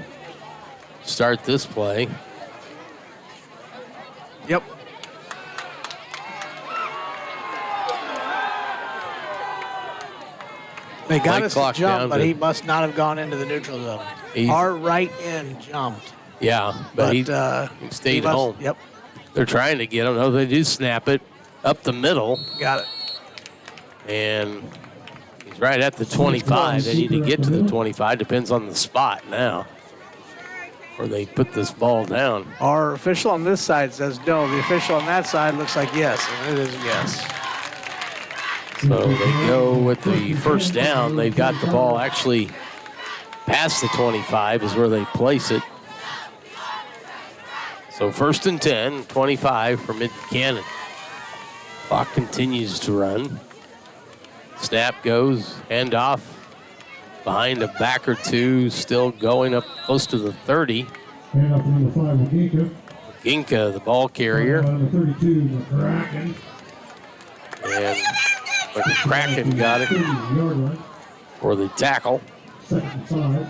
Speaker 3: start this play.
Speaker 4: Yep. They got us to jump, but he must not have gone into the neutral zone. Our right end jumped.
Speaker 3: Yeah, but he stayed home.
Speaker 4: Yep.
Speaker 3: They're trying to get him. No, they do snap it up the middle.
Speaker 4: Got it.
Speaker 3: And he's right at the 25. They need to get to the 25. Depends on the spot now where they put this ball down.
Speaker 4: Our official on this side says no. The official on that side looks like yes, and it is yes.
Speaker 3: So they go with the first down. They've got the ball actually past the 25 is where they place it. So first and 10, 25 for Mid-Buchanan. Clock continues to run. Snap goes, handoff behind a back or two, still going up close to the 30.
Speaker 5: Handoff to number 5, Waginka.
Speaker 3: Waginka, the ball carrier.
Speaker 5: Number 32, McCracken.
Speaker 3: And McCracken got it for the tackle.
Speaker 5: Second and 5.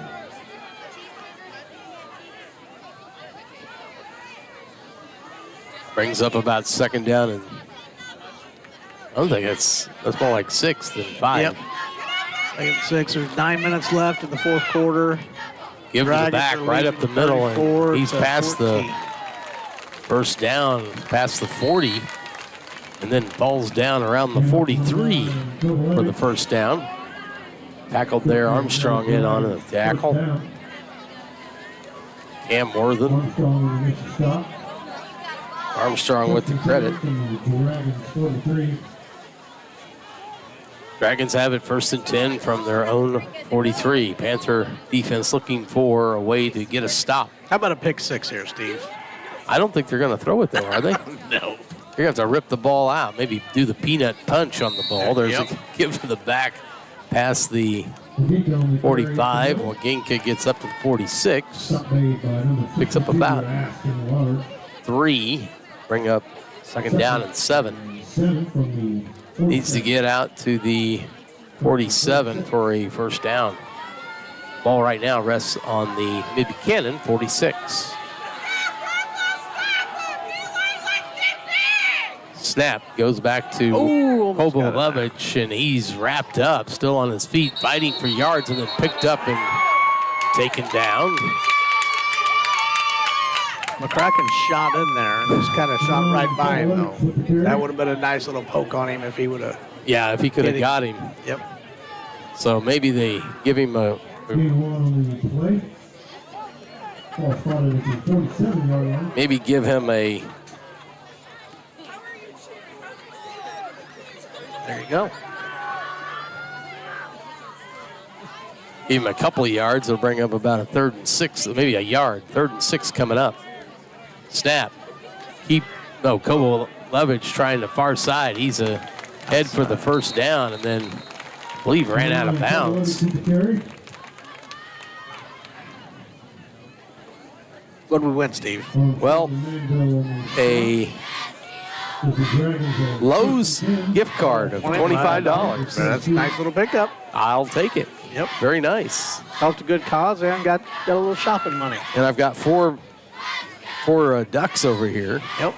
Speaker 3: Brings up about second down, and I don't think that's more like 6 than 5.
Speaker 4: Yep. Second 6. There's 9 minutes left in the fourth quarter.
Speaker 3: Give to the back, right up the middle, and he's past 14. The first down, past the 40, and then falls down around the 43 for the first down. Tackled there, Armstrong in on a tackle. Cam Worthen. Armstrong with the credit. Dragons have it 1st and 10 from their own 43. Panther defense looking for a way to get a stop.
Speaker 4: How about a pick six here, Steve?
Speaker 3: I don't think they're going to throw it, though, are they?
Speaker 4: No.
Speaker 3: You're going to have to rip the ball out, maybe do the peanut punch on the ball. There's a give to the back past the 45. Waginka gets up to the 46. Picks up about 3. Bring up 2nd down and 7. Needs to get out to the 47 for a 1st down. Ball right now rests on the Mid-Buchanan 46. Snap goes back to Kovalevich, and he's wrapped up, still on his feet, fighting for yards, and then picked up and taken down.
Speaker 4: McCracken shot in there and just kind of shot right by him, though. That would have been a nice little poke on him if he would have.
Speaker 3: Yeah, if he could have got him.
Speaker 4: Yep.
Speaker 3: So maybe they give him a. Maybe give him a.
Speaker 4: There you go.
Speaker 3: Give him a couple of yards. It'll bring up about a 3rd and 6, maybe a yard. 3rd and 6 coming up. Snap. Kovalevich trying the far side. He's ahead for the 1st down, and then I believe ran out of bounds.
Speaker 4: What did we win, Steve?
Speaker 3: Well, a Lowe's gift card of $25.
Speaker 4: That's a nice little pickup.
Speaker 3: I'll take it.
Speaker 4: Yep.
Speaker 3: Very nice.
Speaker 4: Helped a good cause and got a little shopping money.
Speaker 3: And I've got four ducks over here.
Speaker 4: Yep.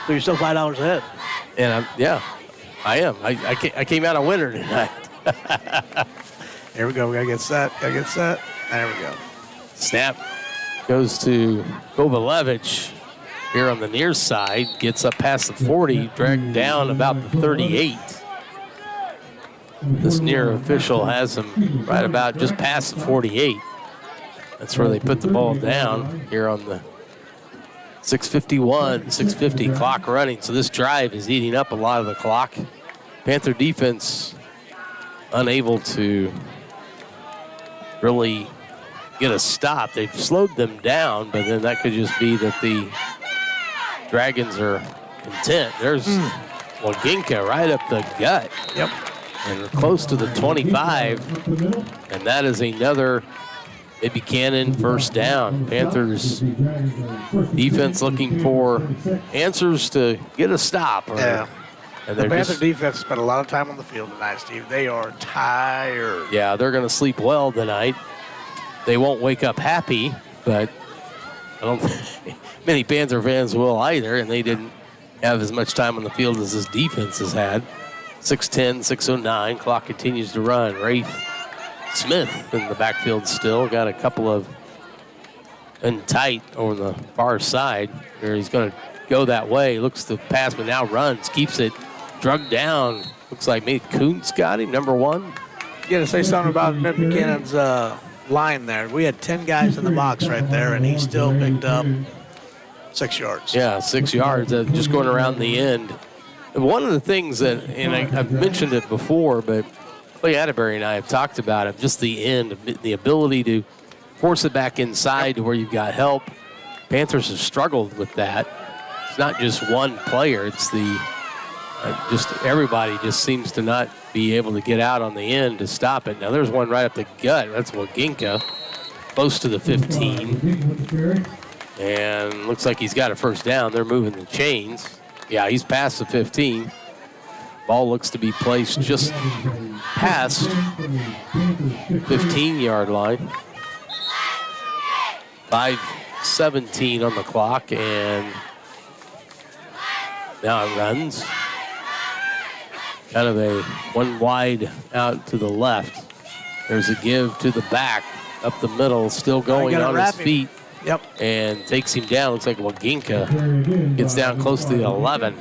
Speaker 4: So you're still $5 ahead.
Speaker 3: And I am. I came out a winner tonight.
Speaker 4: Here we go. We gotta get set. There we go.
Speaker 3: Snap goes to Kovalevich here on the near side. Gets up past the 40, dragged down about the 38. This near official has him right about just past the 48. That's where they put the ball down here on the 6:50 clock running. So this drive is eating up a lot of the clock. Panther defense unable to really get a stop. They've slowed them down, but then that could just be that the Dragons are content. There's Waginka right up the gut.
Speaker 4: Yep.
Speaker 3: And close to the 25. And that is another Mid-Buchanan 1st down. Panthers defense looking for answers to get a stop.
Speaker 4: Yeah.
Speaker 3: And
Speaker 4: the Panther defense spent a lot of time on the field tonight, Steve. They are tired.
Speaker 3: Yeah, they're going to sleep well tonight. They won't wake up happy, but I don't think many Panther fans will either, and they didn't have as much time on the field as this defense has had. 6:10, 6:09, clock continues to run. Rafe Smith in the backfield still. Got a couple of in tight on the far side. Where he's going to go that way. Looks to pass, but now runs. Keeps it drugged down. Looks like maybe Kuntz got him, number 1.
Speaker 4: You got to say something about Mid-Buchanan's line there. We had 10 guys in the box right there, and he still picked up 6 yards.
Speaker 3: Yeah, 6 yards. Just going around the end. One of the things that, and I've mentioned it before, but Clay Atterbury and I have talked about it, just the end, the ability to force it back inside to where you've got help. Panthers have struggled with that. It's not just one player. It's just everybody just seems to not be able to get out on the end to stop it. Now there's one right up the gut. That's Waginka, close to the 15. And looks like he's got a 1st down. They're moving the chains. Yeah, he's past the 15. Ball looks to be placed just past 15-yard line. 5:17 on the clock, and now it runs. Kind of a one wide out to the left. There's a give to the back, up the middle, still going on his feet.
Speaker 4: Yep.
Speaker 3: And takes him down. Looks like Waginka gets down close to the 11.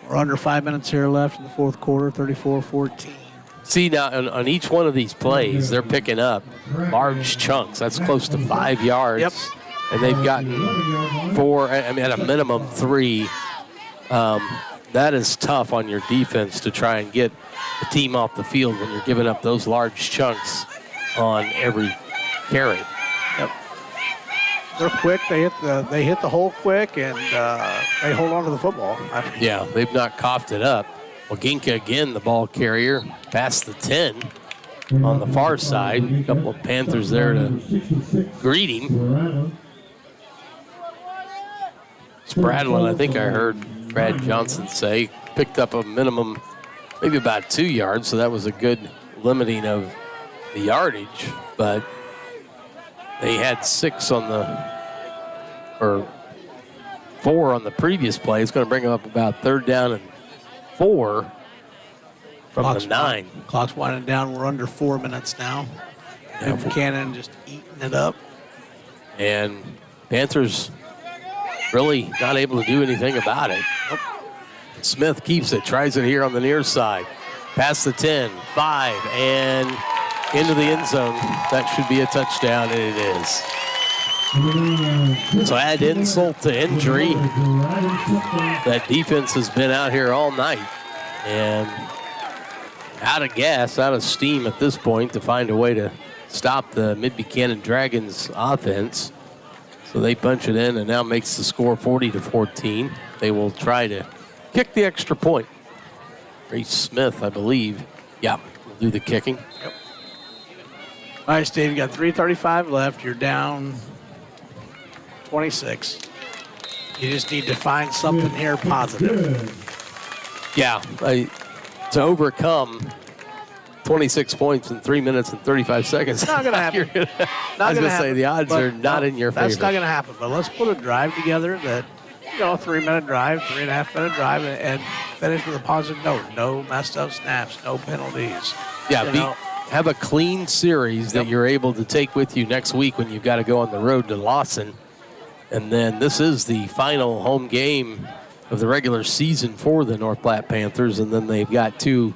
Speaker 4: We're under 5 minutes here left in the 4th quarter, 34-14.
Speaker 3: See, now on each one of these plays, they're picking up large chunks. That's close to 5 yards.
Speaker 4: Yep.
Speaker 3: And they've gotten 4, I mean, at a minimum 3. That is tough on your defense to try and get the team off the field when you're giving up those large chunks on every carry.
Speaker 4: Yep. They're quick. They hit the hole quick, and they hold on to the football.
Speaker 3: Yeah, they've not coughed it up. Well, Ginka again, the ball carrier, past the 10 on the far side. A couple of Panthers there to greet him. Spradlin, I think I heard Brad Johnson say, picked up a minimum, maybe about 2 yards, so that was a good limiting of the yardage, but they had 6 on or 4 on the previous play. It's going to bring them up about 3rd down and 4 from the 9.
Speaker 4: Clock's winding down. We're under 4 minutes now. Mid-Buchanan just eating it up.
Speaker 3: And Panthers really not able to do anything about it. Nope. Smith keeps it, tries it here on the near side. Past the 10, 5, and into the end zone. That should be a touchdown, and it is. So add insult to injury. That defense has been out here all night and out of gas, out of steam at this point to find a way to stop the Mid-Buchanan Dragons offense. So they punch it in and now makes the score 40-14. They will try to kick the extra point. Reese Smith, I believe, will do the kicking.
Speaker 4: Yep. All right, Steve, you got 3:35 left. You're down 26. You just need to find something here positive.
Speaker 3: Yeah, to overcome 26 points in 3 minutes and 35 seconds.
Speaker 4: Not going to happen.
Speaker 3: I was going to say the odds are not in your favor.
Speaker 4: That's not going to happen, but let's put a drive together that, a 3-minute drive, 3.5-minute drive, and finish with a positive note. No messed up snaps, no penalties.
Speaker 3: Yeah, have a clean series that you're able to take with you next week when you've got to go on the road to Lawson. And then this is the final home game of the regular season for the North Platte Panthers, and then they've got 2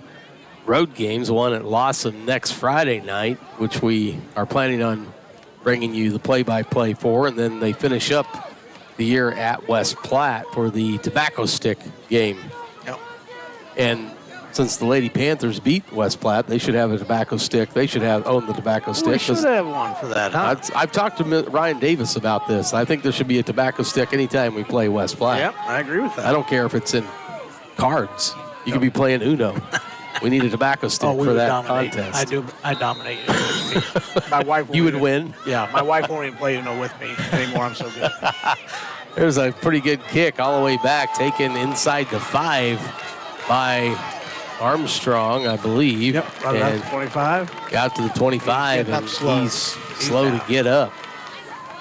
Speaker 3: road games, one at Lawson next Friday night, which we are planning on bringing you the play-by-play for, and then they finish up the year at West Platte for the Tobacco Stick game.
Speaker 4: Yep.
Speaker 3: And since the Lady Panthers beat West Platte, they should have a tobacco stick. They should own the tobacco stick.
Speaker 4: We should have one for that, huh?
Speaker 3: I've talked to Ryan Davis about this. I think there should be a tobacco stick anytime we play West Platte.
Speaker 4: Yep, I agree with that.
Speaker 3: I don't care if it's in cards. You could be playing Uno. We need a tobacco stick for that contest.
Speaker 4: I dominate. My wife.
Speaker 3: You would win?
Speaker 4: Yeah, my wife won't even play Uno with me anymore. I'm so good.
Speaker 3: There's a pretty good kick all the way back, taken inside the 5 by Armstrong, I believe.
Speaker 4: Yep, right out to 25.
Speaker 3: Got to the 25, and he's slow to get up.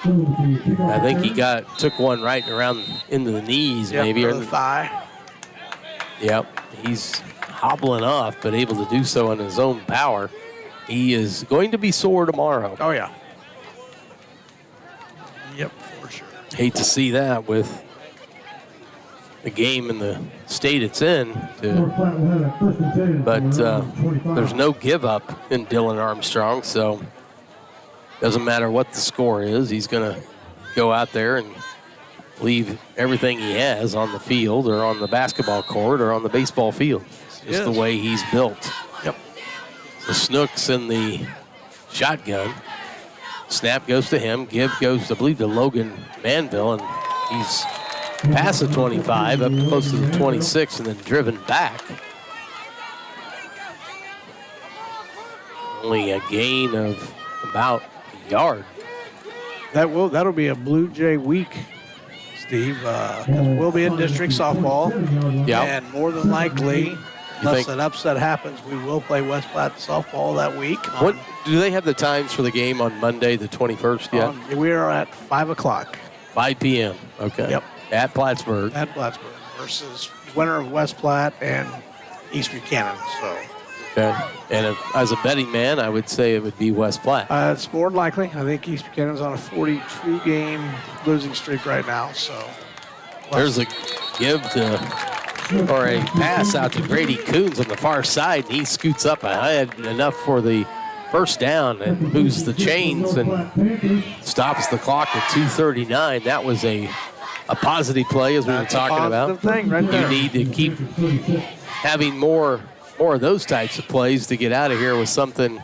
Speaker 3: I think he took one right around into the knees, maybe.
Speaker 4: Or the thigh.
Speaker 3: Yep, he's hobbling off, but able to do so on his own power. He is going to be sore tomorrow.
Speaker 4: Oh, yeah. Yep, for sure.
Speaker 3: Hate to see that with the game in the state it's in. But there's no give up in Dylan Armstrong, so doesn't matter what the score is. He's going to go out there and leave everything he has on the field or on the basketball court or on the baseball field. Just the way he's built.
Speaker 4: Yep.
Speaker 3: So Snook's in the shotgun. Snap goes to him. Give goes, I believe, to Logan Manville, and he's past the 25, up close to the 26, and then driven back. Only a gain of about a yard.
Speaker 4: That'll be a Blue Jay week, Steve, because we'll be in district softball.
Speaker 3: Yeah.
Speaker 4: And more than likely, unless an upset happens, we will play West Platte softball that week.
Speaker 3: What do they have the times for the game on Monday, the 21st yet?
Speaker 4: We are at 5 o'clock.
Speaker 3: 5 p.m. Okay.
Speaker 4: Yep.
Speaker 3: At Plattsburgh.
Speaker 4: At Plattsburgh versus winner of West Platte and East Buchanan. So.
Speaker 3: Okay. And as a betting man, I would say it would be West Platte.
Speaker 4: It's more than likely. I think East Buchanan's on a 42-game losing streak right now. So.
Speaker 3: There's a give to, or a pass out to Grady Coons on the far side, and he scoots up ahead enough for the first down and moves the chains and stops the clock at 2:39. That was a positive play, as we were talking about.
Speaker 4: Thing right there.
Speaker 3: You need to keep having more more of those types of plays to get out of here with something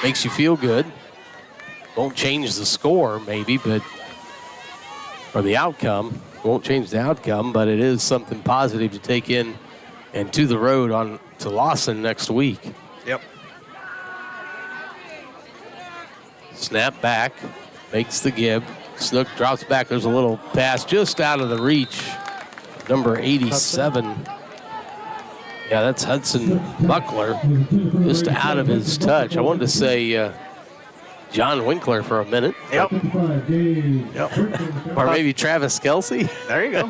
Speaker 3: makes you feel good. Won't change the score, maybe, but or the outcome. Won't change the outcome, but it is something positive to take in and to the road on to Lawson next week.
Speaker 4: Yep.
Speaker 3: Snap back, makes the give. Snook drops back. There's a little pass just out of the reach. Number 87. Yeah, that's Hudson Buckler, just out of his touch. I wanted to say John Winkler for a minute.
Speaker 4: Yep.
Speaker 3: Or maybe Travis Kelsey.
Speaker 4: There you go.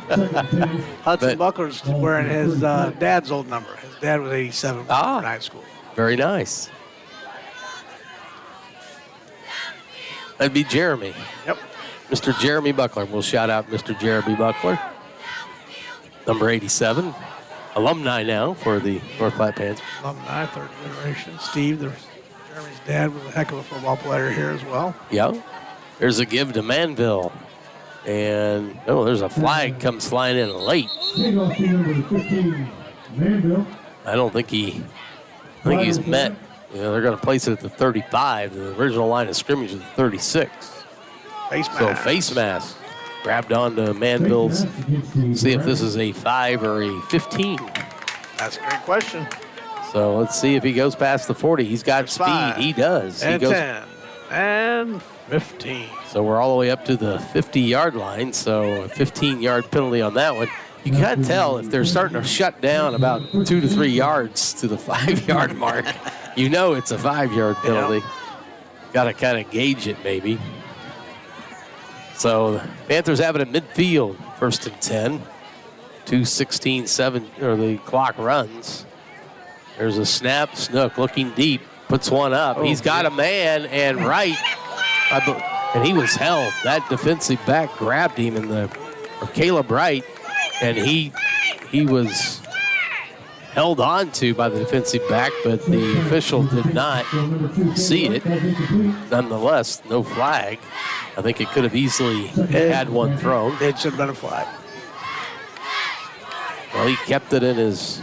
Speaker 4: Hudson Buckler's wearing his dad's old number. His dad was 87 in high school.
Speaker 3: Very nice. That'd be Jeremy.
Speaker 4: Yep.
Speaker 3: Mr. Jeremy Buckler. We'll shout out Mr. Jeremy Buckler. Number 87. Alumni now for the North Platte Panthers.
Speaker 4: Alumni, third generation. Steve, Jeremy's dad, was a heck of a football player here as well.
Speaker 3: Yeah. There's a give to Manville. And, there's a flag comes flying in late. I don't think he's met. They're going to place it at the 35. The original line of scrimmage is the 36.
Speaker 4: Face mask.
Speaker 3: So face mask grabbed onto Manville's. See if this is a 5 or a 15.
Speaker 4: That's a great question.
Speaker 3: So let's see if he goes past the 40. He's got speed.
Speaker 4: 5,
Speaker 3: He does.
Speaker 4: And
Speaker 3: he goes
Speaker 4: 10. And 15.
Speaker 3: So we're all the way up to the 50-yard line. So a 15-yard penalty on that one. You can't tell if they're starting to shut down about 2 to 3 yards to the 5-yard mark. It's a 5-yard penalty. Got to kind of gauge it maybe. So the Panthers have it at midfield, 1st and 10. 2:16, or the clock runs. There's a snap. Snook looking deep, puts one up. He's got a man, and and he was held. That defensive back grabbed him, or Caleb Wright, and he was held on to by the defensive back, but the official did not see it. Nonetheless, no flag. I think it could have easily had one thrown.
Speaker 4: It should have been a flag.
Speaker 3: Well, he kept it in his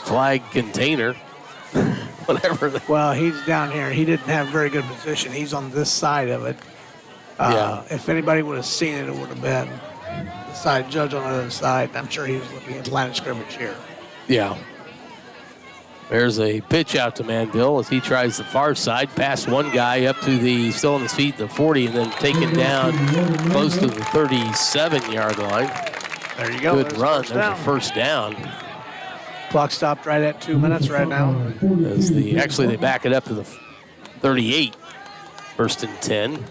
Speaker 3: flag container. Whatever.
Speaker 4: Well, he's down here. He didn't have very good position. He's on this side of it. If anybody would have seen it, it would have been the side judge on the other side. I'm sure he was looking at the line of scrimmage here.
Speaker 3: Yeah. There's a pitch out to Manville as he tries the far side, past one guy up to still on his feet, the 40, and then taken down close to the 37-yard line.
Speaker 4: There you go.
Speaker 3: Good run. There's a first down.
Speaker 4: Clock stopped right at 2 minutes right now.
Speaker 3: Actually, they back it up to the 38. 1st and 10.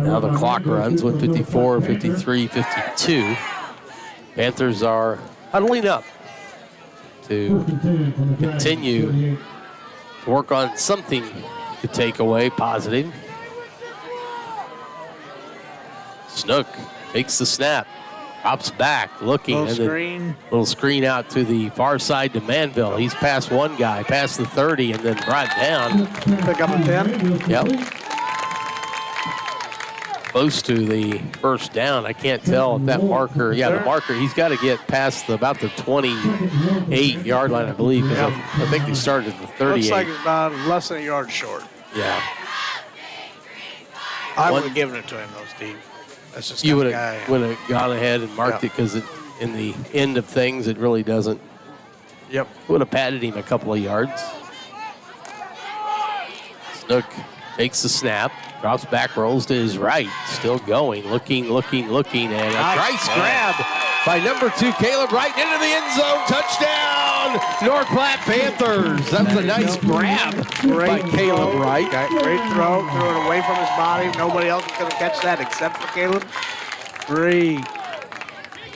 Speaker 3: Now the clock runs with 54, 53, 52. Panthers are huddling up to continue to work on something to take away positive. Snook takes the snap, drops back, looking. Little screen out to the far side to Manville. He's past one guy, past the 30, and then brought down.
Speaker 4: Pick up a 10.
Speaker 3: Yep. Close to the first down. I can't tell if that marker, the marker, he's got to get past about the 28-yard line, I believe. I think they started at the 38.
Speaker 4: Looks like it's about less than a yard short.
Speaker 3: Yeah.
Speaker 4: I would have given it to him, though, Steve. That's just
Speaker 3: you would have gone ahead and marked it because in the end of things, it really doesn't.
Speaker 4: Yep.
Speaker 3: Would have patted him a couple of yards. Snook takes the snap, drops back, rolls to his right, still going, looking, and a nice grab by number 2, Caleb Wright, into the end zone, touchdown, North Platte Panthers. That's a nice grab by Caleb Wright.
Speaker 4: Great throw, threw it away from his body. Nobody else was going to catch that except for Caleb. Great.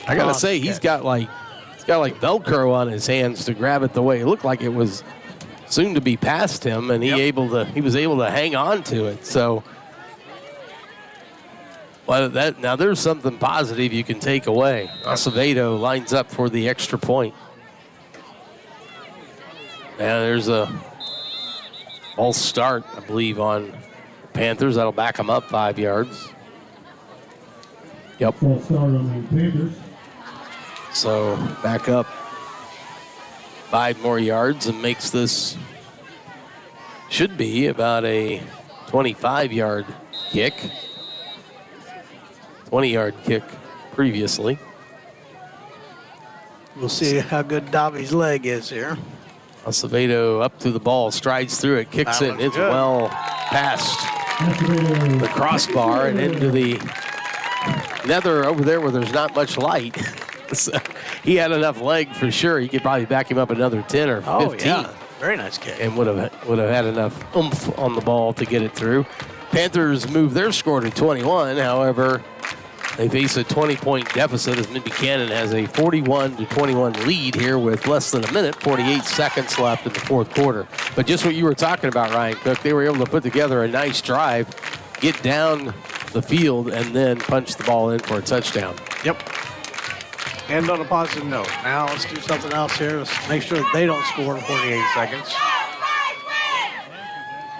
Speaker 3: I got to say, he's got like Velcro on his hands to grab it the way it looked like it was soon to be past him, and he was able to hang on to it. So, now there's something positive you can take away. Acevedo lines up for the extra point. Now there's a false start, I believe, on the Panthers. That'll back them up 5 yards. Yep.
Speaker 5: False start on the Panthers.
Speaker 3: So back up 5 more yards and makes this, should be about a 25-yard kick. 20-yard kick previously.
Speaker 4: We'll see how good Dobby's leg is here.
Speaker 3: Acevedo up to the ball, strides through it, kicks it. It's
Speaker 4: good.
Speaker 3: well past the crossbar and into the nether over there where there's not much light. So he had enough leg for sure. You could probably back him up another 10 or 15.
Speaker 4: Oh, yeah. Very nice kick.
Speaker 3: And would have had enough oomph on the ball to get it through. Panthers move their score to 21. However, they face a 20-point deficit as Mid-Buchanan has a 41-21 lead here with less than a minute, 48 seconds left in the fourth quarter. But just what you were talking about, Ryan Cook, they were able to put together a nice drive, get down the field, and then punch the ball in for a touchdown.
Speaker 4: Yep. And on a positive note, now let's do something else here. Let's make sure that they don't score in 48 seconds.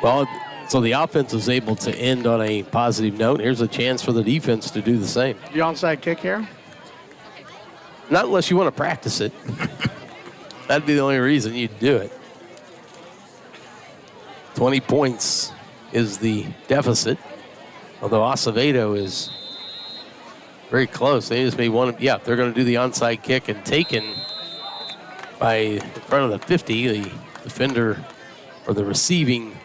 Speaker 3: Well, so the offense was able to end on a positive note. Here's a chance for the defense to do the same.
Speaker 4: The onside kick here?
Speaker 3: Not unless you want to practice it. That'd be the only reason you'd do it. 20 points is the deficit, although Acevedo is very close. They just made one. Yeah, they're going to do the onside kick and taken by in front of the 50. The defender or the receiving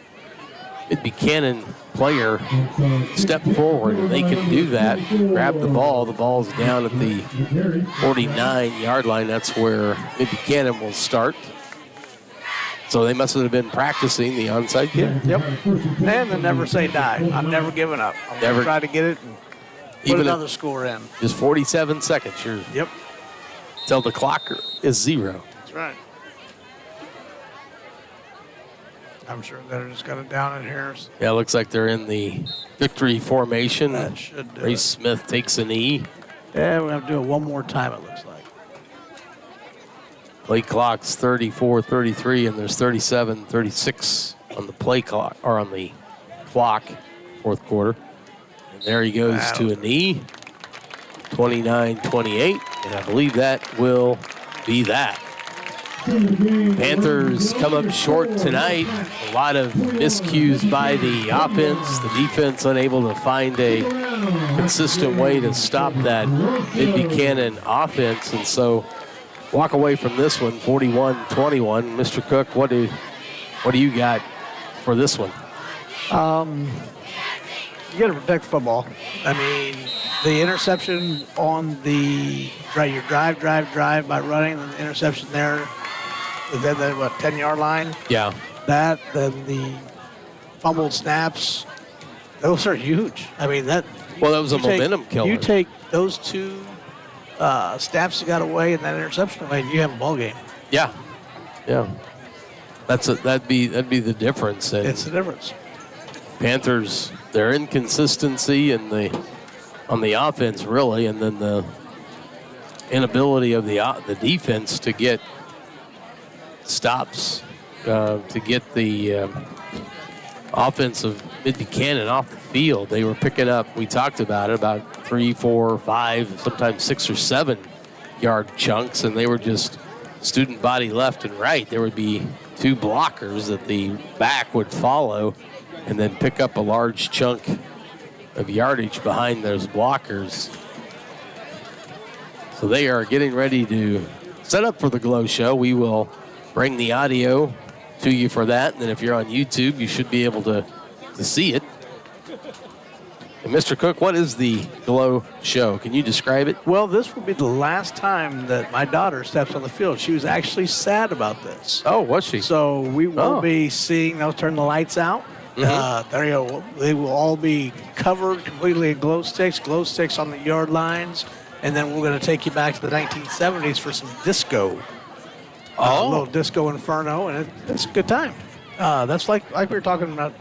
Speaker 3: Mid-Buchanan player step forward, and they can do that. Grab the ball. The ball's down at the 49-yard line. That's where Mid-Buchanan will start. So they must have been practicing the onside kick.
Speaker 4: Yep. And then never say die. I'm never giving up. I'm going to try to get it and put another score in.
Speaker 3: Just 47 seconds.
Speaker 4: Yep.
Speaker 3: Till the clock is 0.
Speaker 4: That's right. I'm sure they're just got it down in here.
Speaker 3: Yeah, it looks like they're in the victory formation.
Speaker 4: That should do
Speaker 3: Ray
Speaker 4: it.
Speaker 3: Smith takes a knee.
Speaker 4: Yeah, we're going to do it one more time, it looks like.
Speaker 3: Play clock's 34-33, and there's 37-36 on the play clock, or on the clock, fourth quarter. And there he goes to a knee, 29-28, and I believe that will be that. Panthers come up short tonight. A lot of miscues by the offense. The defense unable to find a consistent way to stop that Mid-Buchanan offense. And so walk away from this one, 41-21. Mr. Cook, what do you got for this one?
Speaker 4: You got to protect football. I mean, the interception on the your drive by running, and the interception there, then the 10-yard line.
Speaker 3: Yeah.
Speaker 4: That, then the fumbled snaps, those are huge. I mean, that.
Speaker 3: Well, that was a momentum killer.
Speaker 4: You take those two snaps that got away and that interception away, and you have a ball game.
Speaker 3: Yeah. Yeah. That'd be the difference. And
Speaker 4: it's the difference.
Speaker 3: Panthers, their inconsistency on the offense, really, and then the inability of the defense to get stops, to get the offense of Mid-Buchanan off the field. They were picking up, we talked about 3, 4, 5, sometimes 6 or 7 yard chunks, and they were just student body left and right. There would be 2 blockers that the back would follow and then pick up a large chunk of yardage behind those blockers. So they are getting ready to set up for the Glow Show. We will bring the audio to you for that. And then if you're on YouTube, you should be able to see it. And Mr. Cook, what is the Glow Show? Can you describe it?
Speaker 4: Well, this will be the last time that my daughter steps on the field. She was actually sad about this.
Speaker 3: Oh, was she?
Speaker 4: So we will be seeing, they'll turn the lights out. There you go. They will all be covered completely in glow sticks on the yard lines. And then we're going to take you back to the 1970s for some disco. A little disco inferno, and it's a good time. That's like we were talking about.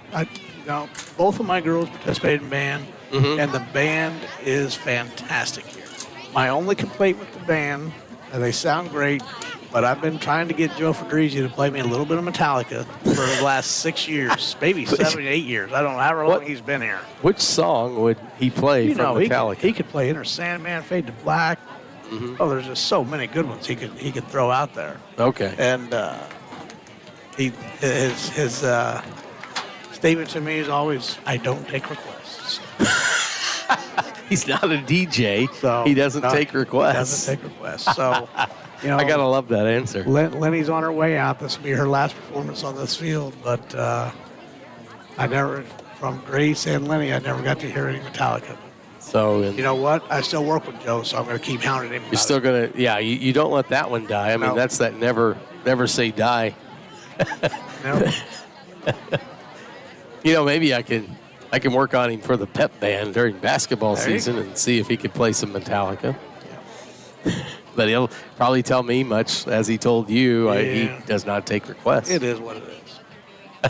Speaker 4: Both of my girls participated in band, and the band is fantastic here. My only complaint with the band, and they sound great, but I've been trying to get Joe Fedrizzi to play me a little bit of Metallica for the last 6 years, maybe 7, 8 years. I don't know how long he's been here.
Speaker 3: Which song would he play from Metallica?
Speaker 4: He could play Enter Sandman, Fade to Black,
Speaker 3: Mm-hmm.
Speaker 4: Oh, there's just so many good ones he could throw out there.
Speaker 3: Okay.
Speaker 4: And his statement to me is always, "I don't take requests."
Speaker 3: He's not a DJ.
Speaker 4: So
Speaker 3: he doesn't take requests.
Speaker 4: He doesn't take requests. So, you know,
Speaker 3: I gotta love that answer.
Speaker 4: Lenny's on her way out. This will be her last performance on this field. But from Grace and Lenny, I never got to hear any Metallica.
Speaker 3: So
Speaker 4: you know what? I still work with Joe, so I'm going to keep hounding him.
Speaker 3: You're still gonna, you don't let that one die. I mean, that's that never say die.
Speaker 4: No.
Speaker 3: You know, maybe I can work on him for the pep band during basketball season and see if he could play some Metallica. But he'll probably tell me, much as he told you, he does not take requests.
Speaker 4: It is what it is.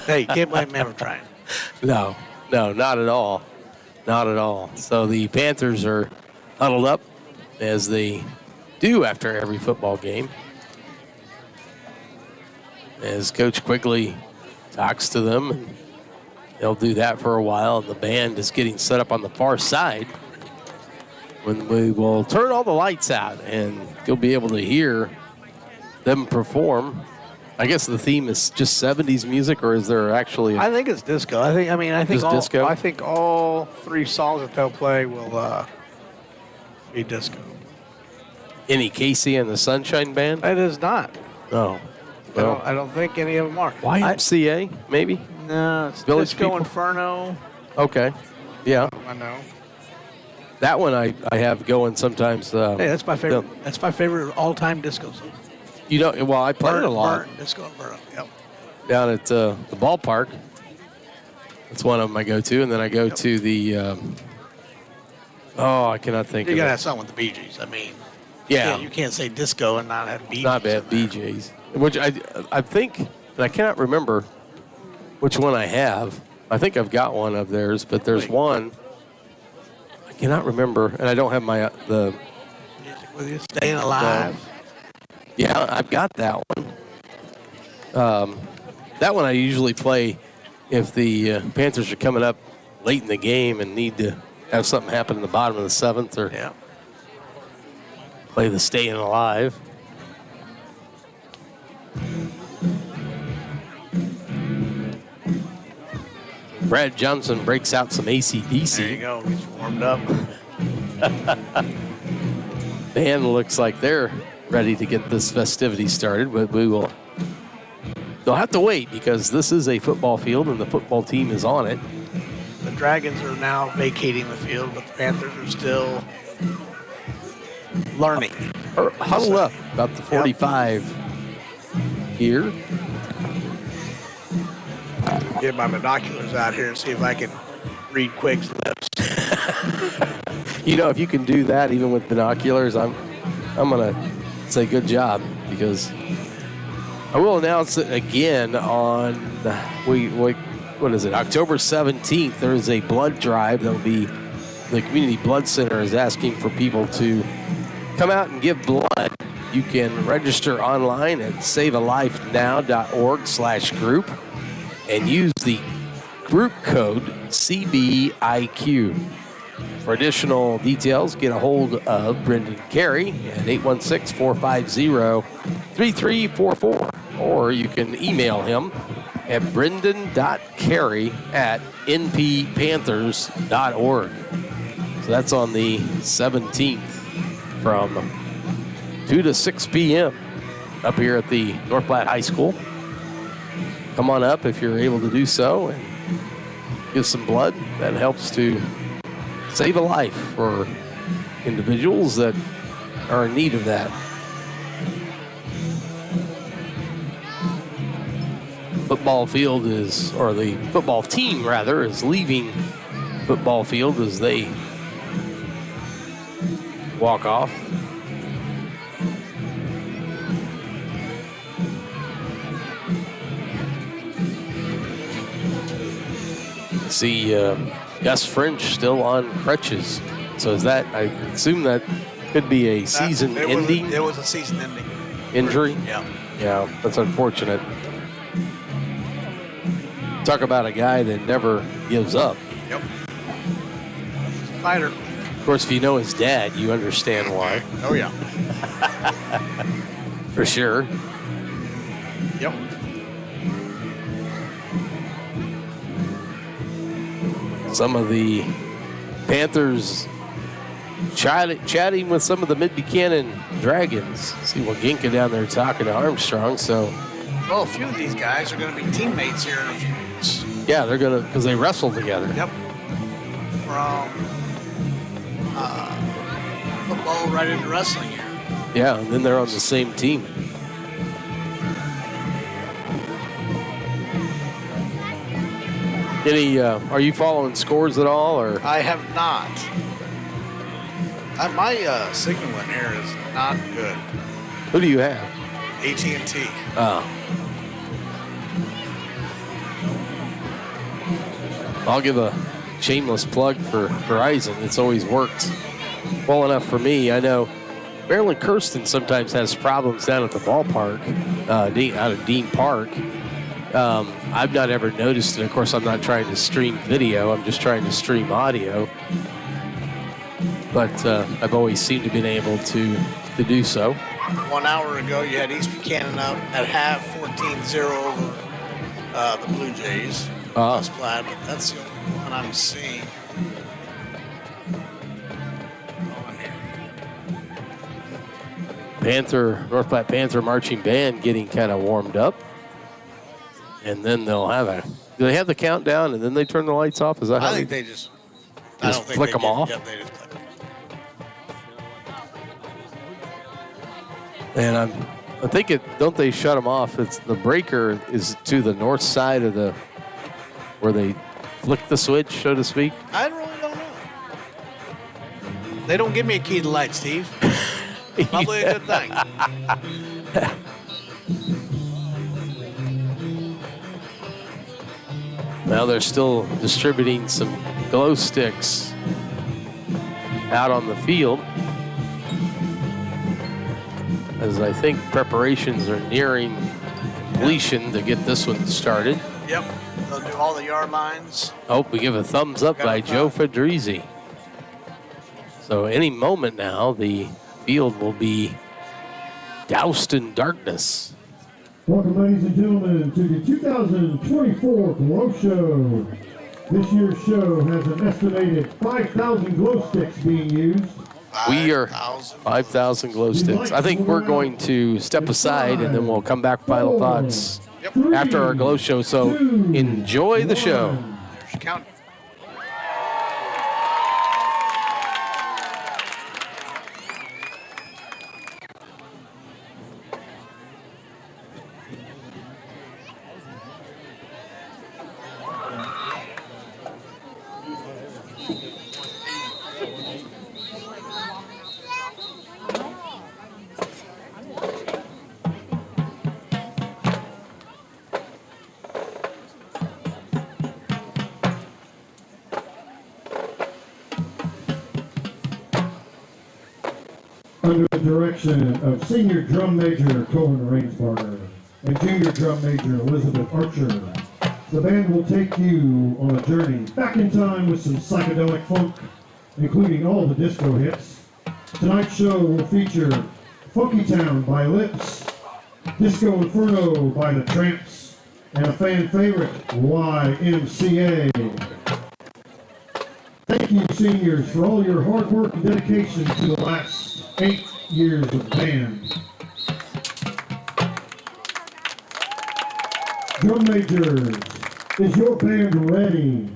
Speaker 4: Hey, you can't blame him for trying.
Speaker 3: No, not at all. Not at all. So the Panthers are huddled up, as they do after every football game, as Coach Quigley talks to them. And they'll do that for a while, and the band is getting set up on the far side when we will turn all the lights out, and you'll be able to hear them perform. I guess the theme is just 70s music, or is there actually
Speaker 4: I think it's disco. I think all three songs that they'll play will be disco.
Speaker 3: Any Casey and the Sunshine Band?
Speaker 4: It is not.
Speaker 3: No.
Speaker 4: I don't think any of them are.
Speaker 3: YMCA, maybe?
Speaker 4: No, it's
Speaker 3: Village
Speaker 4: Disco
Speaker 3: People?
Speaker 4: Inferno.
Speaker 3: Okay. Yeah.
Speaker 4: I know.
Speaker 3: That one I have going sometimes.
Speaker 4: Hey, that's my favorite. That's my favorite all-time disco song.
Speaker 3: You know, well, I played it a lot.
Speaker 4: Disco Inferno. Yep.
Speaker 3: Down at the ballpark. That's one of them I go to, and then I go to the. I cannot think of it.
Speaker 4: You gotta have something with the Bee Gees. I mean,
Speaker 3: yeah,
Speaker 4: you can't say disco and not have Bee Gees.
Speaker 3: Not bad, BJ's. Which I think, and I cannot remember which one I have. I think I've got one of theirs, but there's one I cannot remember, and I don't have my the.
Speaker 4: Music with you, Staying Alive.
Speaker 3: Yeah, I've got that one. That one I usually play if the Panthers are coming up late in the game and need to have something happen in the bottom of the seventh, or play the Staying Alive. Brad Johnson breaks out some AC/DC.
Speaker 4: There you go. Gets warmed up.
Speaker 3: Band looks like they're ready to get this festivity started, but they'll have to wait because this is a football field and the football team is on it.
Speaker 4: The Dragons are now vacating the field, but the Panthers are still learning.
Speaker 3: Huddle up about the 45 here.
Speaker 4: Get my binoculars out here and see if I can read Quigg's lips.
Speaker 3: You know, if you can do that even with binoculars, I'm gonna say good job, because I will announce it again on what is it, October 17th. There is a blood drive that will be, the Community Blood Center is asking for people to come out and give blood. You can register online at savealifenow.org/group and use the group code CBIQ. For additional details, get a hold of Brendan Carey at 816-450-3344, or you can email him at brendan.carey@nppanthers.org. So that's on the 17th from 2 to 6 p.m. up here at the North Platte High School. Come on up if you're able to do so and give some blood. That helps to save a life for individuals that are in need of that. Football field is, or the football team rather, is leaving football field as they walk off. See Gus French still on crutches. So is that, I assume that could be a season-ending?
Speaker 4: It was a season-ending
Speaker 3: injury?
Speaker 4: Yeah.
Speaker 3: Yeah, that's unfortunate. Talk about a guy that never gives up.
Speaker 4: Yep. Fighter.
Speaker 3: course, if you know his dad, you understand why.
Speaker 4: Oh, yeah.
Speaker 3: For sure.
Speaker 4: Yep.
Speaker 3: Some of the Panthers chatting with some of the Mid-Buchanan Dragons. See what Ginka down there talking to Armstrong. So,
Speaker 4: well, a few of these guys are going to be teammates here in a few weeks.
Speaker 3: Yeah, they're going to, because they wrestle together.
Speaker 4: Yep. From football right into wrestling here.
Speaker 3: Yeah, and then they're on the same team. Are you following scores at all, or?
Speaker 4: I have not. My signal in here is not good.
Speaker 3: Who do you have?
Speaker 4: AT&T.
Speaker 3: Oh. I'll give a shameless plug for Verizon. It's always worked well enough for me. I know Marilyn Kirsten sometimes has problems down at the ballpark, out of Dean Park. I've not ever noticed it. Of course, I'm not trying to stream video. I'm just trying to stream audio. But I've always seemed to have been able to do so.
Speaker 4: 1 hour ago, you had East Buchanan up at half, 14-0 over the Blue Jays. West Platte, but that's the only one I'm seeing.
Speaker 3: North Platte Panther marching band getting kind of warmed up. And then they'll have do they have the countdown and then they turn the lights off? Is that how
Speaker 4: I think they just
Speaker 3: flick them off?
Speaker 4: Yep, they just flick them.
Speaker 3: And I think don't they shut them off? It's the breaker is to the north side of where they flick the switch, so to speak.
Speaker 4: I really don't know. They don't give me a key to the light, Steve. Probably a good thing.
Speaker 3: Now they're still distributing some glow sticks out on the field, as I think preparations are nearing completion to get this one started.
Speaker 4: Yep, they'll do all the yard lines.
Speaker 3: Oh, we give a thumbs up by Joe Fedrizzi. So any moment now, the field will be doused in darkness.
Speaker 5: Welcome, ladies and gentlemen, to the 2024 Glow Show. This year's show has an estimated 5,000 glow sticks being used.
Speaker 3: We are 5,000 glow sticks. I think we're going to step aside and then we'll come back with final thoughts after our glow show. So enjoy the show.
Speaker 4: Count.
Speaker 5: Under the direction of Senior Drum Major Cohen Rainsbarger and Junior Drum Major Elizabeth Archer, the band will take you on a journey back in time with some psychedelic funk, including all the disco hits. Tonight's show will feature Funky Town by Lips, Disco Inferno by the Tramps, and a fan favorite, YMCA. Thank you, seniors, for all your hard work and dedication to the last 8 years of band. Drum majors, is your band ready?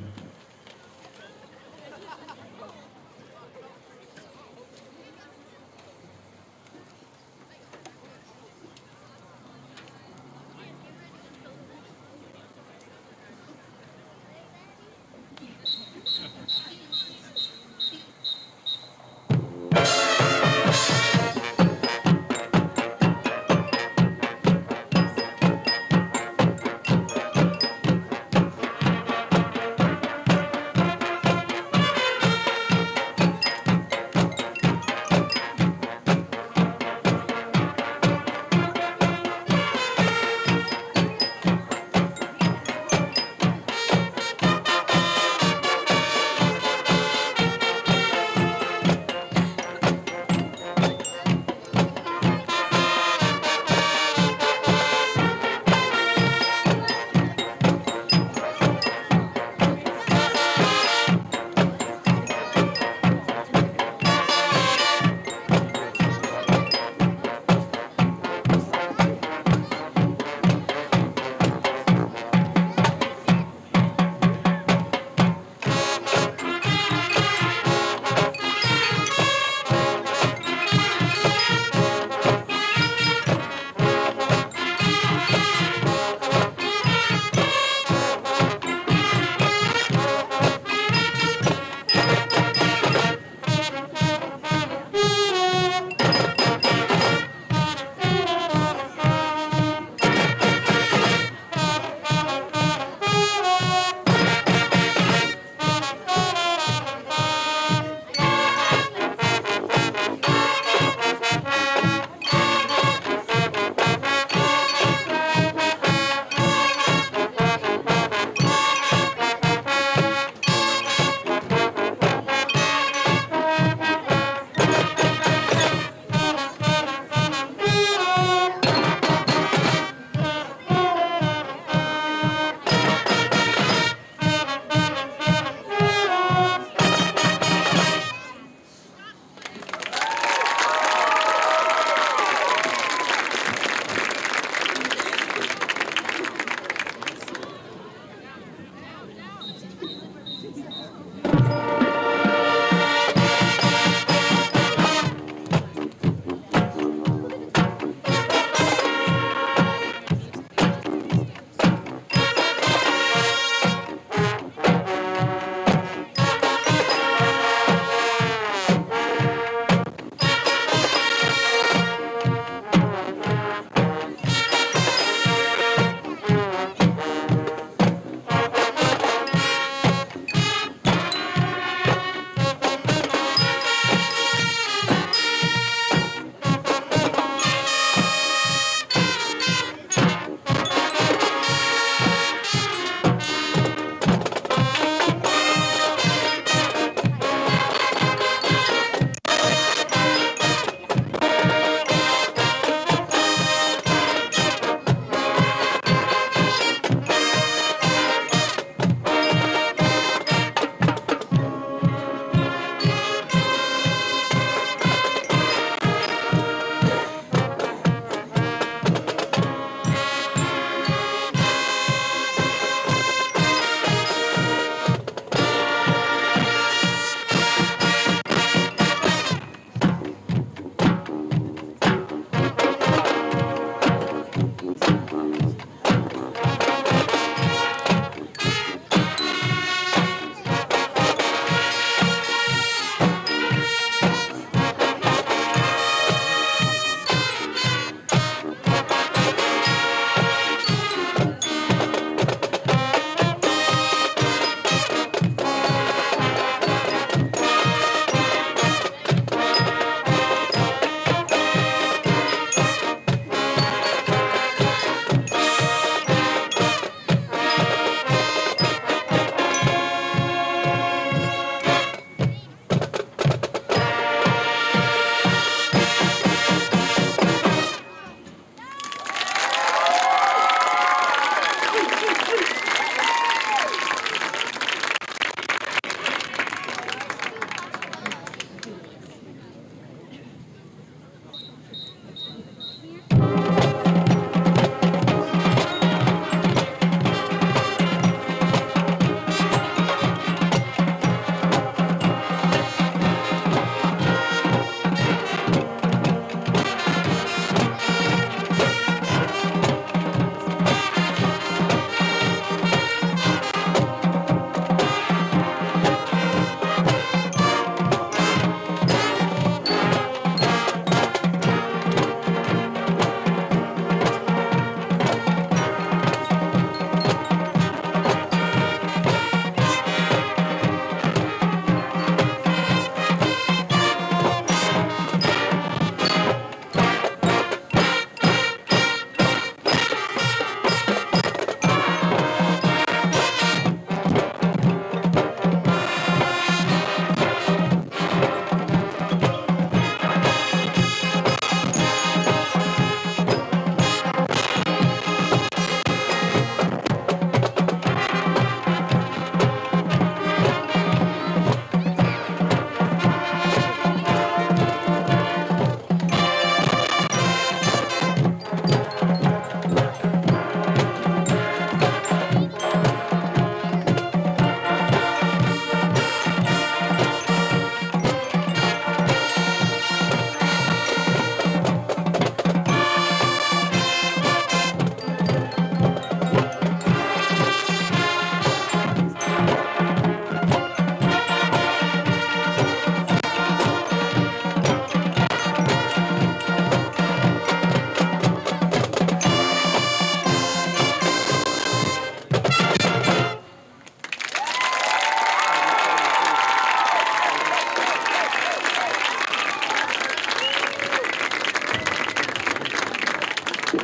Speaker 3: So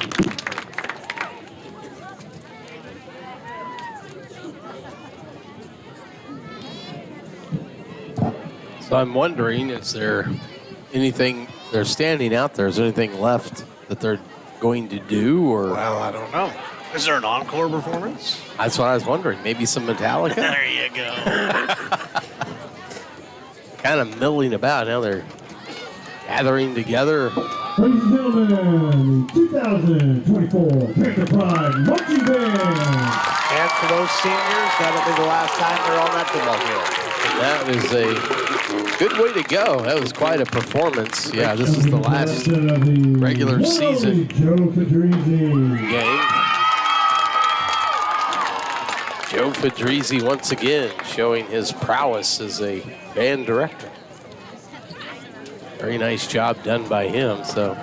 Speaker 3: I'm wondering, is there anything, they're standing out there, is there anything left that they're going to do? Or
Speaker 4: Well, I don't know. Is there an encore performance?
Speaker 3: That's what I was wondering. Maybe some Metallica?
Speaker 4: There you go.
Speaker 3: Kind of milling about. Now they're gathering together.
Speaker 5: Ladies and gentlemen, 2024 Panther Pride Marching Band.
Speaker 4: And for those seniors, that'll be the last time they're on that football field.
Speaker 3: That is a good way to go. That was quite a performance. Yeah, this is the last regular season game. Joe Fedrizzi once again showing his prowess as a band director. Very nice job done by him. So,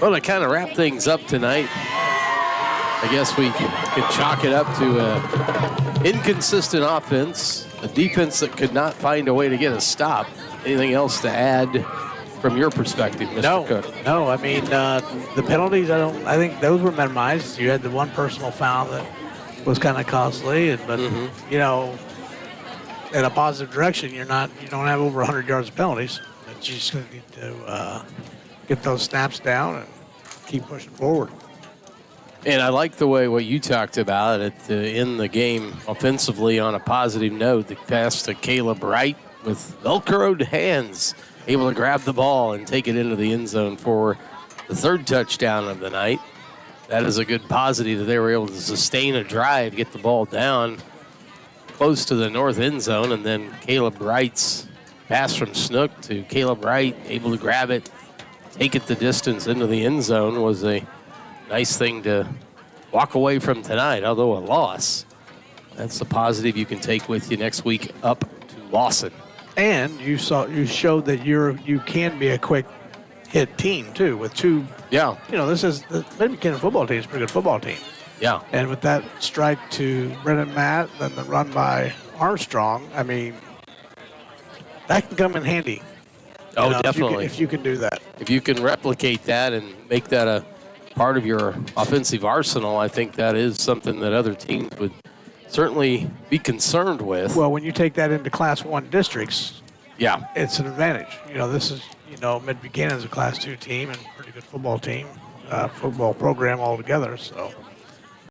Speaker 3: well, to kind of wrap things up tonight, I guess we could chalk it up to an inconsistent offense, a defense that could not find a way to get a stop. Anything else to add from your perspective, Mr. Cook?
Speaker 4: No. I mean, the penalties, I think those were minimized. You had the one personal foul that was kind of costly, but you know, in a positive direction, you don't have over 100 yards of penalties. But you just need to get those snaps down and keep pushing forward.
Speaker 3: And I like the way what you talked about in the game offensively on a positive note. The pass to Caleb Wright with Velcroed hands, able to grab the ball and take it into the end zone for the third touchdown of the night. That is a good positive that they were able to sustain a drive, get the ball down close to the north end zone, and then Caleb Wright's pass from Snook to Caleb Wright, able to grab it, take it the distance into the end zone, was a nice thing to walk away from tonight, although a loss. That's a positive you can take with you next week up to Lawson.
Speaker 4: And you showed that you can be a quick hit team too with two.
Speaker 3: Yeah.
Speaker 4: You know, this is the Mid-Buchanan football team is a pretty good football team.
Speaker 3: Yeah.
Speaker 4: And with that strike to Brennan Matt, then the run by Armstrong, I mean, that can come in handy.
Speaker 3: Oh, definitely.
Speaker 4: If you can do that.
Speaker 3: If you can replicate that and make that a part of your offensive arsenal, I think that is something that other teams would certainly be concerned with.
Speaker 4: Well, when you take that into Class 1 districts,
Speaker 3: yeah,
Speaker 4: it's an advantage. You know, this is, Mid-Buchanan is a Class 2 team and pretty good football team, football program altogether. So